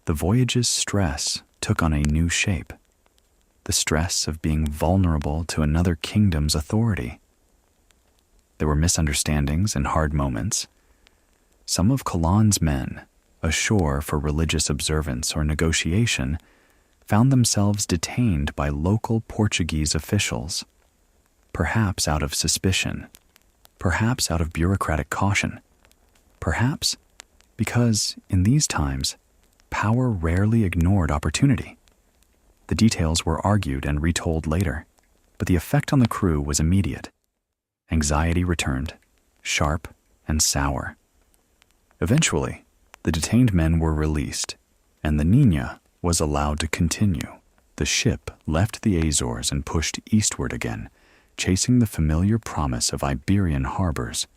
the voyage's stress took on a new shape. The stress of being vulnerable to another kingdom's authority. There were misunderstandings and hard moments. Some of Colon's men, ashore for religious observance or negotiation, found themselves detained by local Portuguese officials, perhaps out of suspicion, perhaps out of bureaucratic caution, perhaps because, in these times, power rarely ignored opportunity. The details were argued and retold later, but the effect on the crew was immediate. Anxiety returned, sharp and sour. Eventually, the detained men were released, and the Niña was allowed to continue. The ship left the Azores and pushed eastward again, chasing the familiar promise of Iberian harbors.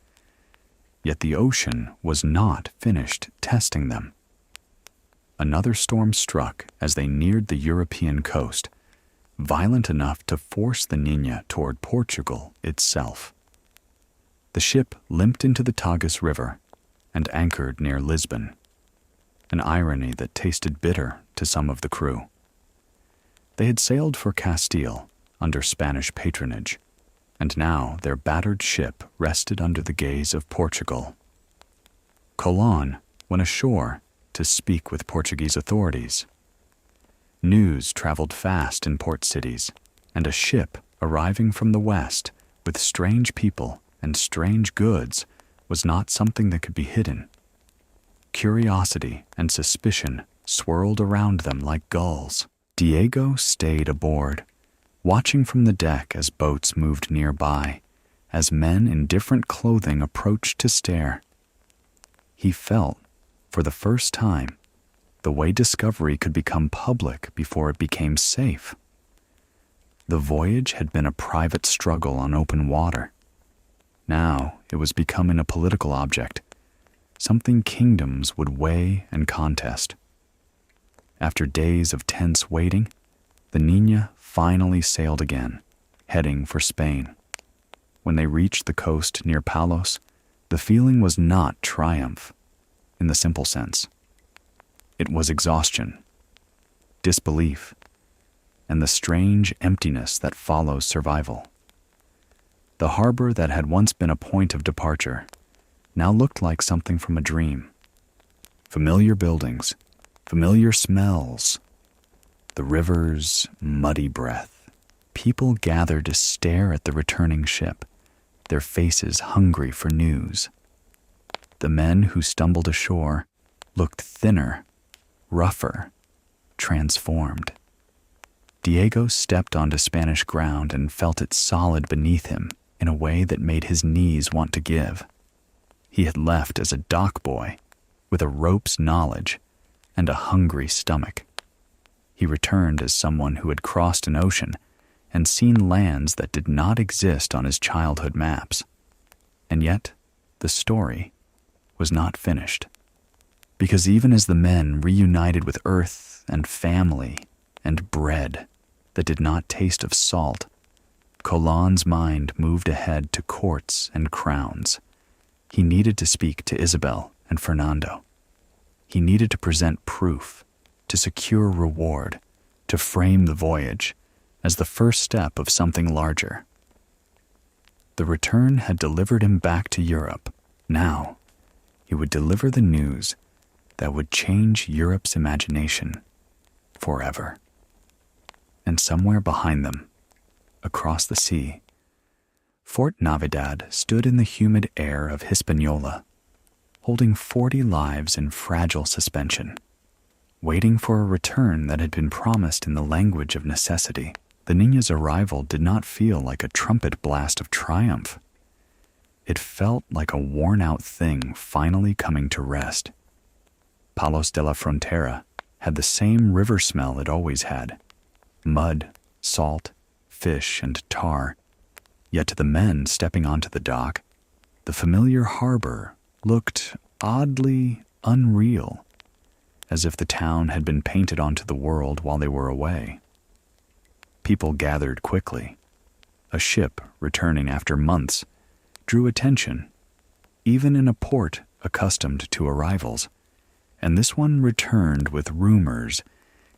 Yet the ocean was not finished testing them. Another storm struck as they neared the European coast, violent enough to force the Niña toward Portugal itself. The ship limped into the Tagus River and anchored near Lisbon, an irony that tasted bitter to some of the crew. They had sailed for Castile under Spanish patronage, and now their battered ship rested under the gaze of Portugal. Colon went ashore to speak with Portuguese authorities. News traveled fast in port cities, and a ship arriving from the west with strange people and strange goods was not something that could be hidden. Curiosity and suspicion swirled around them like gulls. Diego stayed aboard, watching from the deck as boats moved nearby, as men in different clothing approached to stare. He felt, for the first time, the way discovery could become public before it became safe. The voyage had been a private struggle on open water. Now it was becoming a political object, something kingdoms would weigh and contest. After days of tense waiting, the Niña finally sailed again, heading for Spain. When they reached the coast near Palos, the feeling was not triumph, in the simple sense. It was exhaustion, disbelief, and the strange emptiness that follows survival. The harbor that had once been a point of departure now looked like something from a dream. Familiar buildings, familiar smells, the river's muddy breath. People gathered to stare at the returning ship, their faces hungry for news. The men who stumbled ashore looked thinner, rougher, transformed. Diego stepped onto Spanish ground and felt it solid beneath him in a way that made his knees want to give. He had left as a dock boy with a rope's knowledge and a hungry stomach. He returned as someone who had crossed an ocean and seen lands that did not exist on his childhood maps. And yet, the story was not finished. Because even as the men reunited with earth and family and bread that did not taste of salt, Colon's mind moved ahead to courts and crowns. He needed to speak to Isabel and Fernando. He needed to present proof, to secure reward, to frame the voyage as the first step of something larger. The return had delivered him back to Europe. Now, he would deliver the news that would change Europe's imagination forever. And somewhere behind them, across the sea, Fort Navidad stood in the humid air of Hispaniola, holding 40 lives in fragile suspension, waiting for a return that had been promised in the language of necessity. The Niña's arrival did not feel like a trumpet blast of triumph. It felt like a worn-out thing finally coming to rest. Palos de la Frontera had the same river smell it always had: mud, salt, fish, and tar. Yet to the men stepping onto the dock, the familiar harbor looked oddly unreal, as if the town had been painted onto the world while they were away. People gathered quickly. A ship returning after months drew attention, even in a port accustomed to arrivals, and this one returned with rumors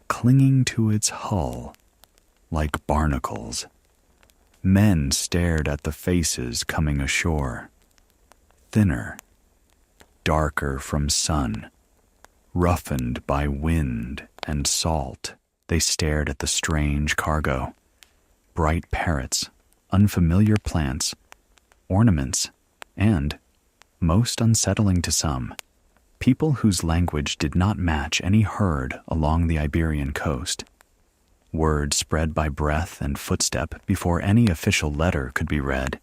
clinging to its hull like barnacles. Men stared at the faces coming ashore, thinner, darker from sun, roughened by wind and salt. They stared at the strange cargo, bright parrots, unfamiliar plants, ornaments, and, most unsettling to some, people whose language did not match any heard along the Iberian coast. Word spread by breath and footstep before any official letter could be read.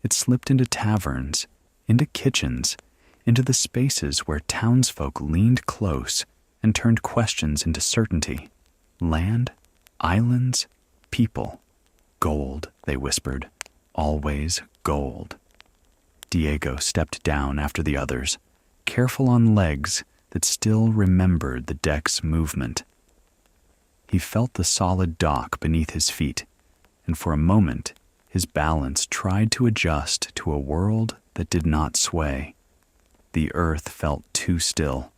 It slipped into taverns, into kitchens, into the spaces where townsfolk leaned close and turned questions into certainty. Land, islands, people. Gold, they whispered. Always gold. Diego stepped down after the others, careful on legs that still remembered the deck's movement. He felt the solid dock beneath his feet, and for a moment his balance tried to adjust to a world that did not sway. The earth felt too still.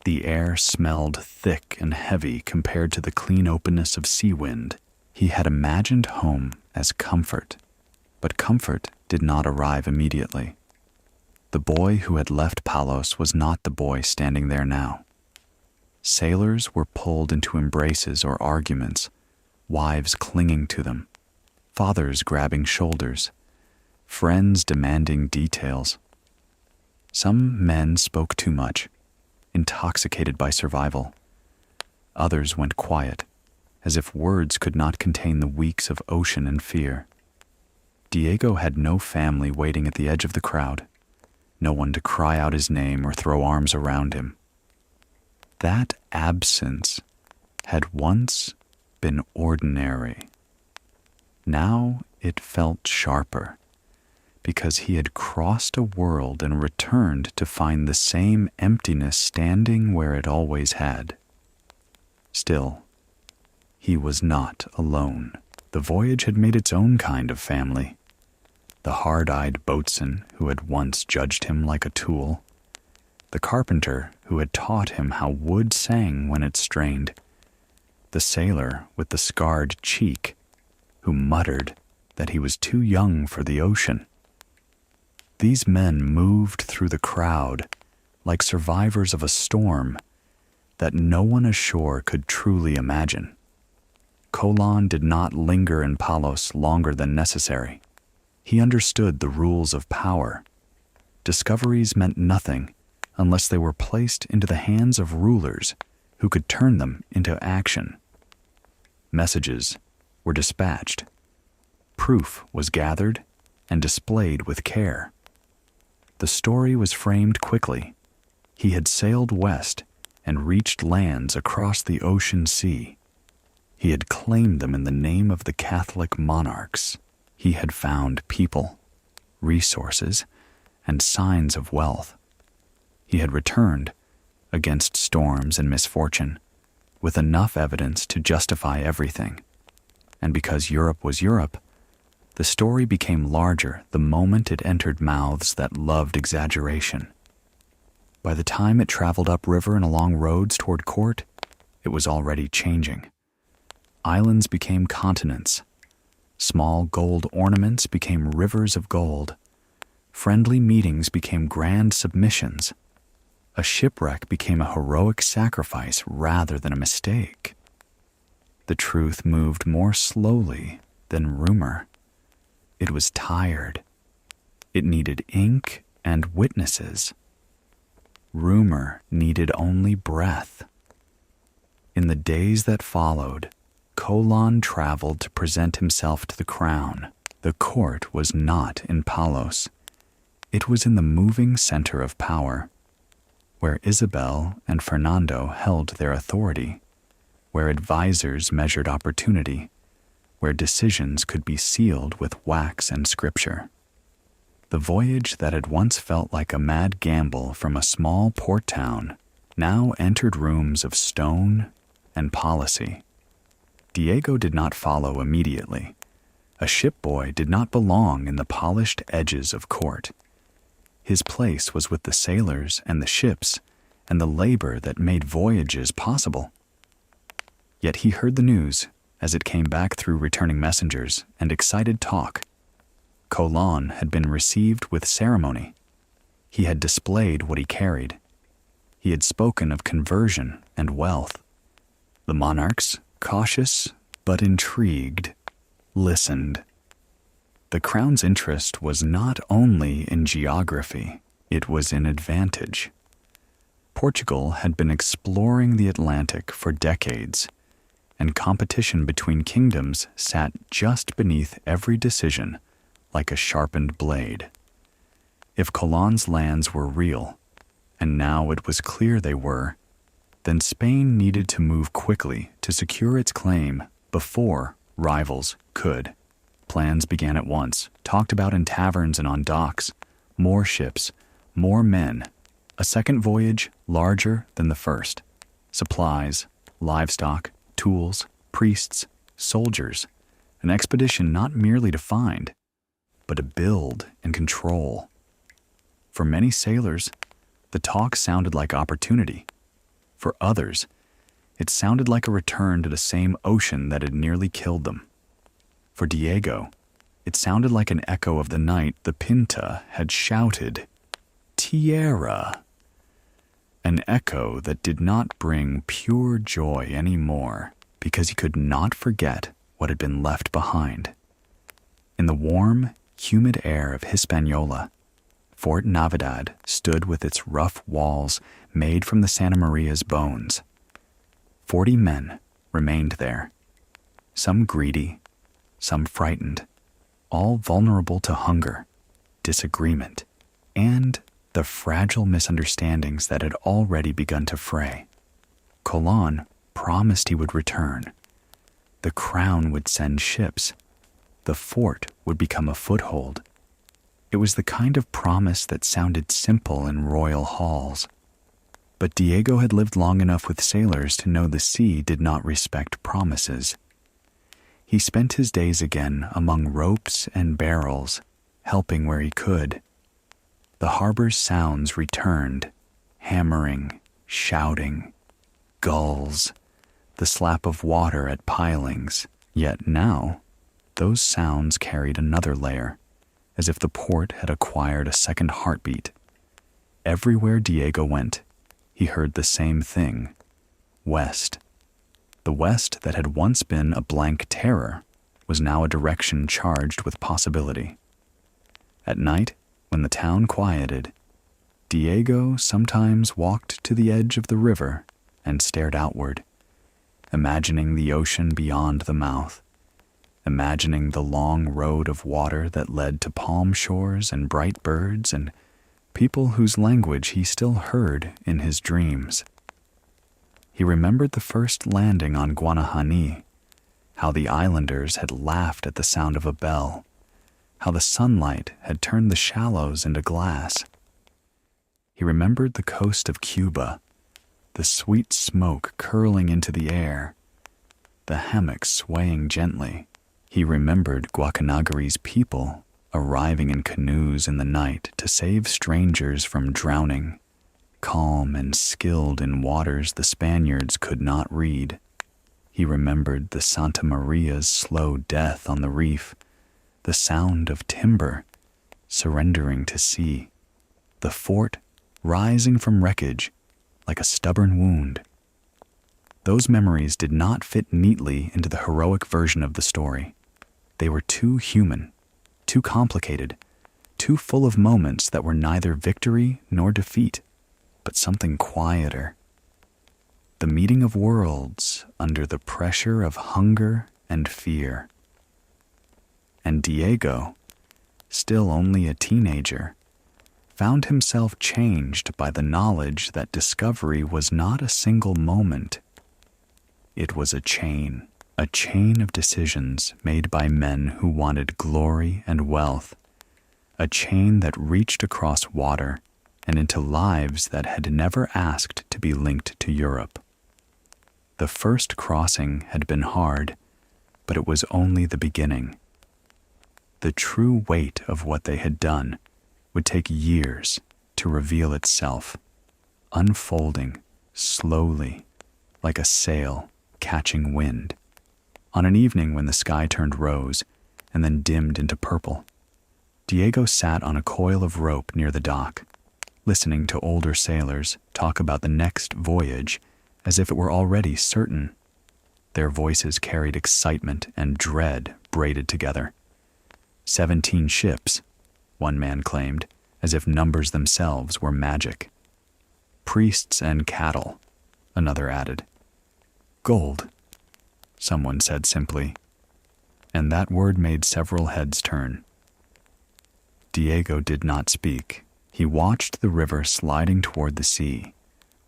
The air smelled thick and heavy compared to the clean openness of sea wind. He had imagined home as comfort, but comfort did not arrive immediately. The boy who had left Palos was not the boy standing there now. Sailors were pulled into embraces or arguments, wives clinging to them, fathers grabbing shoulders, friends demanding details. Some men spoke too much, intoxicated by survival. Others went quiet, as if words could not contain the weeks of ocean and fear. Diego had no family waiting at the edge of the crowd, no one to cry out his name or throw arms around him. That absence had once been ordinary. Now it felt sharper, because he had crossed a world and returned to find the same emptiness standing where it always had. Still, he was not alone. The voyage had made its own kind of family. The hard-eyed boatswain who had once judged him like a tool, the carpenter who had taught him how wood sang when it strained, the sailor with the scarred cheek who muttered that he was too young for the ocean. These men moved through the crowd like survivors of a storm that no one ashore could truly imagine. Colon did not linger in Palos longer than necessary. He understood the rules of power. Discoveries meant nothing unless they were placed into the hands of rulers who could turn them into action. Messages were dispatched. Proof was gathered and displayed with care. The story was framed quickly. He had sailed west and reached lands across the ocean sea. He had claimed them in the name of the Catholic monarchs. He had found people, resources, and signs of wealth. He had returned, against storms and misfortune, with enough evidence to justify everything. And because Europe was Europe, the story became larger the moment it entered mouths that loved exaggeration. By the time it traveled upriver and along roads toward court, it was already changing. Islands became continents. Small gold ornaments became rivers of gold. Friendly meetings became grand submissions. A shipwreck became a heroic sacrifice rather than a mistake. The truth moved more slowly than rumor. It was tired. It needed ink and witnesses. Rumor needed only breath. In the days that followed, Colon traveled to present himself to the crown. The court was not in Palos. It was in the moving center of power, where Isabel and Fernando held their authority, where advisors measured opportunity, where decisions could be sealed with wax and scripture. The voyage that had once felt like a mad gamble from a small port town now entered rooms of stone and policy. Diego did not follow immediately. A shipboy did not belong in the polished edges of court. His place was with the sailors and the ships and the labor that made voyages possible. Yet he heard the news as it came back through returning messengers and excited talk. Colon had been received with ceremony. He had displayed what he carried. He had spoken of conversion and wealth. The monarchs, cautious but intrigued, listened. The crown's interest was not only in geography, it was in advantage. Portugal had been exploring the Atlantic for decades, and competition between kingdoms sat just beneath every decision like a sharpened blade. If Colon's lands were real, and now it was clear they were, then Spain needed to move quickly to secure its claim before rivals could. Plans began at once, talked about in taverns and on docks. More ships, more men, a second voyage larger than the first. Supplies, livestock, tools, priests, soldiers. An expedition not merely to find, but to build and control. For many sailors, the talk sounded like opportunity. For others, it sounded like a return to the same ocean that had nearly killed them. For Diego, it sounded like an echo of the night the Pinta had shouted, "Tierra!" An echo that did not bring pure joy anymore because he could not forget what had been left behind. In the warm, humid air of Hispaniola, Fort Navidad stood with its rough walls made from the Santa Maria's bones. 40 men remained there, some greedy, some frightened, all vulnerable to hunger, disagreement, and the fragile misunderstandings that had already begun to fray. Colon promised he would return. The crown would send ships. The fort would become a foothold. It was the kind of promise that sounded simple in royal halls. But Diego had lived long enough with sailors to know the sea did not respect promises. He spent his days again among ropes and barrels, helping where he could. The harbor's sounds returned, hammering, shouting, gulls, the slap of water at pilings. Yet now, those sounds carried another layer, as if the port had acquired a second heartbeat. Everywhere Diego went, he heard the same thing: west. The west that had once been a blank terror was now a direction charged with possibility. At night, when the town quieted, Diego sometimes walked to the edge of the river and stared outward, imagining the ocean beyond the mouth, imagining the long road of water that led to palm shores and bright birds and people whose language he still heard in his dreams. He remembered the first landing on Guanahani, how the islanders had laughed at the sound of a bell, how the sunlight had turned the shallows into glass. He remembered the coast of Cuba, the sweet smoke curling into the air, the hammocks swaying gently. He remembered Guacanagari's people arriving in canoes in the night to save strangers from drowning, calm and skilled in waters the Spaniards could not read. He remembered the Santa Maria's slow death on the reef, the sound of timber surrendering to sea, the fort rising from wreckage like a stubborn wound. Those memories did not fit neatly into the heroic version of the story. They were too human, too complicated, too full of moments that were neither victory nor defeat, but something quieter. The meeting of worlds under the pressure of hunger and fear. And Diego, still only a teenager, found himself changed by the knowledge that discovery was not a single moment. It was a chain of decisions made by men who wanted glory and wealth, a chain that reached across water and into lives that had never asked to be linked to Europe. The first crossing had been hard, But it was only the beginning. The true weight of what they had done would take years to reveal itself, unfolding slowly like a sail catching wind. On an evening when the sky turned rose and then dimmed into purple, Diego sat on a coil of rope near the dock, listening to older sailors talk about the next voyage as if it were already certain. Their voices carried excitement and dread braided together. 17 ships, one man claimed, as if numbers themselves were magic. Priests and cattle, another added. Gold, someone said simply, and that word made several heads turn. Diego did not speak. He watched the river sliding toward the sea,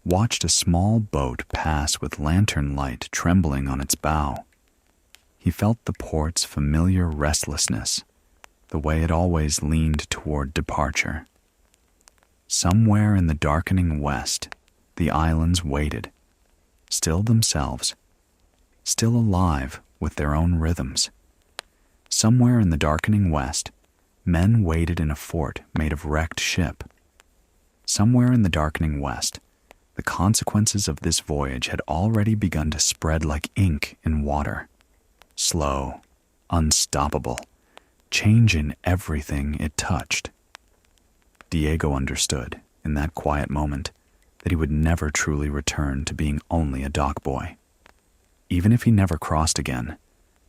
watched a small boat pass with lantern light trembling on its bow. He felt the port's familiar restlessness, the way it always leaned toward departure. Somewhere in the darkening west, the islands waited, still themselves, still alive with their own rhythms. Somewhere in the darkening west, men waited in a fort made of wrecked ship. Somewhere in the darkening west, the consequences of this voyage had already begun to spread like ink in water. Slow, unstoppable, change in everything it touched. Diego understood, in that quiet moment, that he would never truly return to being only a dock boy. Even if he never crossed again,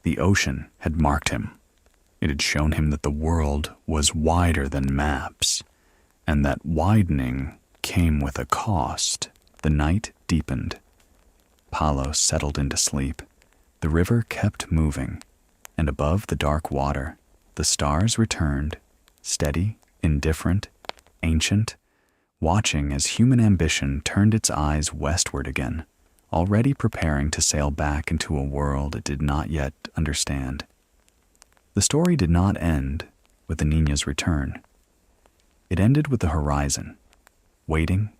the ocean had marked him. It had shown him that the world was wider than maps, and that widening came with a cost. The night deepened. Palos settled into sleep. The river kept moving, and above the dark water, the stars returned, steady, indifferent, ancient, watching as human ambition turned its eyes westward again, already preparing to sail back into a world it did not yet understand. The story did not end with the Niña's return. It ended with the horizon, waiting,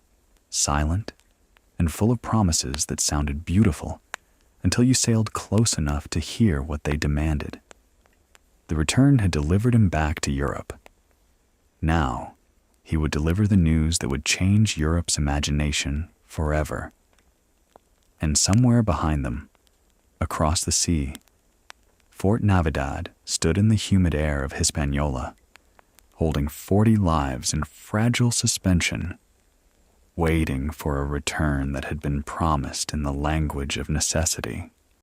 silent, and full of promises that sounded beautiful until you sailed close enough to hear what they demanded. The return had delivered him back to Europe. Now, he would deliver the news that would change Europe's imagination forever. And somewhere behind them, across the sea, Fort Navidad stood in the humid air of Hispaniola, holding 40 lives in fragile suspension, waiting for a return that had been promised in the language of necessity.